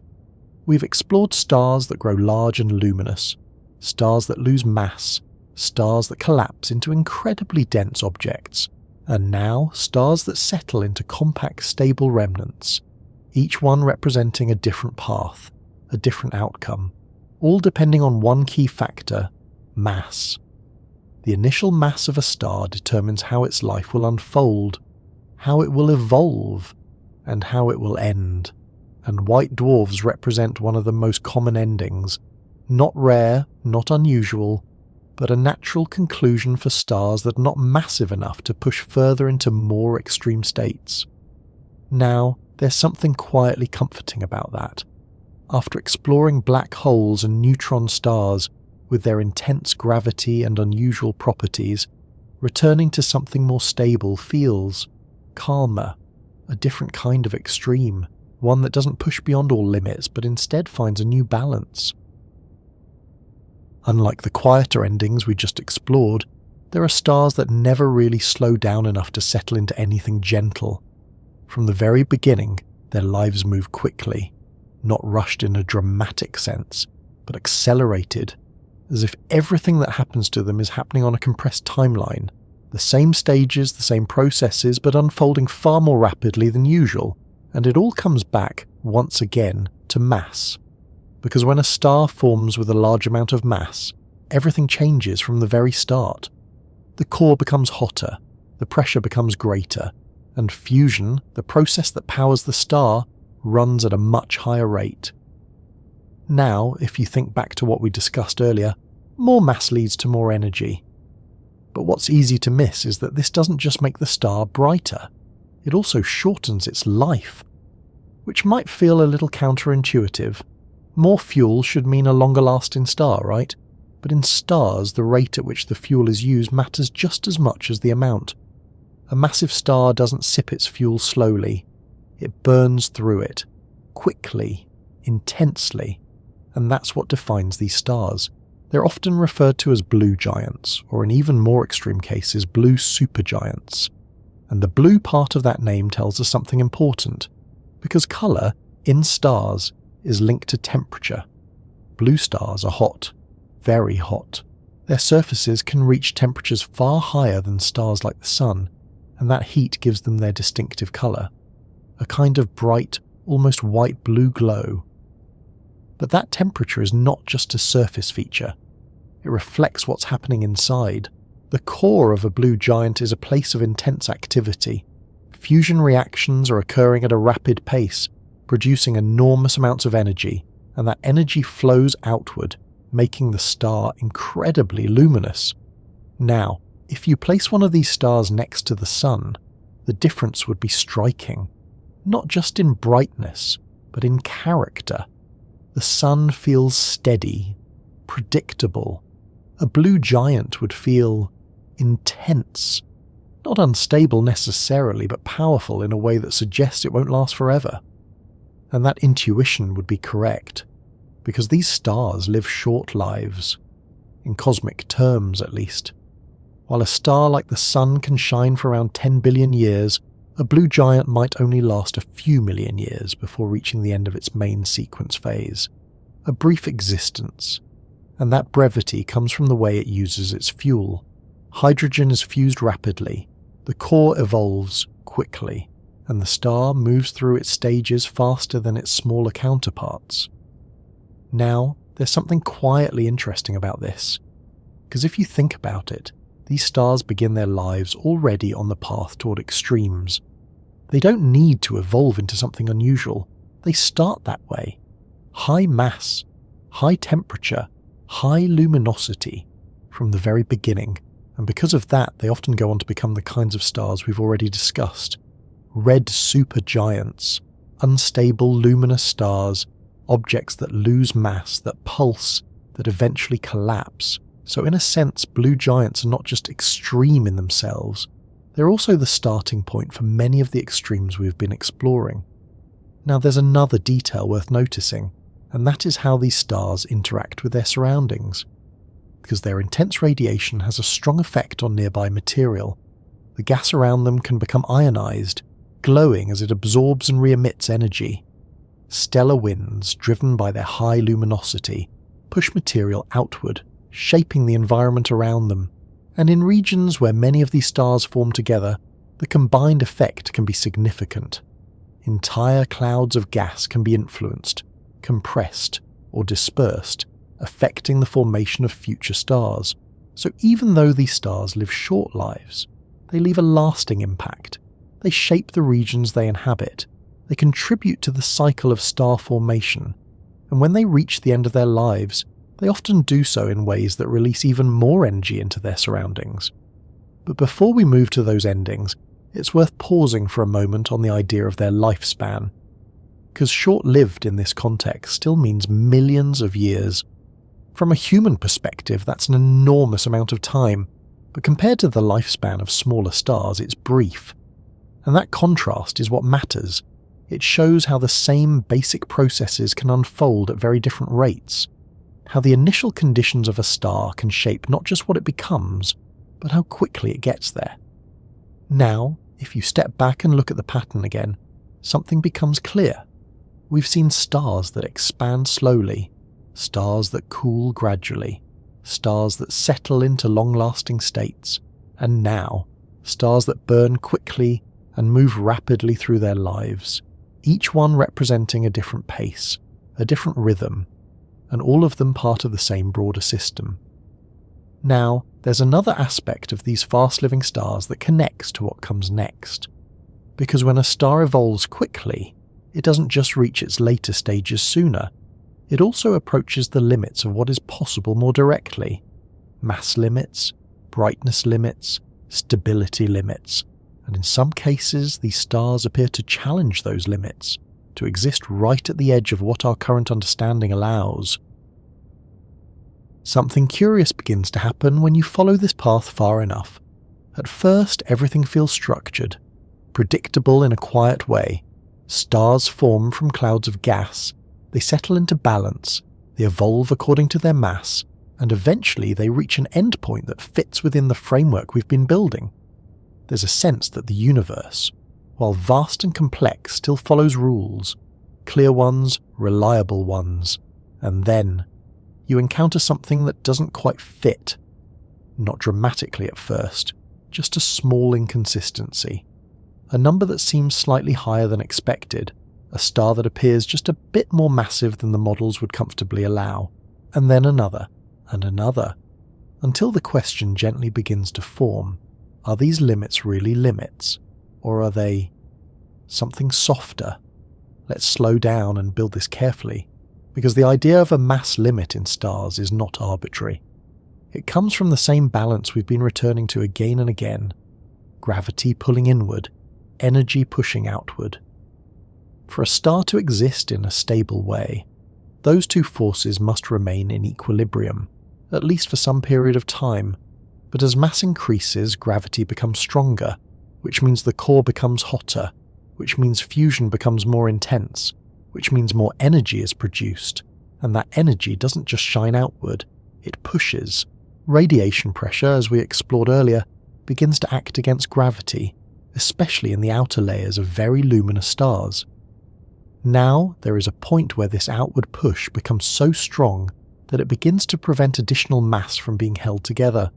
We've explored stars that grow large and luminous, stars that lose mass, stars that collapse into incredibly dense objects. and now stars that settle into compact, stable remnants, each one representing a different path, a different outcome, all depending on one key factor: mass. The initial mass of a star determines how its life will unfold, how it will evolve, and how it will end. And white dwarfs represent one of the most common endings, not rare, not unusual, but a natural conclusion for stars that are not massive enough to push further into more extreme states. Now, there's something quietly comforting about that. After exploring black holes and neutron stars with their intense gravity and unusual properties, returning to something more stable feels calmer, a different kind of extreme, one that doesn't push beyond all limits but instead finds a new balance. Unlike the quieter endings we just explored, there are stars that never really slow down enough to settle into anything gentle. From the very beginning, their lives move quickly, not rushed in a dramatic sense, but accelerated, as if everything that happens to them is happening on a compressed timeline. The same stages, the same processes, but unfolding far more rapidly than usual, and it all comes back, once again, to mass. Because when a star forms with a large amount of mass, everything changes from the very start. The core becomes hotter, the pressure becomes greater, and fusion, the process that powers the star, runs at a much higher rate. Now, if you think back to what we discussed earlier, more mass leads to more energy. But what's easy to miss is that this doesn't just make the star brighter, it also shortens its life, which might feel a little counterintuitive. More fuel should mean a longer-lasting star, right? But in stars, the rate at which the fuel is used matters just as much as the amount. A massive star doesn't sip its fuel slowly. It burns through it, quickly, intensely, and that's what defines these stars. They're often referred to as blue giants, or in even more extreme cases, blue supergiants. And the blue part of that name tells us something important, because colour, in stars, is linked to temperature. Blue stars are hot, very hot. Their surfaces can reach temperatures far higher than stars like the Sun, and that heat gives them their distinctive colour, a kind of bright, almost white-blue glow. But that temperature is not just a surface feature. It reflects what's happening inside. The core of a blue giant is a place of intense activity. Fusion reactions are occurring at a rapid pace, producing enormous amounts of energy, and that energy flows outward, making the star incredibly luminous. Now, if you place one of these stars next to the Sun, the difference would be striking, not just in brightness, but in character. The Sun feels steady, predictable. A blue giant would feel intense, not unstable necessarily, but powerful in a way that suggests it won't last forever. And that intuition would be correct, because these stars live short lives, in cosmic terms at least. While a star like the Sun can shine for around 10 billion years, a blue giant might only last a few million years before reaching the end of its main sequence phase. A brief existence, and that brevity comes from the way it uses its fuel. Hydrogen is fused rapidly, the core evolves quickly, and the star moves through its stages faster than its smaller counterparts. Now, there's something quietly interesting about this, because if you think about it, these stars begin their lives already on the path toward extremes. They don't need to evolve into something unusual, they start that way. High mass, high temperature, high luminosity from the very beginning, and because of that they often go on to become the kinds of stars we've already discussed. Red supergiants, unstable luminous stars, objects that lose mass, that pulse, that eventually collapse. So in a sense, blue giants are not just extreme in themselves, they're also the starting point for many of the extremes we've been exploring. Now there's another detail worth noticing, and that is how these stars interact with their surroundings. Because their intense radiation has a strong effect on nearby material, the gas around them can become ionized, glowing as it absorbs and re-emits energy. Stellar winds, driven by their high luminosity, push material outward, shaping the environment around them, and in regions where many of these stars form together, the combined effect can be significant. Entire clouds of gas can be influenced, compressed, or dispersed, affecting the formation of future stars. So even though these stars live short lives, they leave a lasting impact. They shape the regions they inhabit. They contribute to the cycle of star formation. And when they reach the end of their lives, they often do so in ways that release even more energy into their surroundings. But before we move to those endings, it's worth pausing for a moment on the idea of their lifespan. Because short-lived in this context still means millions of years. From a human perspective, that's an enormous amount of time, but compared to the lifespan of smaller stars, it's brief. And that contrast is what matters. It shows how the same basic processes can unfold at very different rates. How the initial conditions of a star can shape not just what it becomes, but how quickly it gets there. Now, if you step back and look at the pattern again, something becomes clear. We've seen stars that expand slowly, stars that cool gradually, stars that settle into long-lasting states, and now, stars that burn quickly and move rapidly through their lives, each one representing a different pace, a different rhythm, and all of them part of the same broader system. Now, there's another aspect of these fast-living stars that connects to what comes next. Because when a star evolves quickly, it doesn't just reach its later stages sooner, it also approaches the limits of what is possible more directly. Mass limits, brightness limits, stability limits, and in some cases these stars appear to challenge those limits, to exist right at the edge of what our current understanding allows. Something curious begins to happen when you follow this path far enough. At first, everything feels structured, predictable in a quiet way. Stars form from clouds of gas, they settle into balance, they evolve according to their mass, and eventually they reach an endpoint that fits within the framework we've been building. There's a sense that the universe, while vast and complex, still follows rules, clear ones, reliable ones, and then you encounter something that doesn't quite fit. Not dramatically at first, just a small inconsistency. A number that seems slightly higher than expected, a star that appears just a bit more massive than the models would comfortably allow, and then another, and another, until the question gently begins to form. Are these limits really limits, or are they something softer? Let's slow down and build this carefully, because the idea of a mass limit in stars is not arbitrary. It comes from the same balance we've been returning to again and again. Gravity pulling inward, energy pushing outward. For a star to exist in a stable way, those two forces must remain in equilibrium, at least for some period of time. But as mass increases, gravity becomes stronger, which means the core becomes hotter, which means fusion becomes more intense, which means more energy is produced, and that energy doesn't just shine outward, it pushes. Radiation pressure, as we explored earlier, begins to act against gravity, especially in the outer layers of very luminous stars. Now there is a point where this outward push becomes so strong that it begins to prevent additional mass from being held together.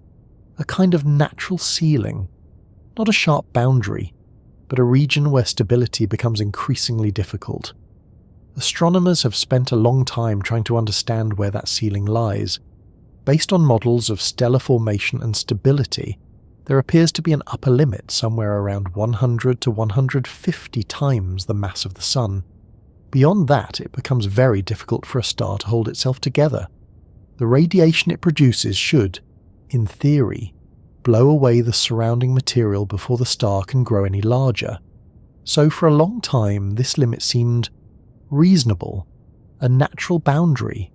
A kind of natural ceiling, not a sharp boundary, but a region where stability becomes increasingly difficult. Astronomers have spent a long time trying to understand where that ceiling lies. Based on models of stellar formation and stability, there appears to be an upper limit somewhere around 100 to 150 times the mass of the Sun. Beyond that, it becomes very difficult for a star to hold itself together. The radiation it produces should, in theory, blow away the surrounding material before the star can grow any larger. So for a long time, this limit seemed reasonable, a natural boundary,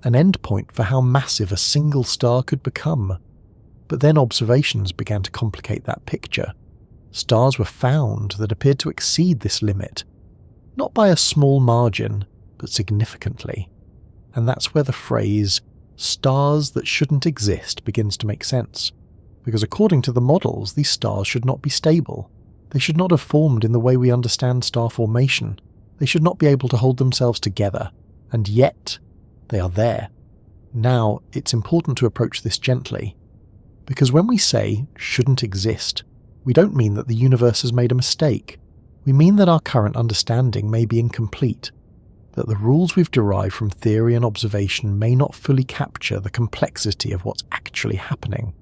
an endpoint for how massive a single star could become. But then observations began to complicate that picture. Stars were found that appeared to exceed this limit, not by a small margin, but significantly. And that's where the phrase, stars that shouldn't exist, begins to make sense. Because according to the models, these stars should not be stable. They should not have formed in the way we understand star formation. They should not be able to hold themselves together. And yet, they are there. Now, it's important to approach this gently. Because when we say shouldn't exist, we don't mean that the universe has made a mistake. We mean that our current understanding may be incomplete, that the rules we've derived from theory and observation may not fully capture the complexity of what's actually happening.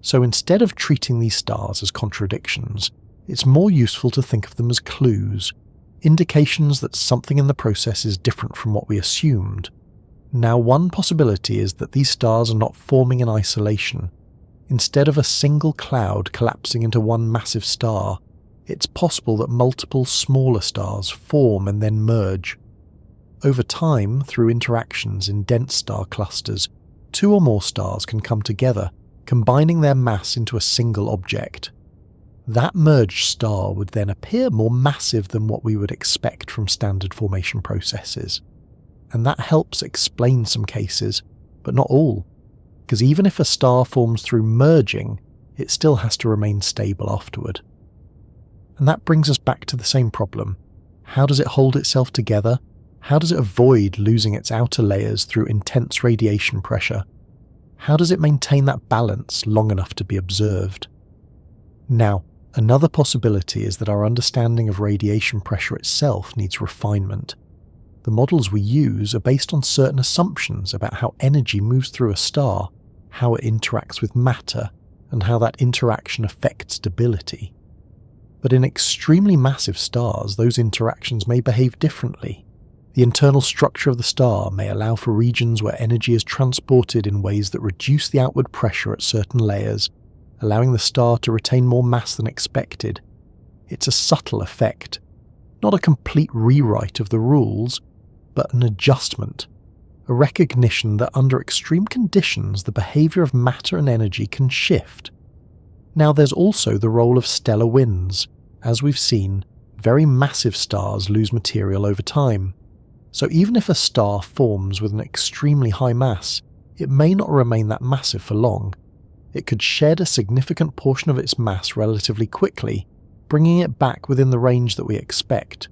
So instead of treating these stars as contradictions, it's more useful to think of them as clues, indications that something in the process is different from what we assumed. Now, one possibility is that these stars are not forming in isolation. Instead of a single cloud collapsing into one massive star, it's possible that multiple smaller stars form and then merge. Over time, through interactions in dense star clusters, two or more stars can come together, combining their mass into a single object. That merged star would then appear more massive than what we would expect from standard formation processes. And that helps explain some cases, but not all, because even if a star forms through merging, it still has to remain stable afterward. And that brings us back to the same problem. How does it hold itself together? How does it avoid losing its outer layers through intense radiation pressure? How does it maintain that balance long enough to be observed? Now, another possibility is that our understanding of radiation pressure itself needs refinement. The models we use are based on certain assumptions about how energy moves through a star, how it interacts with matter, and how that interaction affects stability. But in extremely massive stars, those interactions may behave differently. The internal structure of the star may allow for regions where energy is transported in ways that reduce the outward pressure at certain layers, allowing the star to retain more mass than expected. It's a subtle effect, not a complete rewrite of the rules, but an adjustment, a recognition that under extreme conditions the behaviour of matter and energy can shift. Now there's also the role of stellar winds. As we've seen, very massive stars lose material over time. So even if a star forms with an extremely high mass, it may not remain that massive for long. It could shed a significant portion of its mass relatively quickly, bringing it back within the range that we expect,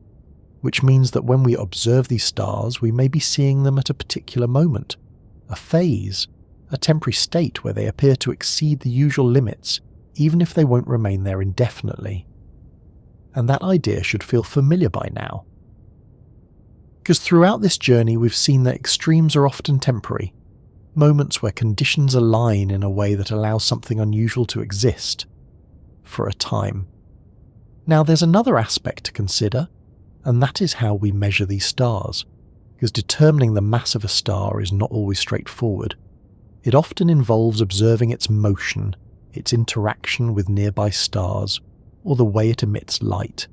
which means that when we observe these stars, we may be seeing them at a particular moment, a phase, a temporary state where they appear to exceed the usual limits, even if they won't remain there indefinitely. And that idea should feel familiar by now. Because throughout this journey we've seen that extremes are often temporary, moments where conditions align in a way that allows something unusual to exist, for a time. Now there's another aspect to consider, and that is how we measure these stars, because determining the mass of a star is not always straightforward. It often involves observing its motion, its interaction with nearby stars, or the way it emits light.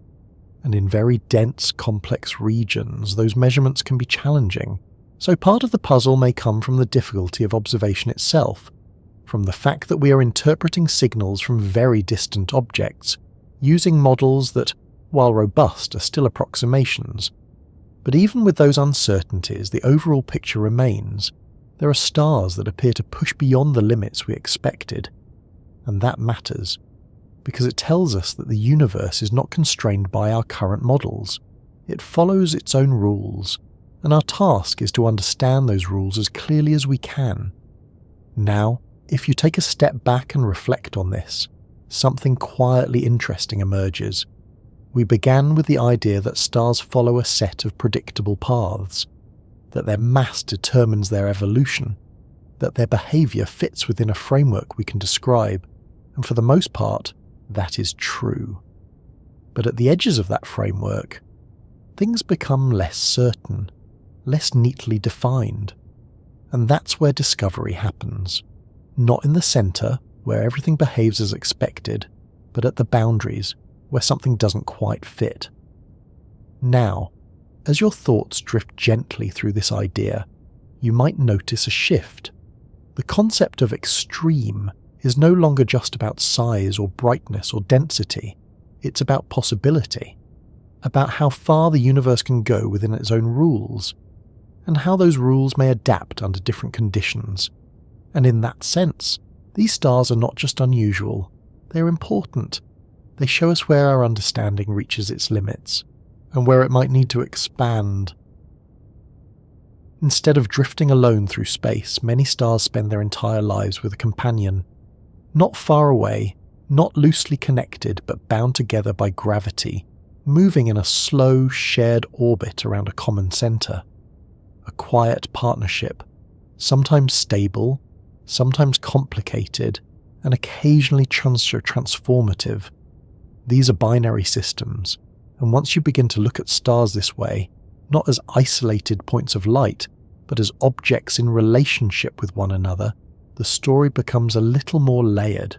And in very dense, complex regions, those measurements can be challenging. So part of the puzzle may come from the difficulty of observation itself, from the fact that we are interpreting signals from very distant objects, using models that, while robust, are still approximations. But even with those uncertainties, the overall picture remains. There are stars that appear to push beyond the limits we expected. And that matters, because it tells us that the universe is not constrained by our current models. It follows its own rules, and our task is to understand those rules as clearly as we can. Now, if you take a step back and reflect on this, something quietly interesting emerges. We began with the idea that stars follow a set of predictable paths, that their mass determines their evolution, that their behaviour fits within a framework we can describe, and for the most part, that is true. But at the edges of that framework, things become less certain, less neatly defined. And that's where discovery happens. Not in the centre, where everything behaves as expected, but at the boundaries, where something doesn't quite fit. Now, as your thoughts drift gently through this idea, you might notice a shift. The concept of extreme is no longer just about size or brightness or density. It's about possibility, about how far the universe can go within its own rules, and how those rules may adapt under different conditions. And in that sense, these stars are not just unusual, they're important. They show us where our understanding reaches its limits, and where it might need to expand. Instead of drifting alone through space, many stars spend their entire lives with a companion. Not far away, not loosely connected but bound together by gravity, moving in a slow, shared orbit around a common centre. A quiet partnership, sometimes stable, sometimes complicated, and occasionally transformative. These are binary systems, and once you begin to look at stars this way, not as isolated points of light, but as objects in relationship with one another, the story becomes a little more layered.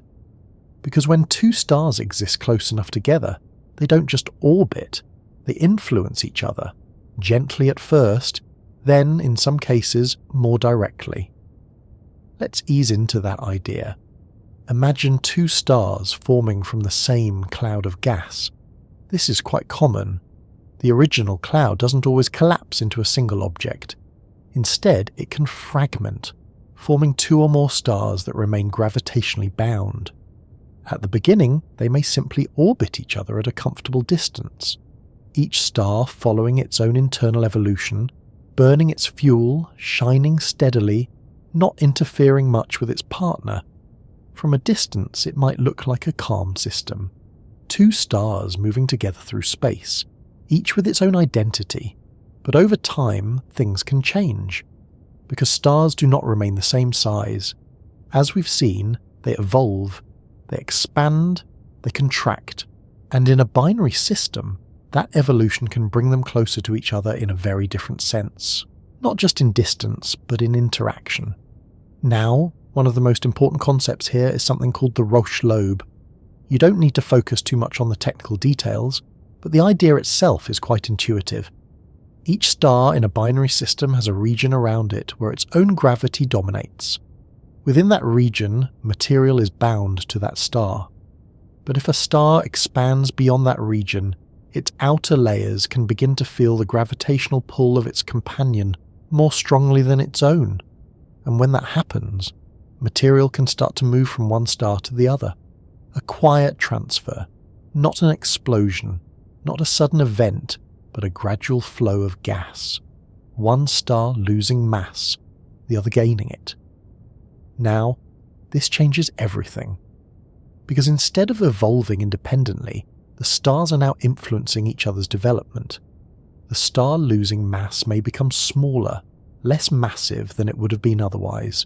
Because when two stars exist close enough together, they don't just orbit, they influence each other, gently at first, then, in some cases, more directly. Let's ease into that idea. Imagine two stars forming from the same cloud of gas. This is quite common. The original cloud doesn't always collapse into a single object. Instead, it can fragment, forming two or more stars that remain gravitationally bound. At the beginning, they may simply orbit each other at a comfortable distance, each star following its own internal evolution, burning its fuel, shining steadily, not interfering much with its partner. From a distance, it might look like a calm system. Two stars moving together through space, each with its own identity. But over time, things can change, because stars do not remain the same size. As we've seen, they evolve, they expand, they contract, and in a binary system, that evolution can bring them closer to each other in a very different sense, not just in distance, but in interaction. Now, one of the most important concepts here is something called the Roche lobe. You don't need to focus too much on the technical details, but the idea itself is quite intuitive. Each star in a binary system has a region around it where its own gravity dominates. Within that region, material is bound to that star. But if a star expands beyond that region, its outer layers can begin to feel the gravitational pull of its companion more strongly than its own. And when that happens, material can start to move from one star to the other. A quiet transfer, not an explosion, not a sudden event, but a gradual flow of gas. One star losing mass, the other gaining it. Now, this changes everything. Because instead of evolving independently, the stars are now influencing each other's development. The star losing mass may become smaller, less massive than it would have been otherwise.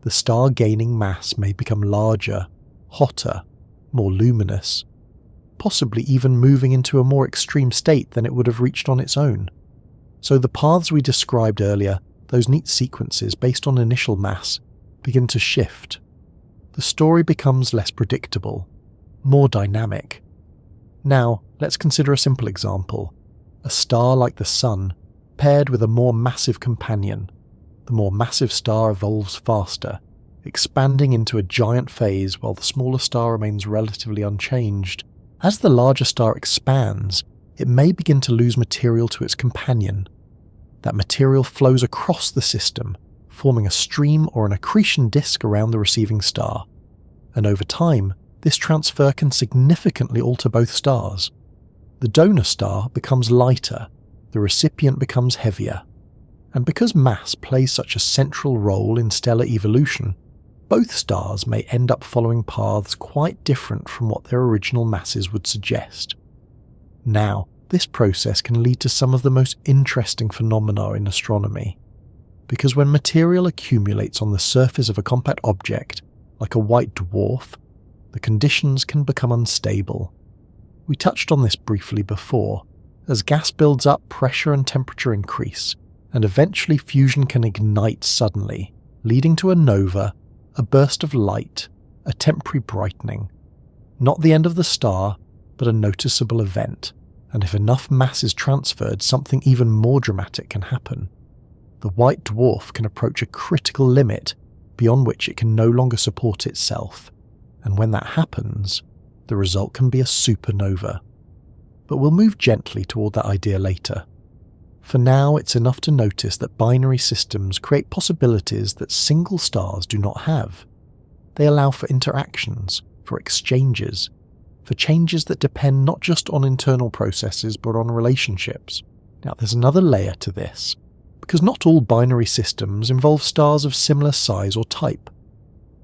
The star gaining mass may become larger, hotter, more luminous, possibly even moving into a more extreme state than it would have reached on its own. So the paths we described earlier, those neat sequences based on initial mass, begin to shift. The story becomes less predictable, more dynamic. Now, let's consider a simple example. A star like the Sun, paired with a more massive companion. The more massive star evolves faster, expanding into a giant phase while the smaller star remains relatively unchanged. As the larger star expands, it may begin to lose material to its companion. That material flows across the system, forming a stream or an accretion disk around the receiving star. And over time, this transfer can significantly alter both stars. The donor star becomes lighter, the recipient becomes heavier. And because mass plays such a central role in stellar evolution, both stars may end up following paths quite different from what their original masses would suggest. Now, this process can lead to some of the most interesting phenomena in astronomy. Because when material accumulates on the surface of a compact object, like a white dwarf, the conditions can become unstable. We touched on this briefly before. As gas builds up, pressure and temperature increase, and eventually fusion can ignite suddenly, leading to a nova, a burst of light, a temporary brightening. Not the end of the star, but a noticeable event, and if enough mass is transferred, something even more dramatic can happen. The white dwarf can approach a critical limit, beyond which it can no longer support itself, and when that happens, the result can be a supernova. But we'll move gently toward that idea later. For now, it's enough to notice that binary systems create possibilities that single stars do not have. They allow for interactions, for exchanges, for changes that depend not just on internal processes but on relationships. Now, there's another layer to this, because not all binary systems involve stars of similar size or type.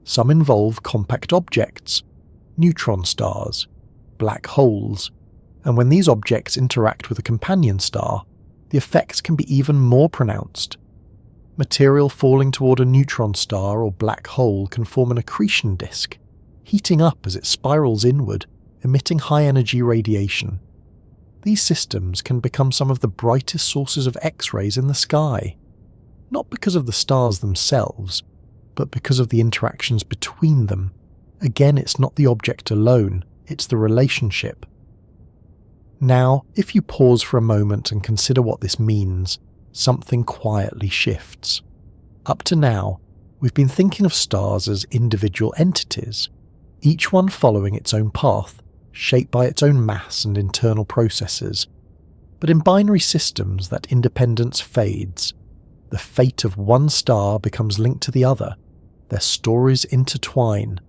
Some involve compact objects, neutron stars, black holes, and when these objects interact with a companion star, the effects can be even more pronounced. Material falling toward a neutron star or black hole can form an accretion disk, heating up as it spirals inward, emitting high-energy radiation. These systems can become some of the brightest sources of X-rays in the sky, not because of the stars themselves, but because of the interactions between them. Again, it's not the object alone, it's the relationship. Now, if you pause for a moment and consider what this means, something quietly shifts. Up to now, we've been thinking of stars as individual entities, each one following its own path, shaped by its own mass and internal processes. But in binary systems, that independence fades. The fate of one star becomes linked to the other. Their stories intertwine.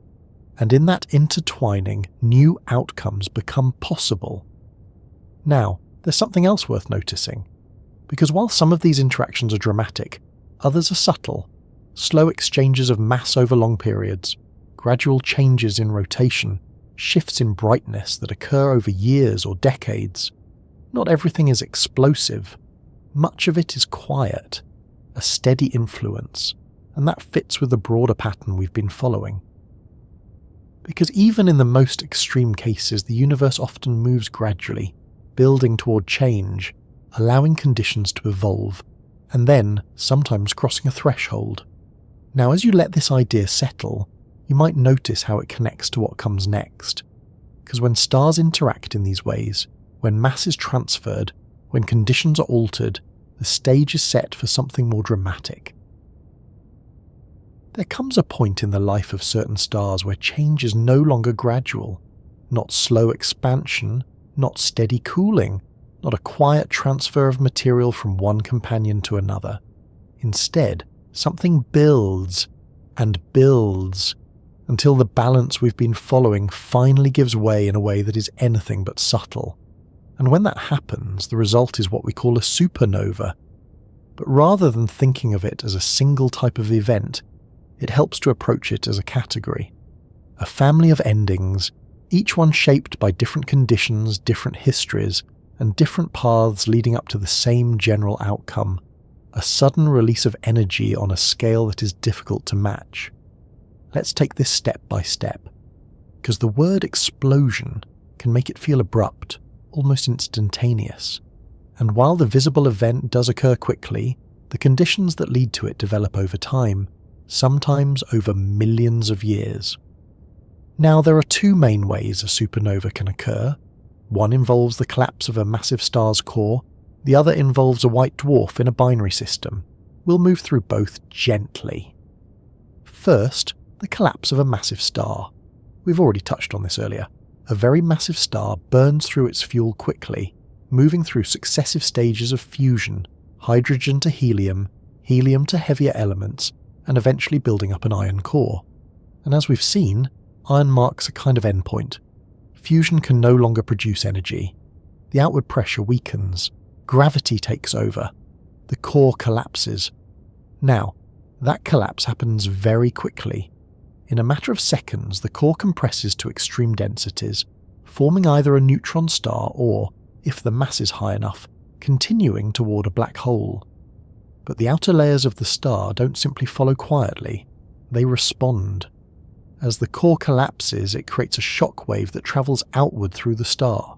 And in that intertwining, new outcomes become possible. Now, there's something else worth noticing. Because while some of these interactions are dramatic, others are subtle. Slow exchanges of mass over long periods, gradual changes in rotation, shifts in brightness that occur over years or decades. Not everything is explosive. Much of it is quiet, a steady influence, and that fits with the broader pattern we've been following. Because even in the most extreme cases, the universe often moves gradually, building toward change, allowing conditions to evolve, and then sometimes crossing a threshold. Now, as you let this idea settle, you might notice how it connects to what comes next. Because when stars interact in these ways, when mass is transferred, when conditions are altered, the stage is set for something more dramatic. There comes a point in the life of certain stars where change is no longer gradual, not slow expansion, not steady cooling, not a quiet transfer of material from one companion to another. Instead, something builds and builds until the balance we've been following finally gives way in a way that is anything but subtle. And when that happens, the result is what we call a supernova. But rather than thinking of it as a single type of event, it helps to approach it as a category. A family of endings, each one shaped by different conditions, different histories, and different paths leading up to the same general outcome. A sudden release of energy on a scale that is difficult to match. Let's take this step by step, because the word explosion can make it feel abrupt, almost instantaneous. And while the visible event does occur quickly, the conditions that lead to it develop over time, sometimes over millions of years. Now, there are two main ways a supernova can occur. One involves the collapse of a massive star's core, the other involves a white dwarf in a binary system. We'll move through both gently. First, the collapse of a massive star. We've already touched on this earlier. A very massive star burns through its fuel quickly, moving through successive stages of fusion, hydrogen to helium, helium to heavier elements, and eventually building up an iron core. And as we've seen, iron marks a kind of endpoint. Fusion can no longer produce energy. The outward pressure weakens. Gravity takes over. The core collapses. Now, that collapse happens very quickly. In a matter of seconds, the core compresses to extreme densities, forming either a neutron star or, if the mass is high enough, continuing toward a black hole. But the outer layers of the star don't simply follow quietly. They respond. As the core collapses, it creates a shock wave that travels outward through the star.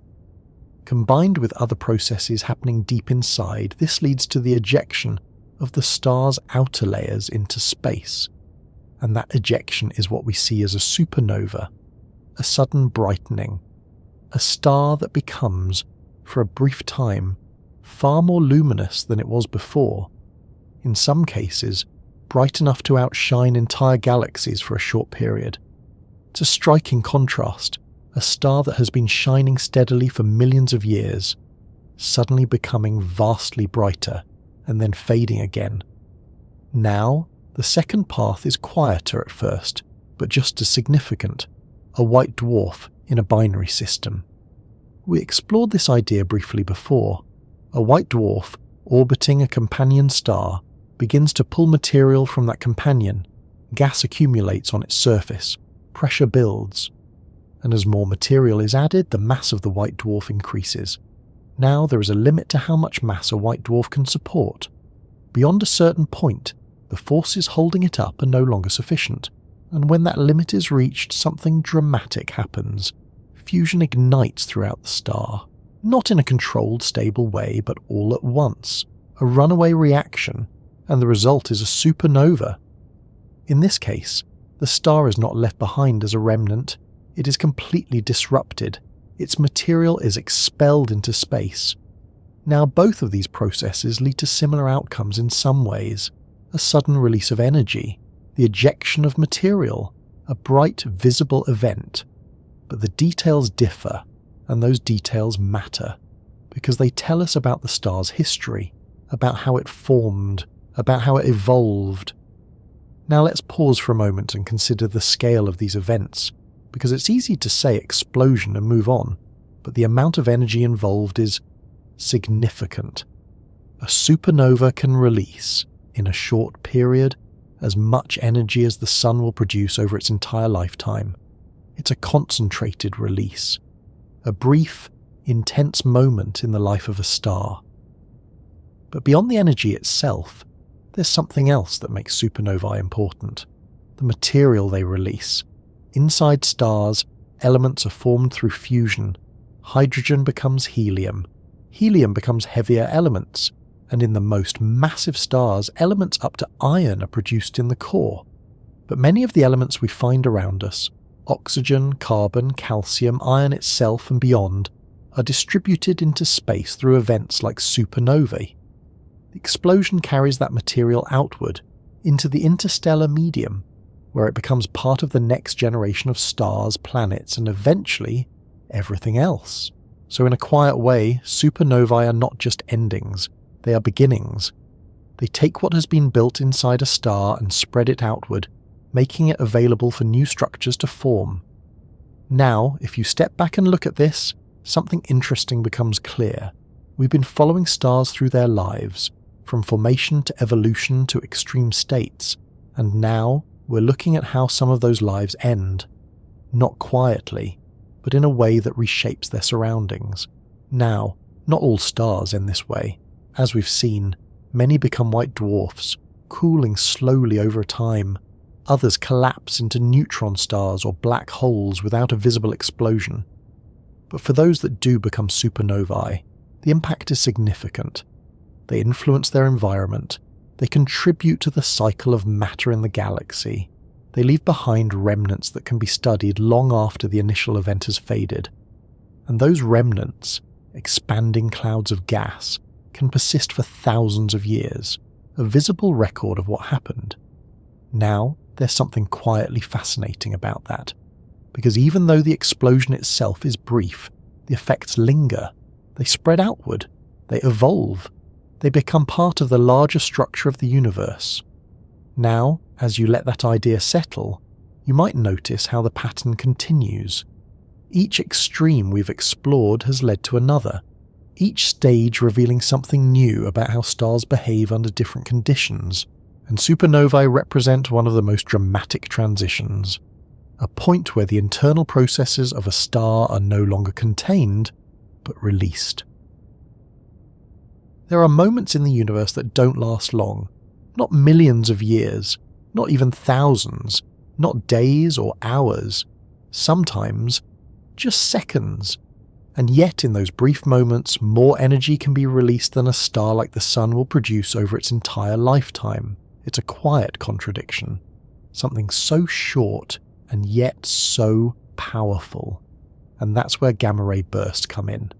Combined with other processes happening deep inside, this leads to the ejection of the star's outer layers into space. And that ejection is what we see as a supernova, a sudden brightening, a star that becomes, for a brief time, far more luminous than it was before. In some cases, bright enough to outshine entire galaxies for a short period. It's a striking contrast, a star that has been shining steadily for millions of years, suddenly becoming vastly brighter and then fading again. Now, the second path is quieter at first, but just as significant, a white dwarf in a binary system. We explored this idea briefly before. A white dwarf, orbiting a companion star, begins to pull material from that companion. Gas accumulates on its surface, pressure builds, and as more material is added, the mass of the white dwarf increases. Now there is a limit to how much mass a white dwarf can support. Beyond a certain point, the forces holding it up are no longer sufficient, and when that limit is reached, something dramatic happens. Fusion ignites throughout the star, not in a controlled, stable way, but all at once, a runaway reaction, and the result is a supernova. In this case, the star is not left behind as a remnant, it is completely disrupted, its material is expelled into space. Now both of these processes lead to similar outcomes in some ways: a sudden release of energy, the ejection of material, a bright, visible event. But the details differ, and those details matter, because they tell us about the star's history, about how it formed, about how it evolved. Now let's pause for a moment and consider the scale of these events, because it's easy to say explosion and move on, but the amount of energy involved is significant. A supernova can release, in a short period, as much energy as the sun will produce over its entire lifetime. It's a concentrated release, a brief, intense moment in the life of a star. But beyond the energy itself, there's something else that makes supernovae important: the material they release. Inside stars, elements are formed through fusion. Hydrogen becomes helium. Helium becomes heavier elements, and in the most massive stars, elements up to iron are produced in the core. But many of the elements we find around us, oxygen, carbon, calcium, iron itself and beyond, are distributed into space through events like supernovae. The explosion carries that material outward, into the interstellar medium, where it becomes part of the next generation of stars, planets, and eventually everything else. So in a quiet way, supernovae are not just endings, they are beginnings. They take what has been built inside a star and spread it outward, making it available for new structures to form. Now, if you step back and look at this, something interesting becomes clear. We've been following stars through their lives, from formation to evolution to extreme states, and now we're looking at how some of those lives end. Not quietly, but in a way that reshapes their surroundings. Now, not all stars end this way. As we've seen, many become white dwarfs, cooling slowly over time. Others collapse into neutron stars or black holes without a visible explosion. But for those that do become supernovae, the impact is significant. They influence their environment. They contribute to the cycle of matter in the galaxy. They leave behind remnants that can be studied long after the initial event has faded. And those remnants, expanding clouds of gas, can persist for thousands of years, a visible record of what happened. Now, there's something quietly fascinating about that, because even though the explosion itself is brief, the effects linger. They spread outward. They evolve. They become part of the larger structure of the universe. Now, as you let that idea settle, you might notice how the pattern continues. Each extreme we've explored has led to another, each stage revealing something new about how stars behave under different conditions, and supernovae represent one of the most dramatic transitions, a point where the internal processes of a star are no longer contained, but released. There are moments in the universe that don't last long, not millions of years, not even thousands, not days or hours, sometimes just seconds. And yet in those brief moments, more energy can be released than a star like the sun will produce over its entire lifetime. It's a quiet contradiction, something so short and yet so powerful. And that's where gamma-ray bursts come in.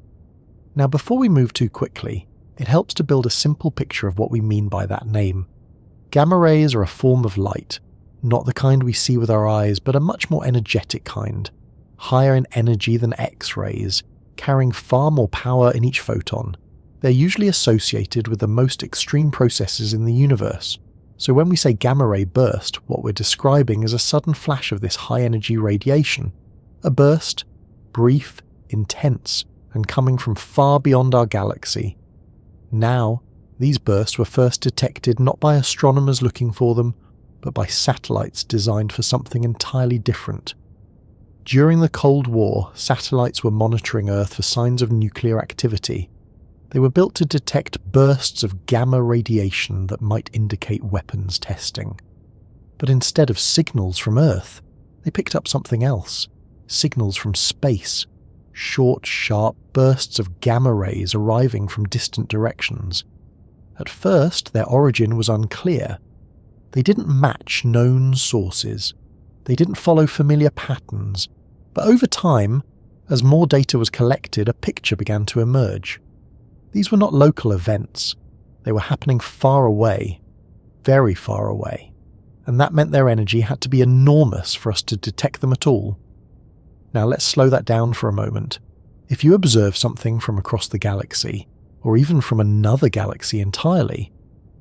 Now before we move too quickly, it helps to build a simple picture of what we mean by that name. Gamma rays are a form of light, not the kind we see with our eyes, but a much more energetic kind, higher in energy than X-rays, carrying far more power in each photon. They're usually associated with the most extreme processes in the universe. So when we say gamma-ray burst, what we're describing is a sudden flash of this high-energy radiation. A burst, brief, intense, and coming from far beyond our galaxy. Now, these bursts were first detected not by astronomers looking for them, but by satellites designed for something entirely different. During the Cold War, satellites were monitoring Earth for signs of nuclear activity. They were built to detect bursts of gamma radiation that might indicate weapons testing. But instead of signals from Earth, they picked up something else. Signals from space. Short, sharp bursts of gamma rays arriving from distant directions. At first, their origin was unclear. They didn't match known sources. They didn't follow familiar patterns. But over time, as more data was collected, a picture began to emerge. These were not local events. They were happening far away, very far away, and that meant their energy had to be enormous for us to detect them at all. Now let's slow that down for a moment. If you observe something from across the galaxy, or even from another galaxy entirely,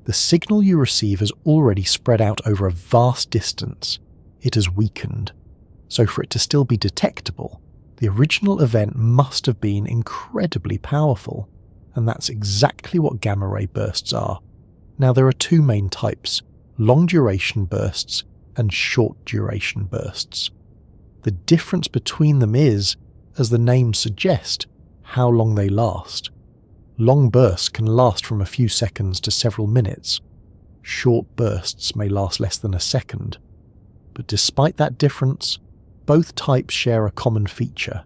the signal you receive has already spread out over a vast distance. It has weakened. So for it to still be detectable, the original event must have been incredibly powerful. And that's exactly what gamma ray bursts are. Now there are two main types, long duration bursts and short duration bursts. The difference between them is, as the names suggest, how long they last. Long bursts can last from a few seconds to several minutes. Short bursts may last less than a second. But despite that difference, both types share a common feature.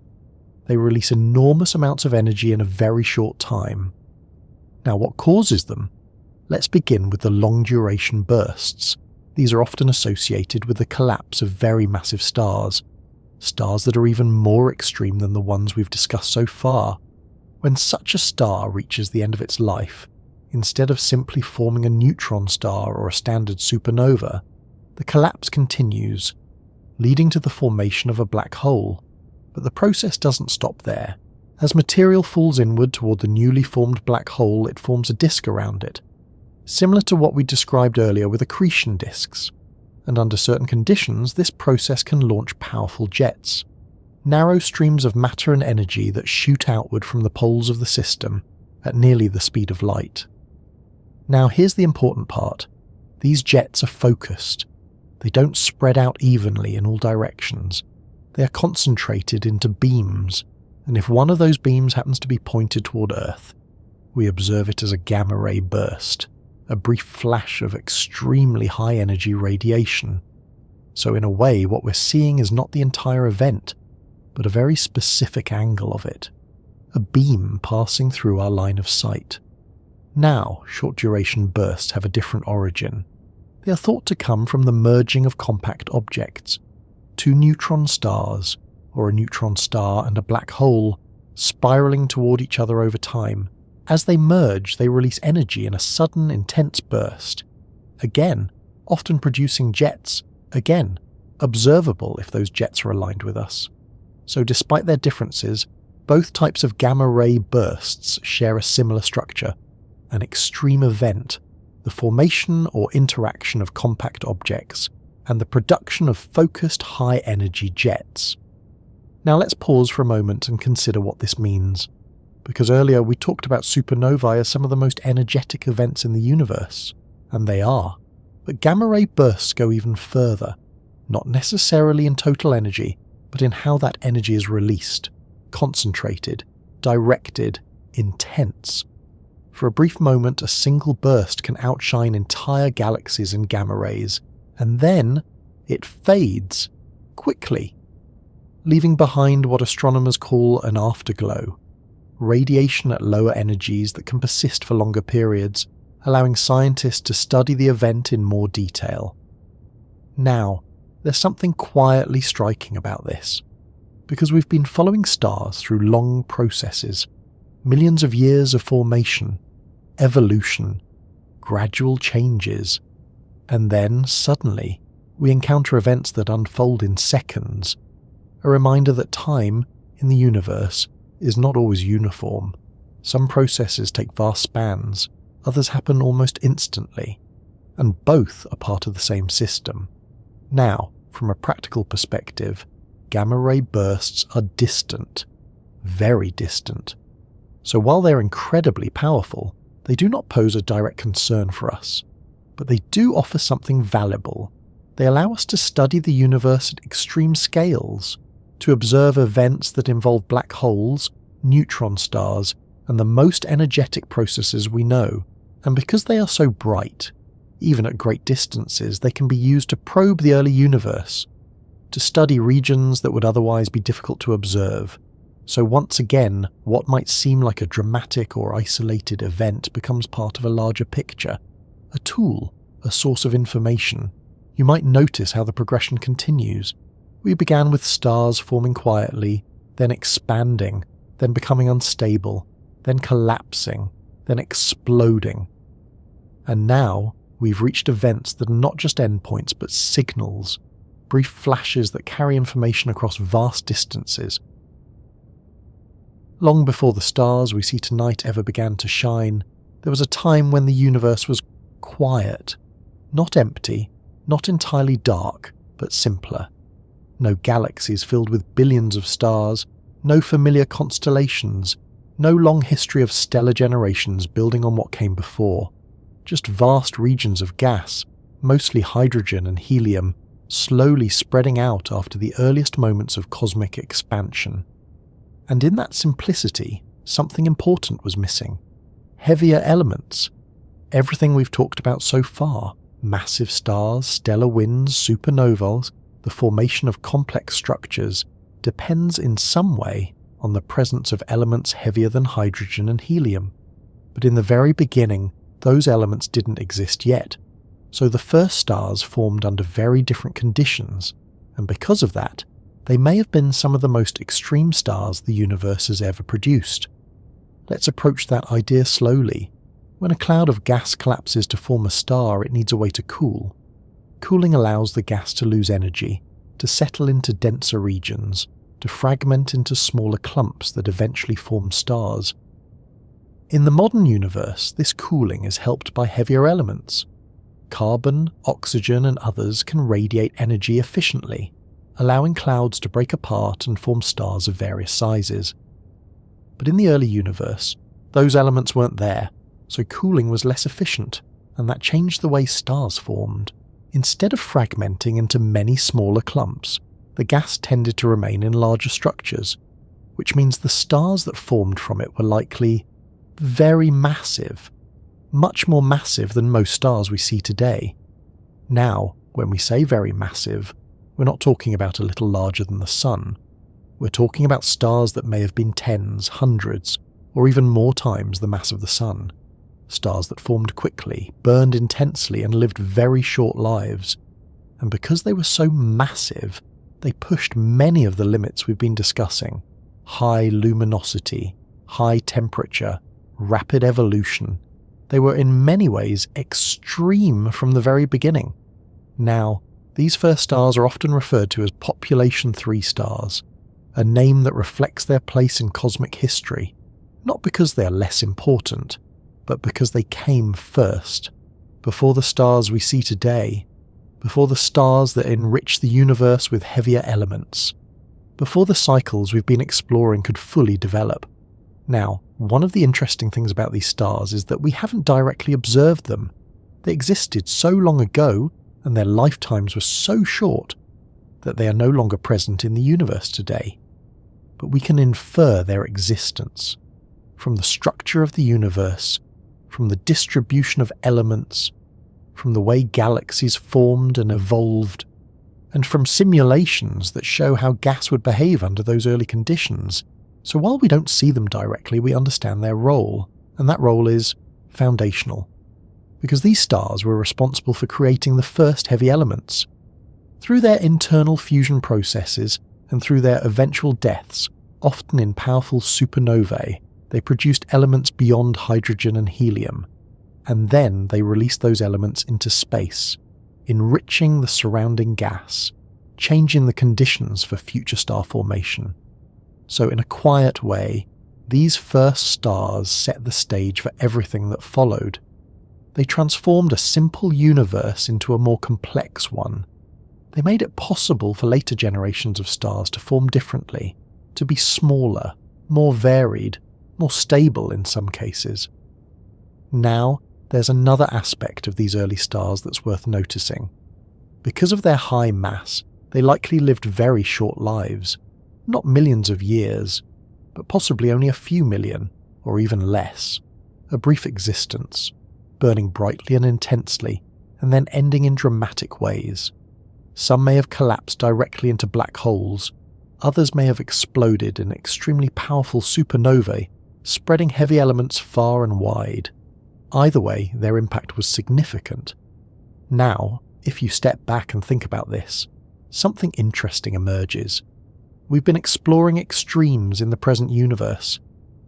They release enormous amounts of energy in a very short time. Now, what causes them? Let's begin with the long-duration bursts. These are often associated with the collapse of very massive stars that are even more extreme than the ones we've discussed so far. When such a star reaches the end of its life, instead of simply forming a neutron star or a standard supernova, the collapse continues, leading to the formation of a black hole. But the process doesn't stop there. As material falls inward toward the newly formed black hole, it forms a disk around it, similar to what we described earlier with accretion disks. And under certain conditions, this process can launch powerful jets, narrow streams of matter and energy that shoot outward from the poles of the system at nearly the speed of light. Now here's the important part. These jets are focused. They don't spread out evenly in all directions. They are concentrated into beams, and if one of those beams happens to be pointed toward Earth, we observe it as a gamma ray burst, a brief flash of extremely high energy radiation. So in a way, what we're seeing is not the entire event, but a very specific angle of it, a beam passing through our line of sight. Now, short-duration bursts have a different origin. They are thought to come from the merging of compact objects, two neutron stars, or a neutron star and a black hole, spiraling toward each other over time. As they merge, they release energy in a sudden, intense burst. Again, often producing jets, again, observable if those jets are aligned with us. So despite their differences, both types of gamma ray bursts share a similar structure, an extreme event, the formation or interaction of compact objects, and the production of focused high-energy jets. Now let's pause for a moment and consider what this means, because earlier we talked about supernovae as some of the most energetic events in the universe, and they are. But gamma ray bursts go even further, not necessarily in total energy, but in how that energy is released, concentrated, directed, intense. For a brief moment, a single burst can outshine entire galaxies in gamma rays, and then it fades, quickly, leaving behind what astronomers call an afterglow, radiation at lower energies that can persist for longer periods, allowing scientists to study the event in more detail. Now, there's something quietly striking about this, because we've been following stars through long processes, millions of years of formation, evolution, gradual changes, and then, suddenly, we encounter events that unfold in seconds, a reminder that time, in the universe, is not always uniform. Some processes take vast spans, others happen almost instantly, and both are part of the same system. Now, from a practical perspective, gamma ray bursts are distant, very distant. So while they're incredibly powerful, they do not pose a direct concern for us. But they do offer something valuable. They allow us to study the universe at extreme scales, to observe events that involve black holes, neutron stars, and the most energetic processes we know. And because they are so bright, even at great distances, they can be used to probe the early universe, to study regions that would otherwise be difficult to observe. So once again, what might seem like a dramatic or isolated event becomes part of a larger picture, a tool, a source of information. You might notice how the progression continues. We began with stars forming quietly, then expanding, then becoming unstable, then collapsing, then exploding. And now we've reached events that are not just endpoints but signals, brief flashes that carry information across vast distances. Long before the stars we see tonight ever began to shine, there was a time when the universe was quiet, not empty, not entirely dark, but simpler. No galaxies filled with billions of stars, no familiar constellations, no long history of stellar generations building on what came before. Just vast regions of gas, mostly hydrogen and helium, slowly spreading out after the earliest moments of cosmic expansion. And in that simplicity, something important was missing. Heavier elements. Everything we've talked about so far, massive stars, stellar winds, supernovas, the formation of complex structures, depends in some way on the presence of elements heavier than hydrogen and helium. But in the very beginning, those elements didn't exist yet. So the first stars formed under very different conditions, and because of that, they may have been some of the most extreme stars the universe has ever produced. Let's approach that idea slowly. When a cloud of gas collapses to form a star, it needs a way to cool. Cooling allows the gas to lose energy, to settle into denser regions, to fragment into smaller clumps that eventually form stars. In the modern universe, this cooling is helped by heavier elements. Carbon, oxygen, and others can radiate energy efficiently, allowing clouds to break apart and form stars of various sizes. But in the early universe, those elements weren't there, so cooling was less efficient, and that changed the way stars formed. Instead of fragmenting into many smaller clumps, the gas tended to remain in larger structures, which means the stars that formed from it were likely very massive, much more massive than most stars we see today. Now, when we say very massive, we're not talking about a little larger than the Sun. We're talking about stars that may have been tens, hundreds, or even more times the mass of the Sun. Stars that formed quickly, burned intensely, and lived very short lives. And because they were so massive, they pushed many of the limits we've been discussing. High luminosity, high temperature, rapid evolution. They were in many ways extreme from the very beginning. Now, these first stars are often referred to as population 3 stars, a name that reflects their place in cosmic history, not because they are less important, but because they came first, before the stars we see today, before the stars that enrich the universe with heavier elements, before the cycles we've been exploring could fully develop. Now, one of the interesting things about these stars is that we haven't directly observed them. They existed so long ago, and their lifetimes were so short, that they are no longer present in the universe today. But we can infer their existence from the structure of the universe, from the distribution of elements, from the way galaxies formed and evolved, and from simulations that show how gas would behave under those early conditions. So while we don't see them directly, we understand their role, and that role is foundational. Because these stars were responsible for creating the first heavy elements. Through their internal fusion processes and through their eventual deaths, often in powerful supernovae, they produced elements beyond hydrogen and helium, and then they released those elements into space, enriching the surrounding gas, changing the conditions for future star formation. So in a quiet way, these first stars set the stage for everything that followed. They transformed a simple universe into a more complex one. They made it possible for later generations of stars to form differently, to be smaller, more varied, more stable in some cases. Now, there's another aspect of these early stars that's worth noticing. Because of their high mass, they likely lived very short lives. Not millions of years, but possibly only a few million, or even less. A brief existence, burning brightly and intensely, and then ending in dramatic ways. Some may have collapsed directly into black holes, others may have exploded in extremely powerful supernovae, spreading heavy elements far and wide. Either way, their impact was significant. Now, if you step back and think about this, something interesting emerges. We've been exploring extremes in the present universe,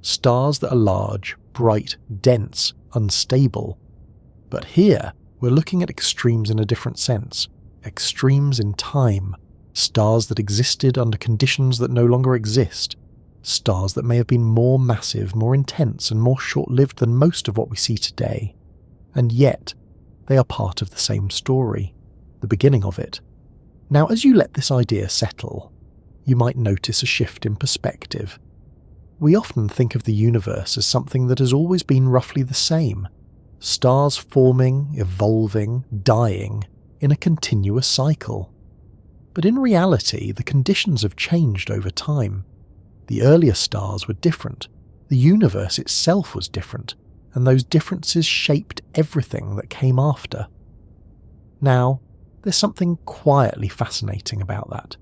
stars that are large, bright, dense, unstable. But here, we're looking at extremes in a different sense, extremes in time, stars that existed under conditions that no longer exist, stars that may have been more massive, more intense, and more short-lived than most of what we see today. And yet, they are part of the same story, the beginning of it. Now, as you let this idea settle, you might notice a shift in perspective. We often think of the universe as something that has always been roughly the same, stars forming, evolving, dying in a continuous cycle. But in reality, the conditions have changed over time. The earlier stars were different, the universe itself was different, and those differences shaped everything that came after. Now, there's something quietly fascinating about that,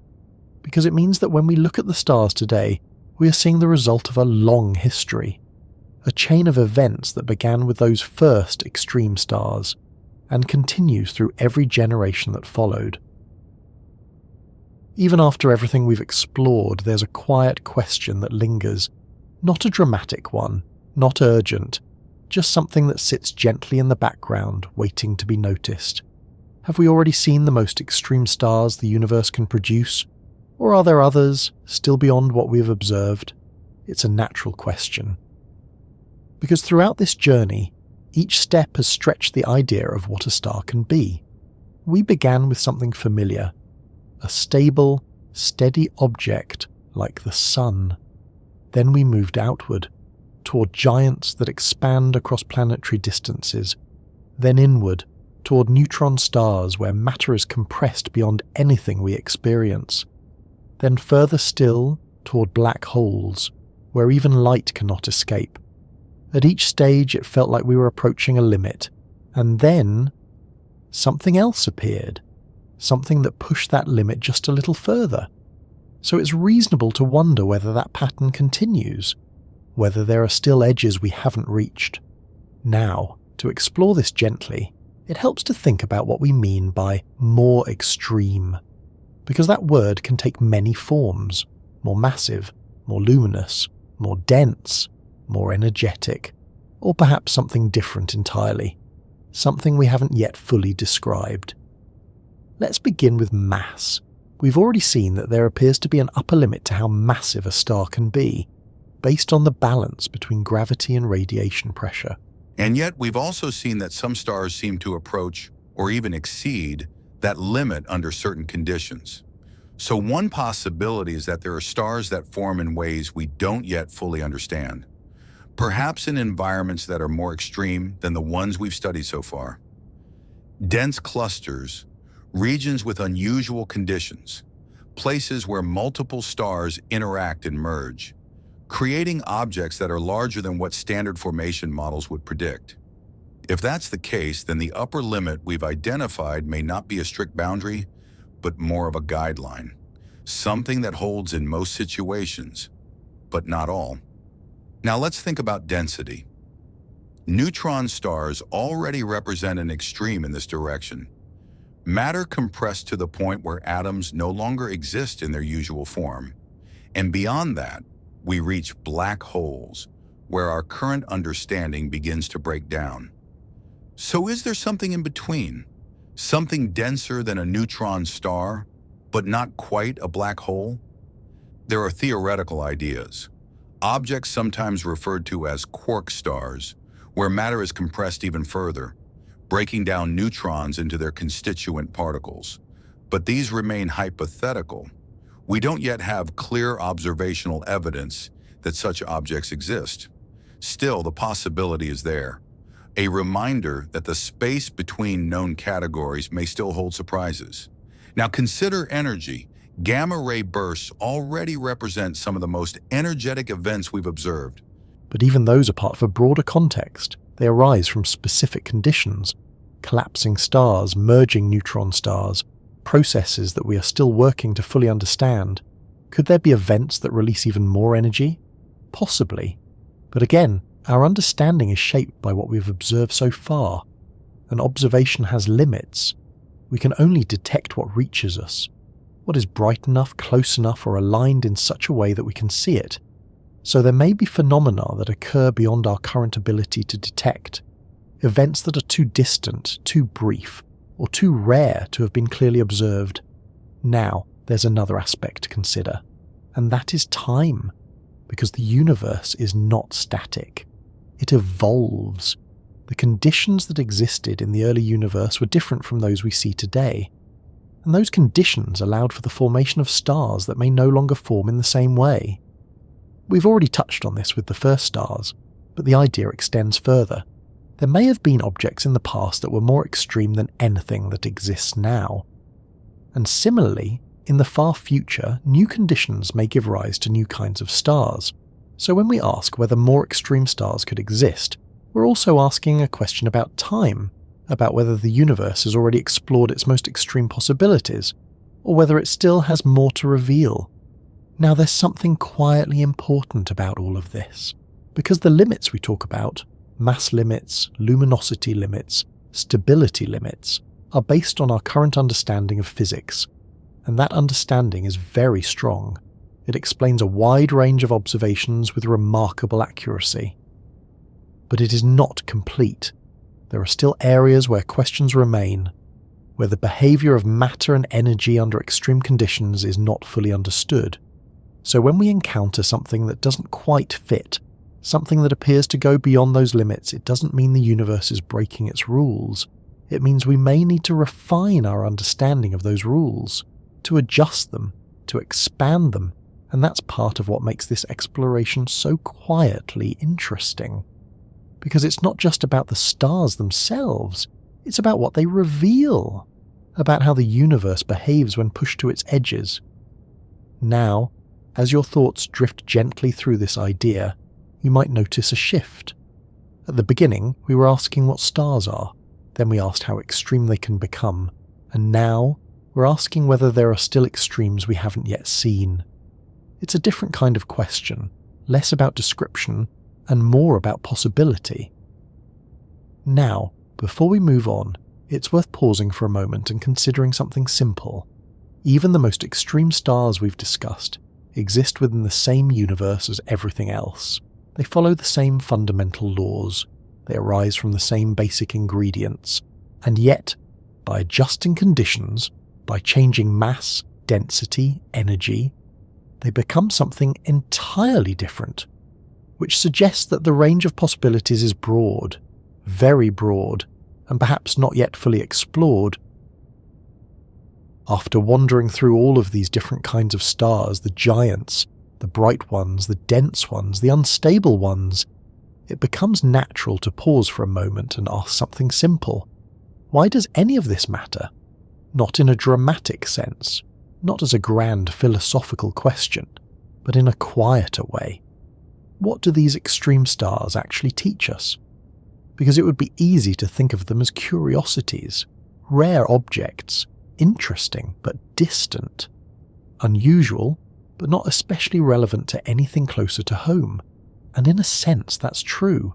because it means that when we look at the stars today, we are seeing the result of a long history, a chain of events that began with those first extreme stars and continues through every generation that followed. Even after everything we've explored, there's a quiet question that lingers, not a dramatic one, not urgent, just something that sits gently in the background, waiting to be noticed. Have we already seen the most extreme stars the universe can produce? Or are there others, still beyond what we have observed? It's a natural question. Because throughout this journey, each step has stretched the idea of what a star can be. We began with something familiar, a stable, steady object like the sun. Then we moved outward, toward giants that expand across planetary distances, then inward, toward neutron stars where matter is compressed beyond anything we experience. Then further still, toward black holes, where even light cannot escape. At each stage it felt like we were approaching a limit, and then something else appeared, something that pushed that limit just a little further. So it's reasonable to wonder whether that pattern continues, whether there are still edges we haven't reached. Now, to explore this gently, it helps to think about what we mean by more extreme, because that word can take many forms: more massive, more luminous, more dense, more energetic, or perhaps something different entirely, something we haven't yet fully described. Let's begin with mass. We've already seen that there appears to be an upper limit to how massive a star can be, based on the balance between gravity and radiation pressure. And yet we've also seen that some stars seem to approach, or even exceed, that limit under certain conditions. So one possibility is that there are stars that form in ways we don't yet fully understand, perhaps in environments that are more extreme than the ones we've studied so far. Dense clusters, regions with unusual conditions, places where multiple stars interact and merge, creating objects that are larger than what standard formation models would predict. If that's the case, then the upper limit we've identified may not be a strict boundary, but more of a guideline, something that holds in most situations, but not all. Now let's think about density. Neutron stars already represent an extreme in this direction. Matter compressed to the point where atoms no longer exist in their usual form. And beyond that, we reach black holes, where our current understanding begins to break down. So is there something in between? Something denser than a neutron star, but not quite a black hole? There are theoretical ideas. Objects sometimes referred to as quark stars, where matter is compressed even further, breaking down neutrons into their constituent particles. But these remain hypothetical. We don't yet have clear observational evidence that such objects exist. Still, the possibility is there. A reminder that the space between known categories may still hold surprises. Now consider energy. Gamma-ray bursts already represent some of the most energetic events we've observed. But even those are part of a broader context. They arise from specific conditions: collapsing stars, merging neutron stars, processes that we are still working to fully understand. Could there be events that release even more energy? Possibly. But again, our understanding is shaped by what we've observed so far. An observation has limits. We can only detect what reaches us, what is bright enough, close enough, or aligned in such a way that we can see it. So there may be phenomena that occur beyond our current ability to detect, events that are too distant, too brief, or too rare to have been clearly observed. Now, there's another aspect to consider, and that is time, because the universe is not static. It evolves. The conditions that existed in the early universe were different from those we see today, and those conditions allowed for the formation of stars that may no longer form in the same way. We've already touched on this with the first stars, but the idea extends further. There may have been objects in the past that were more extreme than anything that exists now. And similarly, in the far future, new conditions may give rise to new kinds of stars. So when we ask whether more extreme stars could exist, we're also asking a question about time, about whether the universe has already explored its most extreme possibilities, or whether it still has more to reveal. Now, there's something quietly important about all of this, because the limits we talk about, mass limits, luminosity limits, stability limits, are based on our current understanding of physics, and that understanding is very strong. It explains a wide range of observations with remarkable accuracy. But it is not complete. There are still areas where questions remain, where the behavior of matter and energy under extreme conditions is not fully understood. So when we encounter something that doesn't quite fit, something that appears to go beyond those limits, it doesn't mean the universe is breaking its rules. It means we may need to refine our understanding of those rules, to adjust them, to expand them, and that's part of what makes this exploration so quietly interesting. Because it's not just about the stars themselves, it's about what they reveal, about how the universe behaves when pushed to its edges. Now, as your thoughts drift gently through this idea, you might notice a shift. At the beginning, we were asking what stars are, then we asked how extreme they can become, and now we're asking whether there are still extremes we haven't yet seen. It's a different kind of question, less about description and more about possibility. Now, before we move on, it's worth pausing for a moment and considering something simple. Even the most extreme stars we've discussed exist within the same universe as everything else. They follow the same fundamental laws. They arise from the same basic ingredients. And yet, by adjusting conditions, by changing mass, density, energy, they become something entirely different, which suggests that the range of possibilities is broad, very broad, and perhaps not yet fully explored. After wandering through all of these different kinds of stars, the giants, the bright ones, the dense ones, the unstable ones, it becomes natural to pause for a moment and ask something simple. Why does any of this matter? Not in a dramatic sense, not as a grand philosophical question, but in a quieter way. What do these extreme stars actually teach us? Because it would be easy to think of them as curiosities, rare objects, interesting but distant, unusual but not especially relevant to anything closer to home. And in a sense that's true.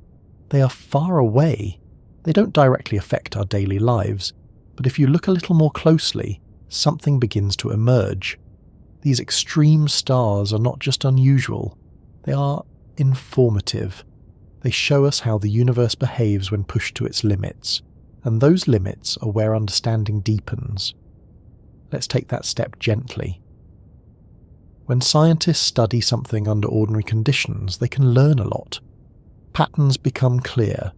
They are far away. They don't directly affect our daily lives, but if you look a little more closely, something begins to emerge. These extreme stars are not just unusual, they are informative. They show us how the universe behaves when pushed to its limits, and those limits are where understanding deepens. Let's take that step gently. When scientists study something under ordinary conditions, they can learn a lot. Patterns become clear,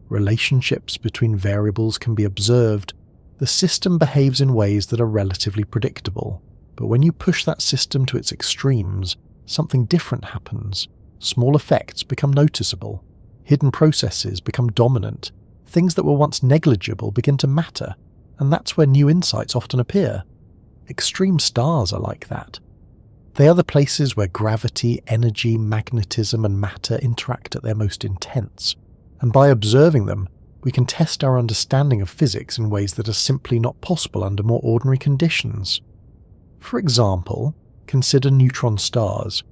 relationships between variables can be observed, the system behaves in ways that are relatively predictable. But when you push that system to its extremes, something different happens. Small effects become noticeable, hidden processes become dominant, things that were once negligible begin to matter, and that's where new insights often appear. Extreme stars are like that. They are the places where gravity, energy, magnetism, and matter interact at their most intense, and by observing them, we can test our understanding of physics in ways that are simply not possible under more ordinary conditions. For example, consider neutron stars.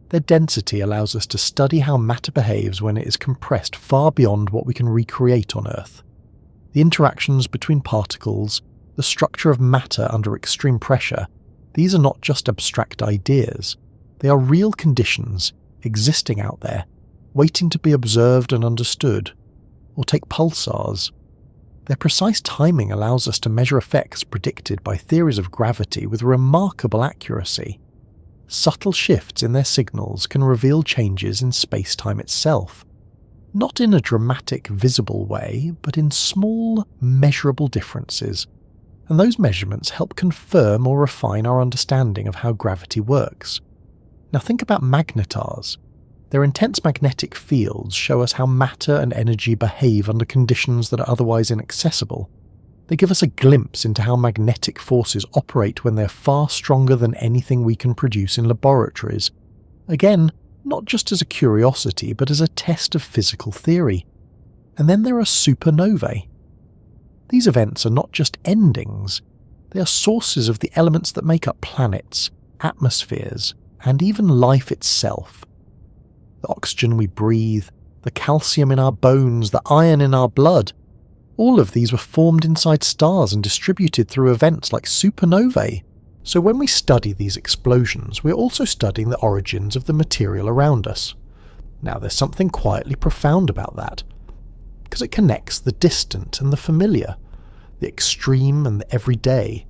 Their density allows us to study how matter behaves when it is compressed far beyond what we can recreate on Earth. The interactions between particles, the structure of matter under extreme pressure, these are not just abstract ideas. They are real conditions existing out there, waiting to be observed and understood. Or take pulsars. Their precise timing allows us to measure effects predicted by theories of gravity with remarkable accuracy. Subtle shifts in their signals can reveal changes in space-time itself, not in a dramatic, visible way, but in small, measurable differences, and those measurements help confirm or refine our understanding of how gravity works. Now think about magnetars. Their intense magnetic fields show us how matter and energy behave under conditions that are otherwise inaccessible. They give us a glimpse into how magnetic forces operate when they're far stronger than anything we can produce in laboratories. Again, not just as a curiosity, but as a test of physical theory. And then there are supernovae. These events are not just endings, they are sources of the elements that make up planets, atmospheres, and even life itself. The oxygen we breathe, the calcium in our bones, the iron in our blood, all of these were formed inside stars and distributed through events like supernovae. So when we study these explosions, we're also studying the origins of the material around us. Now there's something quietly profound about that, because it connects the distant and the familiar, the extreme and the everyday.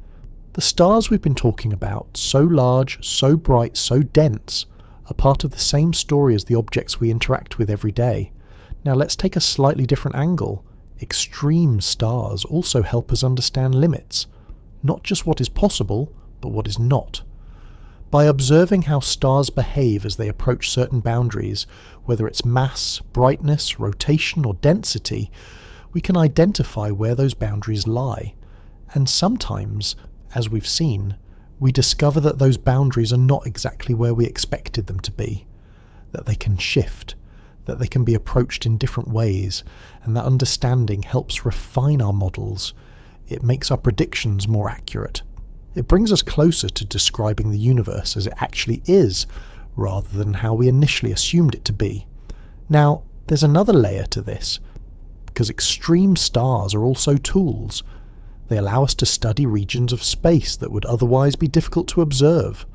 The stars we've been talking about, so large, so bright, so dense, are part of the same story as the objects we interact with every day. Now let's take a slightly different angle. Extreme stars also help us understand limits, not just what is possible, but what is not. By observing how stars behave as they approach certain boundaries, whether it's mass, brightness, rotation, or density, we can identify where those boundaries lie. And sometimes, as we've seen, we discover that those boundaries are not exactly where we expected them to be, that they can shift, that they can be approached in different ways, and that understanding helps refine our models. It makes our predictions more accurate. It brings us closer to describing the universe as it actually is, rather than how we initially assumed it to be. Now, there's another layer to this, because extreme stars are also tools. They allow us to study regions of space that would otherwise be difficult to observe.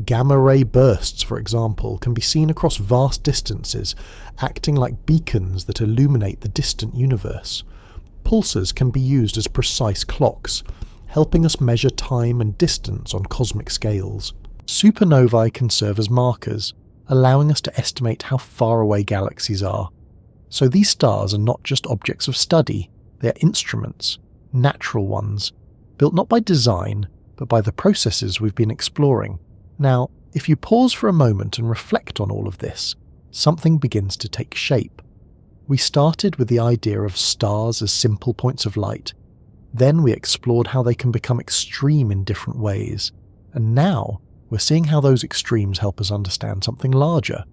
Gamma-ray bursts, for example, can be seen across vast distances, acting like beacons that illuminate the distant universe. Pulsars can be used as precise clocks, helping us measure time and distance on cosmic scales. Supernovae can serve as markers, allowing us to estimate how far away galaxies are. So these stars are not just objects of study, they are instruments, natural ones, built not by design, but by the processes we've been exploring. Now, if you pause for a moment and reflect on all of this, something begins to take shape. We started with the idea of stars as simple points of light. Then we explored how they can become extreme in different ways. And now we're seeing how those extremes help us understand something larger.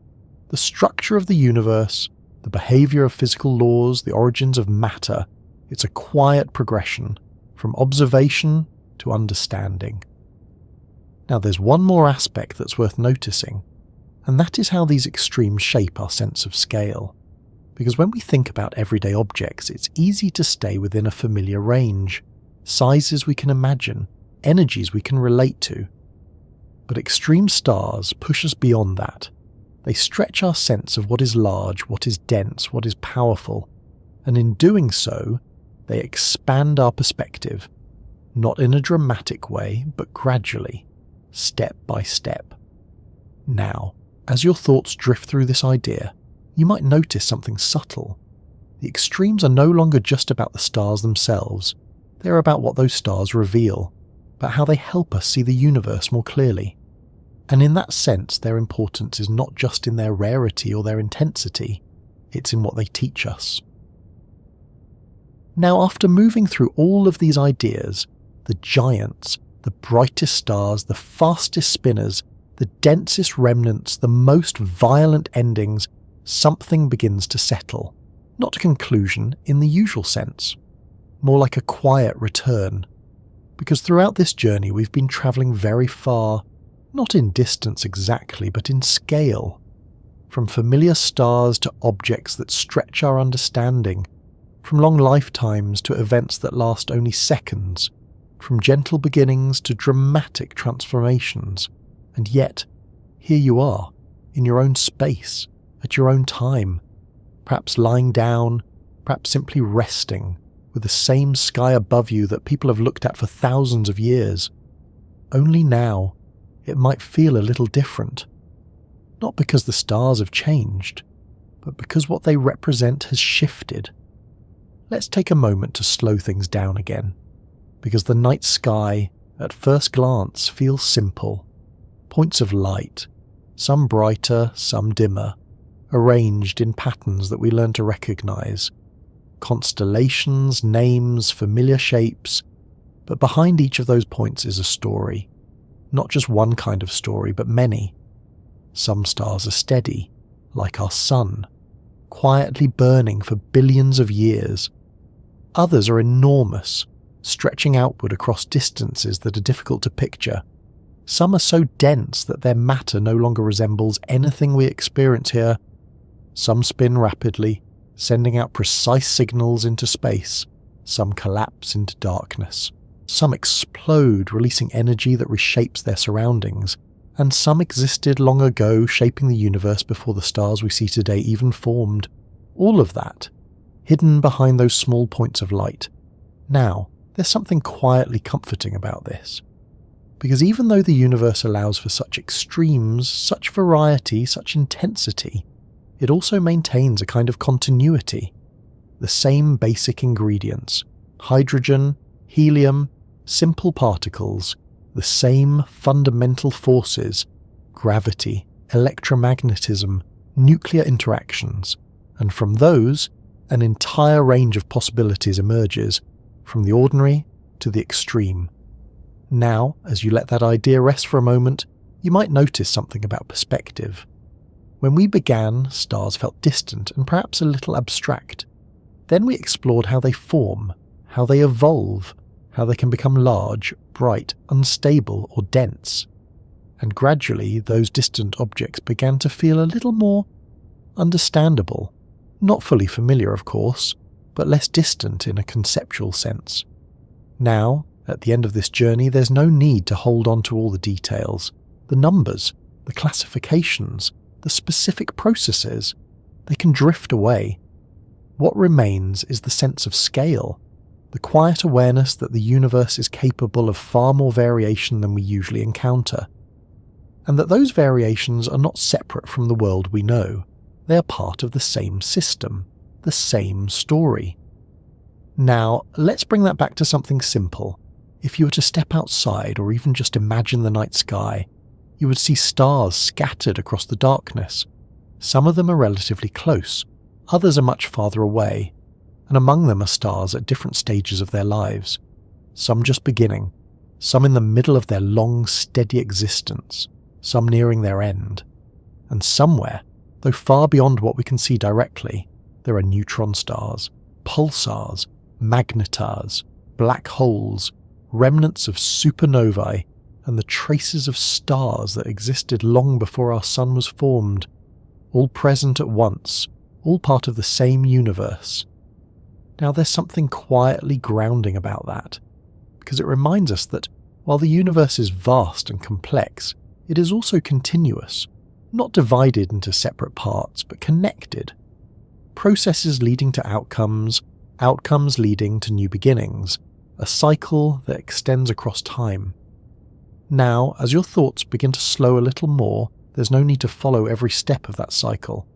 The structure of the universe, the behavior of physical laws, the origins of matter. It's a quiet progression from observation to understanding. Now there's one more aspect that's worth noticing, and that is how these extremes shape our sense of scale. Because when we think about everyday objects, it's easy to stay within a familiar range, sizes we can imagine, energies we can relate to. But extreme stars push us beyond that. They stretch our sense of what is large, what is dense, what is powerful, and in doing so, they expand our perspective, not in a dramatic way, but gradually, step by step. Now, as your thoughts drift through this idea, you might notice something subtle. The extremes are no longer just about the stars themselves, they're about what those stars reveal, about how they help us see the universe more clearly. And in that sense, their importance is not just in their rarity or their intensity, it's in what they teach us. Now, after moving through all of these ideas, the giants, the brightest stars, the fastest spinners, the densest remnants, the most violent endings, something begins to settle. Not a conclusion in the usual sense, more like a quiet return. Because throughout this journey we've been travelling very far, not in distance exactly, but in scale. From familiar stars to objects that stretch our understanding, from long lifetimes to events that last only seconds, from gentle beginnings to dramatic transformations. And yet, here you are, in your own space, at your own time, perhaps lying down, perhaps simply resting, with the same sky above you that people have looked at for thousands of years. Only now, it might feel a little different. Not because the stars have changed, but because what they represent has shifted. Let's take a moment to slow things down again, because the night sky, at first glance, feels simple. Points of light, some brighter, some dimmer, arranged in patterns that we learn to recognize. Constellations, names, familiar shapes, but behind each of those points is a story. Not just one kind of story, but many. Some stars are steady, like our sun, quietly burning for billions of years. Others are enormous, stretching outward across distances that are difficult to picture. Some are so dense that their matter no longer resembles anything we experience here. Some spin rapidly, sending out precise signals into space. Some collapse into darkness. Some explode, releasing energy that reshapes their surroundings. And some existed long ago, shaping the universe before the stars we see today even formed. All of that, hidden behind those small points of light. Now, there's something quietly comforting about this. Because even though the universe allows for such extremes, such variety, such intensity, it also maintains a kind of continuity. The same basic ingredients, hydrogen, helium, simple particles, the same fundamental forces, gravity, electromagnetism, nuclear interactions, and from those, an entire range of possibilities emerges, from the ordinary to the extreme. Now, as you let that idea rest for a moment, you might notice something about perspective. When we began, stars felt distant and perhaps a little abstract. Then we explored how they form, how they evolve, how they can become large, bright, unstable, or dense. And gradually, those distant objects began to feel a little more understandable. Not fully familiar, of course, but less distant in a conceptual sense. Now, at the end of this journey, there's no need to hold on to all the details, the numbers, the classifications, the specific processes. They can drift away. What remains is the sense of scale, the quiet awareness that the universe is capable of far more variation than we usually encounter, and that those variations are not separate from the world we know. They are part of the same system, the same story. Now, let's bring that back to something simple. If you were to step outside or even just imagine the night sky, you would see stars scattered across the darkness. Some of them are relatively close, others are much farther away, and among them are stars at different stages of their lives. Some just beginning, some in the middle of their long, steady existence, some nearing their end. And somewhere, though far beyond what we can see directly, there are neutron stars, pulsars, magnetars, black holes, remnants of supernovae, and the traces of stars that existed long before our sun was formed, all present at once, all part of the same universe. Now there's something quietly grounding about that, because it reminds us that while the universe is vast and complex, it is also continuous, not divided into separate parts, but connected. Processes leading to outcomes, outcomes leading to new beginnings, a cycle that extends across time. Now, as your thoughts begin to slow a little more, there's no need to follow every step of that cycle.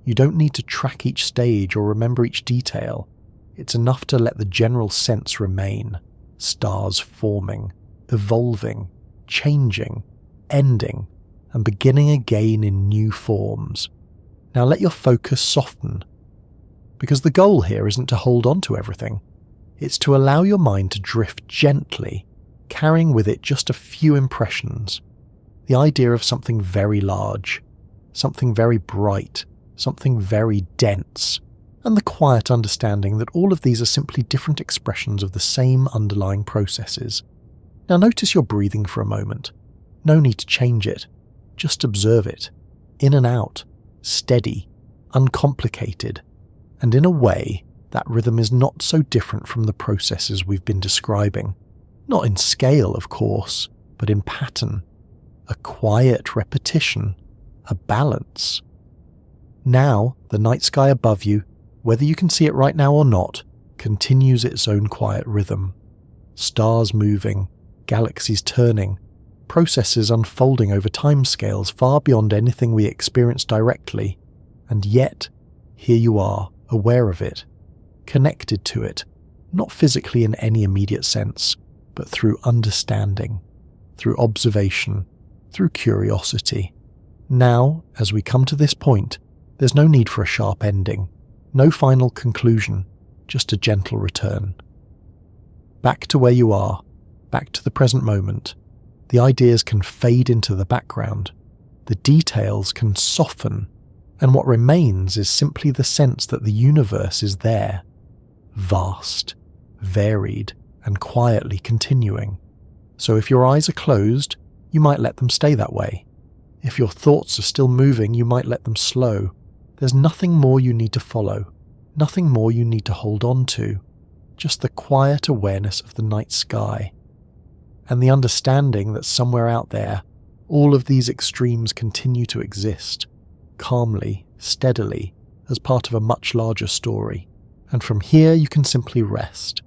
You don't need to track each stage or remember each detail. It's enough to let the general sense remain. Stars forming, evolving, changing, ending, and beginning again in new forms. Now let your focus soften, because the goal here isn't to hold on to everything. It's to allow your mind to drift gently, carrying with it just a few impressions. The idea of something very large, something very bright, something very dense, and the quiet understanding that all of these are simply different expressions of the same underlying processes. Now notice your breathing for a moment. No need to change it. Just observe it. In and out, steady, uncomplicated, and in a way, that rhythm is not so different from the processes we've been describing. Not in scale, of course, but in pattern. A quiet repetition, a balance. Now, the night sky above you, whether you can see it right now or not, continues its own quiet rhythm. Stars moving, galaxies turning, processes unfolding over timescales far beyond anything we experience directly, and yet, here you are, aware of it, connected to it, not physically in any immediate sense, but through understanding, through observation, through curiosity. Now, as we come to this point, there's no need for a sharp ending, no final conclusion, just a gentle return. Back to where you are, back to the present moment. The ideas can fade into the background, the details can soften, and what remains is simply the sense that the universe is there, vast, varied, and quietly continuing. So if your eyes are closed, you might let them stay that way. If your thoughts are still moving, you might let them slow. There's nothing more you need to follow, nothing more you need to hold on to, just the quiet awareness of the night sky, and the understanding that somewhere out there, all of these extremes continue to exist, calmly, steadily, as part of a much larger story. And from here you can simply rest,